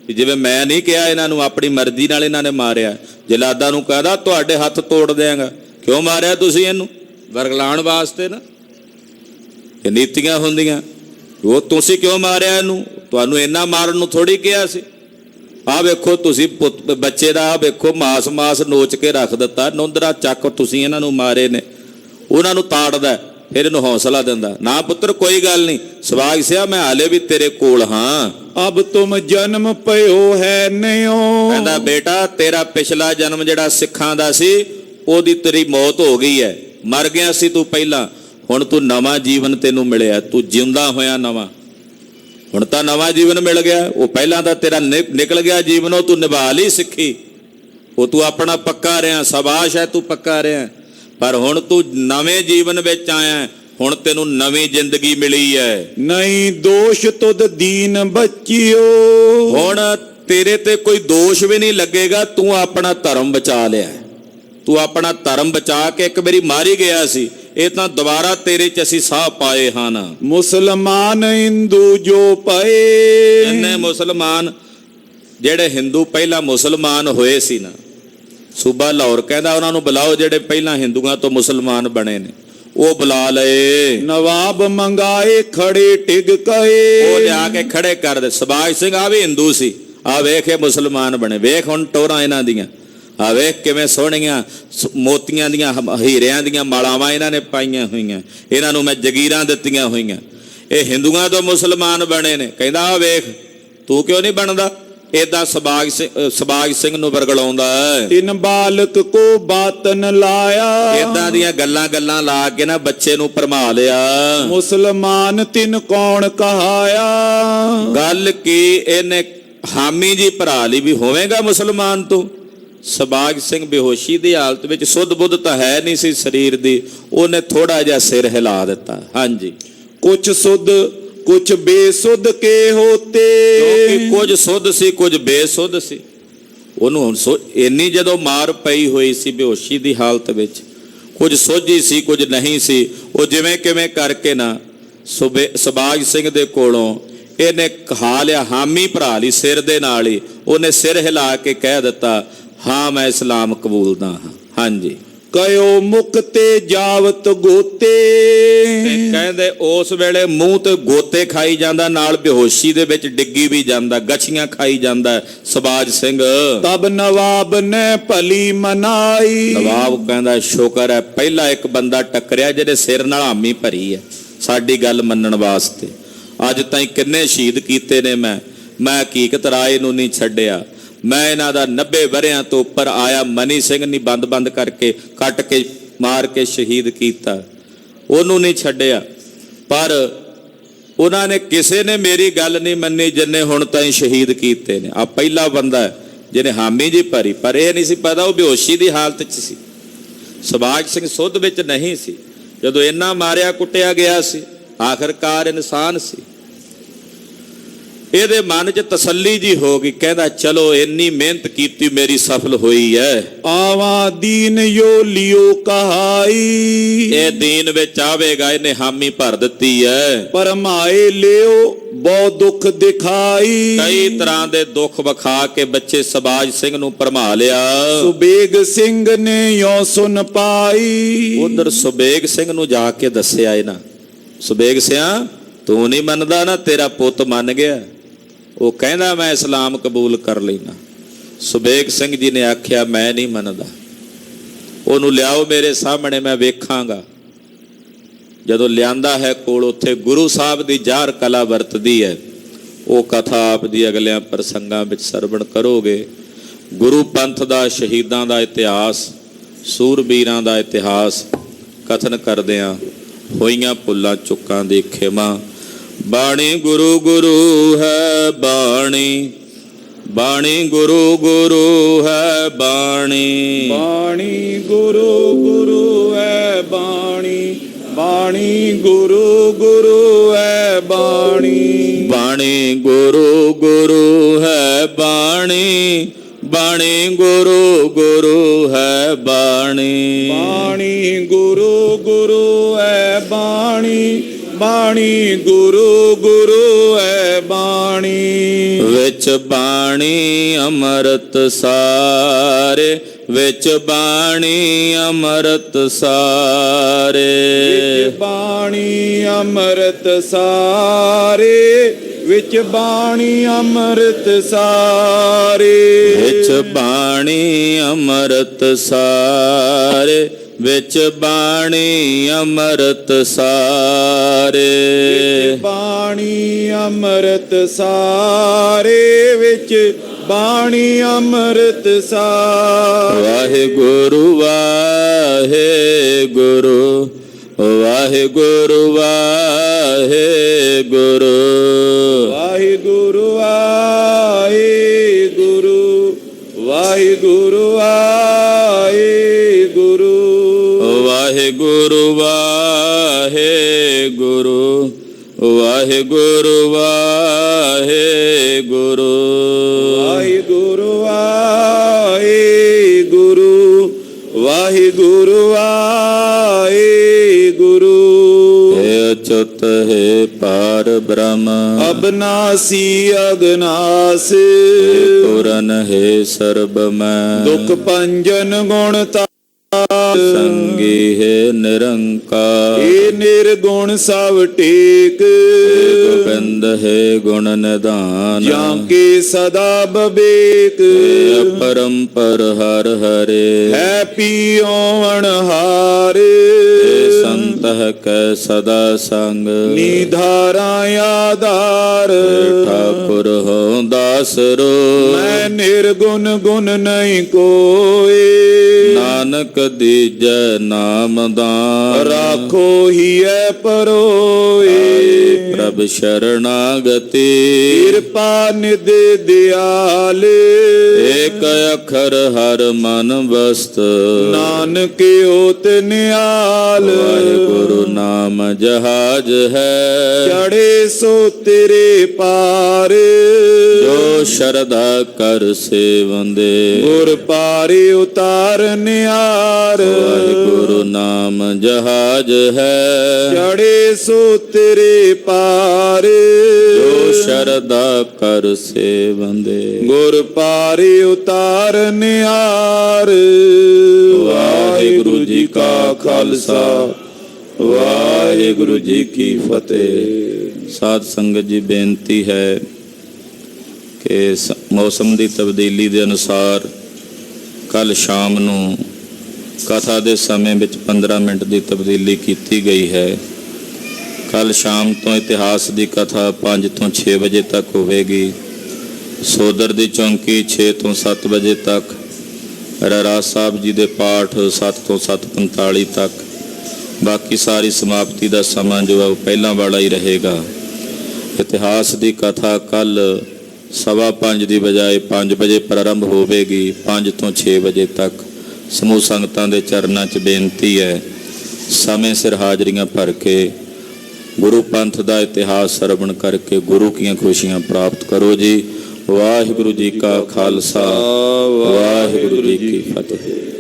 ਜਿਵੇਂ ਮੈਂ ਨਹੀਂ ਕਿਹਾ ਇਹਨਾਂ ਨੂੰ, ਆਪਣੀ ਮਰਜ਼ੀ ਨਾਲ ਇਹਨਾਂ ਨੇ ਮਾਰਿਆ। ਜਲਾਦਾਂ ਨੂੰ ਕਹਦਾ ਤੁਹਾਡੇ ਹੱਥ ਤੋੜ ਦਿਆਂਗਾ, ਕਿਉਂ ਮਾਰਿਆ ਤੁਸੀਂ ਇਹਨੂੰ? ਵਰਗਲਾਉਣ ਵਾਸਤੇ ਨਾ, ਇਹ ਨੀਤੀਆਂ ਹੁੰਦੀਆਂ। ਉਹ ਤੁਸੀਂ ਕਿਉਂ ਮਾਰਿਆ ਇਹਨੂੰ? ਤੁਹਾਨੂੰ ਇੰਨਾ ਮਾਰਨ ਨੂੰ ਥੋੜੀ ਕਿਹਾ ਸੀ। ਆਹ ਵੇਖੋ ਤੁਸੀਂ ਬੱਚੇ ਦਾ, ਆਹ ਵੇਖੋ ਮਾਸ ਨੋਚ ਕੇ ਰੱਖ ਦਿੱਤਾ, ਨੁੰਦਰਾ ਚੱਕ ਤੁਸੀਂ ਇਹਨਾਂ ਨੂੰ ਮਾਰੇ ਨੇ। ਉਹਨਾਂ ਨੂੰ ਤਾੜਦਾ, ਫਿਰ ਇਹਨੂੰ ਹੌਸਲਾ ਦਿੰਦਾ, ਨਾ ਪੁੱਤਰ ਕੋਈ ਗੱਲ ਨਹੀਂ, ਸਵਾਗ ਸਿਆ ਮੈਂ ਹਾਲੇ ਵੀ ਤੇਰੇ ਕੋਲ ਹਾਂ। ਅਬ ਤੁਮ ਜਨਮ ਪਇਓ ਹੈ ਨਿਓ। ਕਹਿੰਦਾ ਬੇਟਾ ਤੇਰਾ ਪਿਛਲਾ ਜਨਮ ਜਿਹੜਾ ਸਿੱਖਾਂ ਦਾ ਸੀ, ਉਹਦੀ ਤੇਰੀ ਮੌਤ ਹੋ ਗਈ ਹੈ, ਮਰ ਗਿਆ ਸੀ ਤੂੰ ਪਹਿਲਾਂ, ਹੁਣ ਤੂੰ ਨਵਾਂ ਜੀਵਨ ਤੈਨੂੰ ਮਿਲਿਆ, ਤੂੰ ਜਿਉਂਦਾ ਹੋਇਆ ਨਵਾਂ, ਹੁਣ ਤਾਂ ਨਵਾਂ ਜੀਵਨ ਮਿਲ ਗਿਆ। ਉਹ ਪਹਿਲਾਂ ਤਾਂ ਤੇਰਾ ਨਿਕਲ ਗਿਆ ਜੀਵਨ, ਉਹ ਤੂੰ ਨਿਭਾ ਲਈ ਸਿੱਖੀ, ਉਹ ਤੂੰ ਆਪਣਾ ਪੱਕਾ ਰਿਹਾ, ਸ਼ਾਬਾਸ਼ ਹੈ ਤੂੰ ਪੱਕਾ ਰਿਹਾ, ਪਰ ਹੁਣ ਤੂੰ ਨਵੇਂ ਜੀਵਨ ਵਿੱਚ ਆਇਆ, ਹੁਣ ਤੈਨੂੰ ਨਵੀਂ ਜ਼ਿੰਦਗੀ ਮਿਲੀ ਹੈ। ਨਹੀਂ ਦੋਸ਼ ਤੁਧ ਦੀਨ ਬੱਚਿਓ। ਹੁਣ ਤੇਰੇ ਤੇ ਕੋਈ ਦੋਸ਼ ਵੀ ਨਹੀਂ ਲੱਗੇਗਾ, ਤੂੰ ਆਪਣਾ ਧਰਮ ਬਚਾ ਲਿਆ, ਤੂੰ ਆਪਣਾ ਧਰਮ ਬਚਾ ਕੇ ਇੱਕ ਵਾਰੀ ਮਾਰੀ ਗਿਆ ਸੀ, ਇਹ ਤਾਂ ਦੁਬਾਰਾ ਤੇਰੇ ਚ ਅਸੀਂ ਸਾਹ ਪਾਏ ਹਨ। ਮੁਸਲਮਾਨ ਹਿੰਦੂ ਜੋ ਪਏ। ਇੰਨੇ ਮੁਸਲਮਾਨ ਜਿਹੜੇ ਹਿੰਦੂ ਪਹਿਲਾਂ ਮੁਸਲਮਾਨ ਹੋਏ ਸੀ ਨਾ, ਸੂਬਾ ਲਾਹੌਰ ਕਹਿੰਦਾ ਉਹਨਾਂ ਨੂੰ ਬੁਲਾਓ ਜਿਹੜੇ ਪਹਿਲਾਂ ਹਿੰਦੂਆਂ ਤੋਂ ਮੁਸਲਮਾਨ ਬਣੇ ਨੇ, ਉਹ ਬੁਲਾ ਲਏ। ਨਵਾਬ ਮੰਗਾਏ ਖੜੇ ਟਿਕ ਕਏ। ਉਹ ਲਿਆ ਕੇ ਖੜੇ ਕਰ ਦੇ। ਸੁਭਾਸ਼ ਸਿੰਘ ਆ ਵੀ ਹਿੰਦੂ ਸੀ, ਆ ਵੇਖ ਇਹ ਮੁਸਲਮਾਨ ਬਣੇ, ਵੇਖ ਹੁਣ ਟੋਰਾਂ ਇਹਨਾਂ ਦੀਆਂ, ਆ ਵੇਖ ਕਿਵੇਂ ਸੋਹਣੀਆਂ ਮੋਤੀਆਂ ਦੀਆਂ ਹੀਰਿਆਂ ਦੀਆਂ ਮਾਲਾਵਾਂ ਇਹਨਾਂ ਨੇ ਪਾਈਆਂ ਹੋਈਆਂ, ਇਹਨਾਂ ਨੂੰ ਮੈਂ ਜਗੀਰਾਂ ਦਿੱਤੀਆਂ ਹੋਈਆਂ, ਇਹ ਹਿੰਦੂਆਂ ਤੋਂ ਮੁਸਲਮਾਨ ਬਣੇ ਨੇ। ਕਹਿੰਦਾ ਆ ਵੇਖ ਤੂੰ ਕਿਉਂ ਨਹੀਂ ਬਣਦਾ? ਏਦਾਂ ਸੁਭਾਗ ਸਿੰਘ ਨੂੰ ਵਰਗਲਾਉਂਦਾ। ਤਿੰਨ ਬਾਲਕ ਕੋ ਬਾਤਨ ਲਾਇਆ। ਏਦਾਂ ਦੀਆਂ ਗੱਲਾਂ ਲਾ ਕੇ ਨਾ ਬੱਚੇ ਨੂੰ ਭਰਮਾ ਲਿਆ। ਮੁਸਲਮਾਨ ਤਿੰਨ ਕੌਣ ਕਹਾਇਆ। ਗੱਲ ਕੀ ਇਹਨੇ ਹਾਮੀ ਜੀ ਭਰਾ ਲਈ ਵੀ ਹੋਵੇਗਾ ਮੁਸਲਮਾਨ ਤੂੰ। ਸੁਭਾਗ ਸਿੰਘ ਬੇਹੋਸ਼ੀ ਦੀ ਹਾਲਤ ਵਿੱਚ, ਸੁੱਧ ਬੁੱਧ ਤਾਂ ਹੈ ਨਹੀਂ ਸੀ ਸਰੀਰ ਦੀ, ਉਹਨੇ ਥੋੜਾ ਜਿਹਾ ਸਿਰ ਹਿਲਾ ਦਿੱਤਾ। ਹਾਂਜੀ, ਕੁਛ ਸੁੱਧ ਕੁਛ ਬੇਸੁੱਧ ਕੇ ਹੋਤੇ। ਕਿਉਂਕਿ ਕੁਝ ਸੁੱਧ ਸੀ ਕੁਝ ਬੇਸੁੱਧ ਸੀ। ਉਹਨੂੰ ਹੁਣ ਇੰਨੀ ਜਦੋਂ ਮਾਰ ਪਈ ਹੋਈ ਸੀ ਬੇਹੋਸ਼ੀ ਦੀ ਹਾਲਤ ਵਿੱਚ, ਕੁਝ ਸੋਝੀ ਸੀ ਕੁਝ ਨਹੀਂ ਸੀ। ਉਹ ਜਿਵੇਂ ਕਿਵੇਂ ਕਰਕੇ ਨਾ ਸੁਭਾਗ ਸਿੰਘ ਦੇ ਕੋਲੋਂ ਇਹਨੇ ਕਹਾ ਲਿਆ, ਹਾਮੀ ਭਰਾ ਲਈ ਸਿਰ ਦੇ ਨਾਲ ਹੀ ਉਹਨੇ ਸਿਰ ਹਿਲਾ ਕੇ ਕਹਿ ਦਿੱਤਾ, ਹਾਂ ਮੈਂ ਇਸਲਾਮ ਕਬੂਲਦਾ ਹਾਂ। ਹਾਂਜੀ, ਕਯੋ ਮੁਖ ਤੇ ਜਾਵਤ ਗੋਤੇ। ਕਹਿੰਦੇ ਉਸ ਵੇਲੇ ਮੂੰਹ ਤੇ ਗੋਤੇ ਖਾਈ ਜਾਂਦਾ, ਨਾਲ ਬੇਹੋਸ਼ੀ ਦੇ ਵਿੱਚ ਡਿੱਗੀ ਵੀ ਜਾਂਦਾ, ਗਛੀਆਂ ਖਾਈ ਜਾਂਦਾ ਸੁਭਾਗ ਸਿੰਘ। ਤਬ ਨਵਾਬ ਨੇ ਭਲੀ ਮਨਾਈ। ਨਵਾਬ ਕਹਿੰਦਾ ਸ਼ੁਕਰ ਹੈ ਪਹਿਲਾ ਇੱਕ ਬੰਦਾ ਟੱਕਰਿਆ ਜਿਹਦੇ ਸਿਰ ਨਾਲ ਹਾਮੀ ਭਰੀ ਹੈ ਸਾਡੀ ਗੱਲ ਮੰਨਣ ਵਾਸਤੇ। ਅੱਜ ਤਾਈਂ ਕਿੰਨੇ ਸ਼ਹੀਦ ਕੀਤੇ ਨੇ ਮੈਂ ਹਕੀਕਤ ਰਾਏ ਨੂੰ ਨਹੀਂ ਛੱਡਿਆ। ਮੈਂ ਇਹਨਾਂ ਦਾ 90 ਵਰਿਆਂ ਤੋਂ ਉੱਪਰ ਆਇਆ ਮਨੀ ਸਿੰਘ ਨਹੀਂ ਬੰਦ ਕਰਕੇ ਕੱਟ ਕੇ ਮਾਰ ਕੇ ਸ਼ਹੀਦ ਕੀਤਾ, ਉਹਨੂੰ ਨਹੀਂ ਛੱਡਿਆ। ਪਰ ਉਹਨਾਂ ਨੇ ਕਿਸੇ ਨੇ ਮੇਰੀ ਗੱਲ ਨਹੀਂ ਮੰਨੀ ਜਿੰਨੇ ਹੁਣ ਤਾਈਂ ਸ਼ਹੀਦ ਕੀਤੇ ਨੇ। ਆ ਪਹਿਲਾ ਬੰਦਾ ਜਿਹਨੇ ਹਾਮੀ ਜੀ ਭਰੀ, ਪਰ ਇਹ ਨਹੀਂ ਸੀ ਪਤਾ ਉਹ ਬੇਹੋਸ਼ੀ ਦੀ ਹਾਲਤ 'ਚ ਸੀ। ਸੁਭਾਗ ਸਿੰਘ ਸੁੱਧ ਵਿੱਚ ਨਹੀਂ ਸੀ। ਜਦੋਂ ਇੰਨਾ ਮਾਰਿਆ ਕੁੱਟਿਆ ਗਿਆ ਸੀ, ਆਖਰਕਾਰ ਇਨਸਾਨ ਸੀ। ਇਹਦੇ ਮਨ 'ਚ ਤਸੱਲੀ ਜੀ ਹੋ ਗਈ, ਕਹਿੰਦਾ ਚਲੋ ਇੰਨੀ ਮਿਹਨਤ ਕੀਤੀ ਮੇਰੀ ਸਫਲ ਹੋਈ ਹੈ। ਆਵਾ ਦੀਨ ਯੋ ਲਿਓ ਕਹਾਈ। ਇਹ ਦੀਨ ਵਿੱਚ ਆਵੇਗਾ, ਇਹਨੇ ਹਾਮੀ ਭਰ ਦਿੱਤੀ ਹੈ। ਪਰਮਾਏ ਲਿਓ ਬਹੁਤ ਦੁੱਖ ਦਿਖਾਈ। ਕਈ ਤਰ੍ਹਾਂ ਦੇ ਦੁੱਖ ਵਿਖਾ ਕੇ ਬੱਚੇ ਸੁਭਾਗ ਸਿੰਘ ਨੂੰ ਭਰਮਾ ਲਿਆ। ਸੁਬੇਗ ਸਿੰਘ ਨੇ ਯੋ ਸੁਨ ਪਾਈ। ਉਧਰ ਸੁਬੇਗ ਸਿੰਘ ਨੂੰ ਜਾ ਕੇ ਦੱਸਿਆ ਇਹਨਾਂ, ਸੁਬੇਗ ਸਿਆ ਤੂੰ ਨਹੀਂ ਮੰਨਦਾ ਨਾ, ਤੇਰਾ ਪੁੱਤ ਮੰਨ ਗਿਆ। ਉਹ ਕਹਿੰਦਾ ਮੈਂ ਇਸਲਾਮ ਕਬੂਲ ਕਰ ਲੈਣਾ। ਸੁਬੇਗ ਸਿੰਘ ਜੀ ਨੇ ਆਖਿਆ ਮੈਂ ਨਹੀਂ ਮੰਨਦਾ, ਉਹਨੂੰ ਲਿਆਓ ਮੇਰੇ ਸਾਹਮਣੇ ਮੈਂ ਵੇਖਾਂਗਾ। ਜਦੋਂ ਲਿਆਂਦਾ ਹੈ ਕੋਲ, ਉੱਥੇ ਗੁਰੂ ਸਾਹਿਬ ਦੀ ਜ਼ਾਹਰ ਕਲਾ ਵਰਤਦੀ ਹੈ। ਉਹ ਕਥਾ ਆਪ ਦੀ ਅਗਲਿਆਂ ਪ੍ਰਸੰਗਾਂ ਵਿੱਚ ਸਰਵਣ ਕਰੋਗੇ। ਗੁਰੂ ਪੰਥ ਦਾ, ਸ਼ਹੀਦਾਂ ਦਾ ਇਤਿਹਾਸ, ਸੂਰਬੀਰਾਂ ਦਾ ਇਤਿਹਾਸ ਕਥਨ ਕਰਦਿਆਂ ਹੋਈਆਂ ਭੁੱਲਾਂ ਚੁੱਕਾਂ ਦੀ ਖਿਮਾ। ਬਾਣੀ ਗੁਰੂ ਗੁਰੂ ਹੈ ਬਾਣੀ, ਬਾਣੀ ਗੁਰੂ ਗੁਰੂ ਹੈ ਬਾਣੀ, ਬਾਣੀ ਗੁਰੂ ਗੁਰੂ ਹੈ ਬਾਣੀ, ਬਾਣੀ ਗੁਰੂ ਗੁਰੂ ਹੈ ਬਾਣੀ, ਬਾਣੀ ਗੁਰੂ ਗੁਰੂ ਹੈ ਬਾਣੀ, ਬਾਣੀ ਗੁਰੂ ਗੁਰੂ ਹੈ ਬਾਣੀ, ਬਾਣੀ ਗੁਰੂ ਗੁਰੂ ਹੈ ਬਾਣੀ, ਬਾਣੀ ਗੁਰੂ ਗੁਰੂ ਹੈ ਬਾਣੀ। ਵਿੱਚ ਬਾਣੀ ਅੰਮ੍ਰਿਤ ਸਾਰੇ, ਵਿੱਚ ਬਾਣੀ ਅੰਮ੍ਰਿਤ ਸਾਰੇ, ਵਿੱਚ ਬਾਣੀ ਅੰਮ੍ਰਿਤ ਸਾਰੇ, ਵਿੱਚ ਬਾਣੀ ਅੰਮ੍ਰਿਤ ਸਾਰੇ ਵਿੱਚ ਬਾਣੀ ਅੰਮ੍ਰਿਤ ਸਾਰੇ ਵਿੱਚ ਬਾਣੀ ਅੰਮ੍ਰਿਤ ਸਾਰੇ ਬਾਣੀ ਅੰਮ੍ਰਿਤ ਸਾਰੇ ਵਿੱਚ ਬਾਣੀ ਅੰਮ੍ਰਿਤ ਸਾਰੇ ਵਾਹਿਗੁਰੂ ਵਾਹਿਗੁਰੂ ਵਾਹਿਗੁਰੂ ਵਾਹਿਗੁਰੂ ਵਾਹਿਗੁਰੂ ਵਾਹਿਗੁਰੂ ਵਾਹਿਗੁਰੂ ਵਾਹਿਗੁਰੂ ਵਾਹਿਗੁਰੂ ਵਾਹਿਗੁਰੂ ਵਾਹਿਗੁਰੂ ਵਾਹਿਗੁਰੂ ਵਾਹਿਗੁਰੂ ਵਾਹਿਗੁਰੂ ਵਾਹਿਗੁਰੂ ਵਾਹਿਗੁਰੂ ਹੈ ਅਚੁੱਤ ਹੈ ਪਾਰ ਬ੍ਰਹਮ ਅਬਨਾਸੀ ਅਗਨਾਸ ਪੂਰਨ ਹੈ ਸਰਬ ਮੈਂ ਦੁਖ ਭੰਜਨ ਗੁਣ ਸੰਗੀ ਹੈ ਨਿਰੰਕਾਰ ਇਹ ਨਿਰਗੁਣ ਸਭ ਟੇਕ ਗੋਬਿੰਦ ਹੈ ਗੁਣ ਨਿਧਾਨ ਜਾਂ ਕੇ ਸਦਾ ਬਵੇਕ ਪਰੰਪਰ ਹਰ ਹਰੇ ਹੈ ਪੀਓ ਅਣਹਾਰੇ ਸੰਤ ਹੈ ਕੈ ਸਦਾ ਸੰਗ ਨਿਧਾਰਾ ਆਧਾਰ ਠਾਕੁਰ ਹੋ ਦਾਸਰੋ ਮੈਂ ਨਿਰਗੁਣ ਗੁਣ ਨਹੀਂ ਕੋਏ ਨਾਨਕ ਦੀਜੈ ਨਾਮ ਦਾਨ ਰਾਖੋ ਹੀਐ ਪਰੋਏ ਪ੍ਰਭ ਸ਼ਰਣਾਗਤੀ ਕਿਰਪਾ ਨਿਧ ਦਿਆਲ ਏਕ ਅੱਖਰ ਹਰ ਮਨ ਵਸਤ ਨਾਨਕ ਓਤ ਨਿਆਲ ਵਾਹਿਗੁਰੂ ਨਾਮ ਜਹਾਜ ਹੈ ਚੜੇ ਸੋ ਤੇਰੇ ਪਾਰ ਜੋ ਸ਼ਰਧਾ ਕਰ ਸੇਵੰਦੇ ਗੁਰ ਪਾਰੇ ਉਤਾਰ ਨਿਆਰ ਵਾਹਿਗੁਰੂ ਨਾਮ ਜਹਾਜ ਹੈ ਚੜੇ ਸੋ ਤੇਰੇ ਪਾਰ ਜੋ ਸ਼ਰਧਾ ਕਰ ਸੇਵੰਦੇ ਗੁਰ ਪਾਰੇ ਉਤਾਰ ਨਿਆਰ ਵਾਹਿਗੁਰੂ ਜੀ ਕਾ ਖਾਲਸਾ ਵਾਹਿਗੁਰੂ ਜੀ ਕੀ ਫਤਿਹ। ਸਾਧ ਸੰਗਤ ਜੀ ਬੇਨਤੀ ਹੈ ਕਿ ਮੌਸਮ ਦੀ ਤਬਦੀਲੀ ਦੇ ਅਨੁਸਾਰ ਕੱਲ ਸ਼ਾਮ ਨੂੰ ਕਥਾ ਦੇ ਸਮੇਂ ਵਿੱਚ 15 ਮਿੰਟ ਦੀ ਤਬਦੀਲੀ ਕੀਤੀ ਗਈ ਹੈ। ਕੱਲ ਸ਼ਾਮ ਤੋਂ ਇਤਿਹਾਸ ਦੀ ਕਥਾ 5 ਤੋਂ 6 ਵਜੇ ਤੱਕ ਹੋਵੇਗੀ। ਸੋਦਰ ਦੀ ਚੌਂਕੀ 6 ਤੋਂ 7 ਵਜੇ ਤੱਕ, ਰਹਿਰਾਸ ਸਾਹਿਬ ਜੀ ਦੇ ਪਾਠ 7 ਤੋਂ 7:45 ਤੱਕ। ਬਾਕੀ ਸਾਰੀ ਸਮਾਪਤੀ ਦਾ ਸਮਾਂ ਜੋ ਹੈ ਉਹ ਪਹਿਲਾਂ ਵਾਲਾ ਹੀ ਰਹੇਗਾ। ਇਤਿਹਾਸ ਦੀ ਕਥਾ ਕੱਲ 5:15 ਦੀ ਬਜਾਏ 5 ਵਜੇ ਪ੍ਰਾਰੰਭ ਹੋਵੇਗੀ, 5 ਤੋਂ 6 ਵਜੇ ਤੱਕ। ਸਮੂਹ ਸੰਗਤਾਂ ਦੇ ਚਰਨਾਂ 'ਚ ਬੇਨਤੀ ਹੈ ਸਮੇਂ ਸਿਰ ਹਾਜ਼ਰੀਆਂ ਭਰ ਕੇ ਗੁਰੂ ਪੰਥ ਦਾ ਇਤਿਹਾਸ ਸਰਵਣ ਕਰਕੇ ਗੁਰੂ ਕੀਆਂ ਖੁਸ਼ੀਆਂ ਪ੍ਰਾਪਤ ਕਰੋ ਜੀ। ਵਾਹਿਗੁਰੂ ਜੀ ਕਾ ਖਾਲਸਾ ਵਾਹਿਗੁਰੂ ਜੀ ਕੀ ਫਤਿਹ।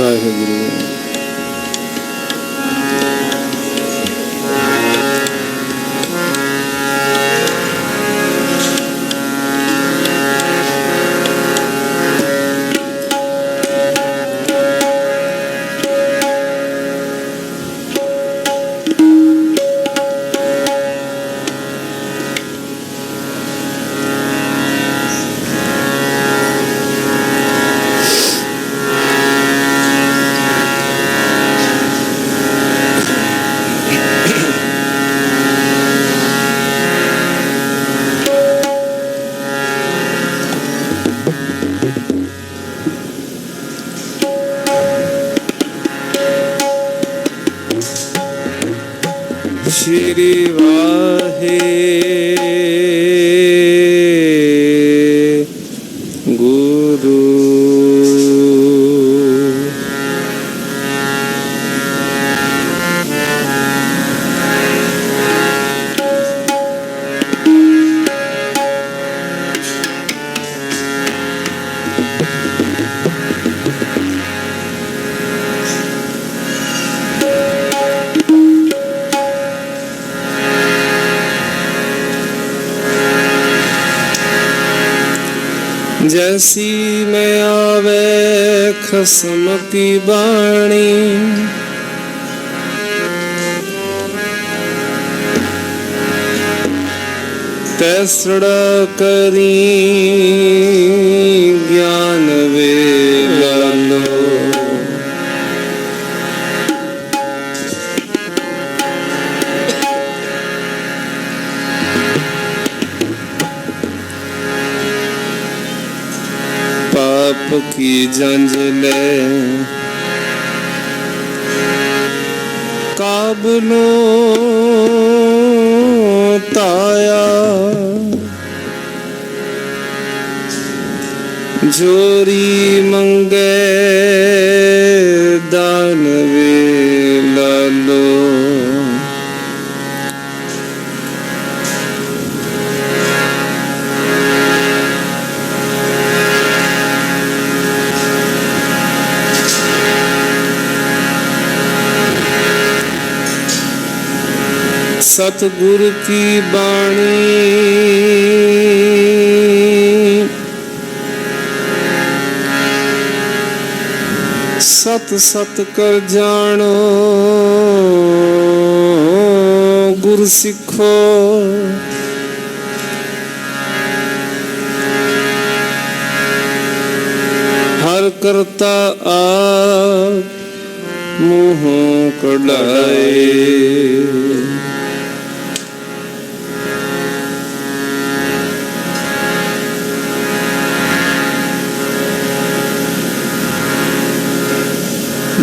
ਵਾਹਿਗੁਰੂ। ਸ਼੍ਰੀ ਵਾਹਿਗੁਰੂ। जैसी मैं आवे खसम की बाणी, तैसड़ा करी ज्ञान वेलालो। पाप की जंज ले काबलो ताया, जोरी मंगे दान वेलालो। सतगुरु की बाणी सत सत कर जानो, गुरु सिखो हर करता आप मुँहों कढ़ाए।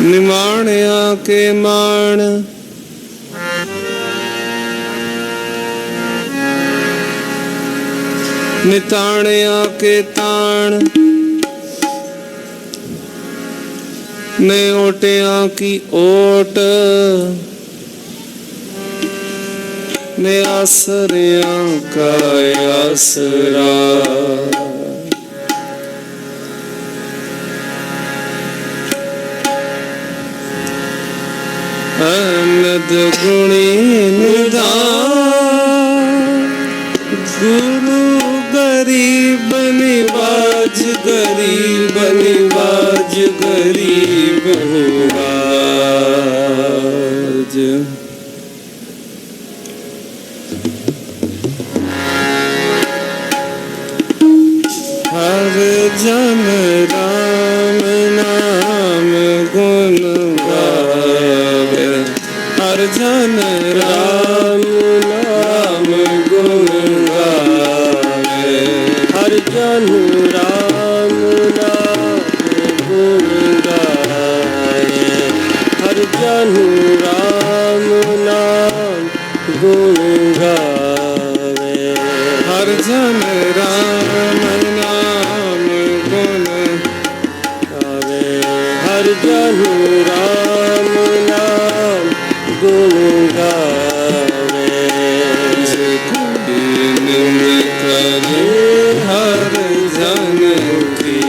निमाणिया के मान निताणिया के ताण, ने ओटिया की ओट, ने आसरिया का आसरा। अनद गुणी निधान, गुरु गरीब निवाज, गरीब निवाज, गरीब निवाज। हर जन राम नाम गुण गावे, हर जन राम नाम गुण गावे, हर जन राम नाम गुण गावे, हर जन राम नाम गुण गावे, हर जन राम नाम गुण गावे, हर जन राम नाम गुण गावे। दिन करे हर जन की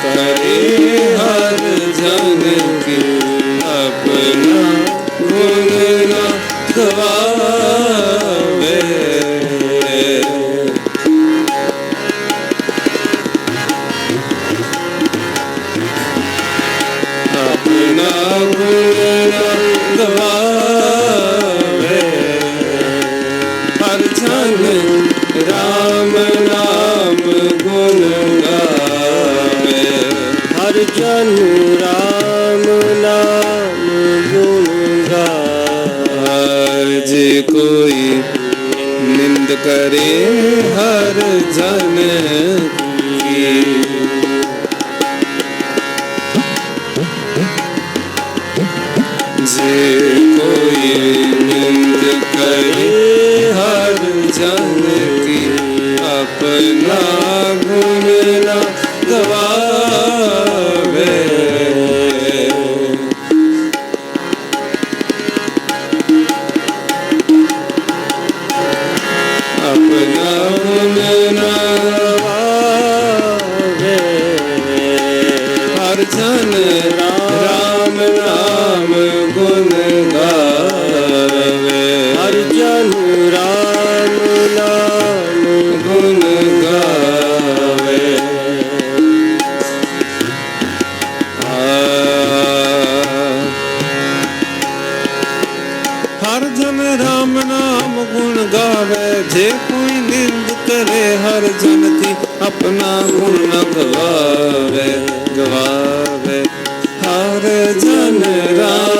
करे हर जन की अपना गुण न गवावे। अपना गुण न गवावे हर जन राम नाम गुण गावे। हर जन राम नाम गुण गावे। जे कोई निंद करे हर जन की जे कोई निंद करे हर जन की अपना गुण न गवावे। अपना गुण न गवावे हर जन राम नाम गुण गावे। हर जन राम नाम गुण गावे। हर जन राम नाम गुण गावे। जे कोई निंद करे हर जन की अपना गुण न गवावे गवावे। हर जन राम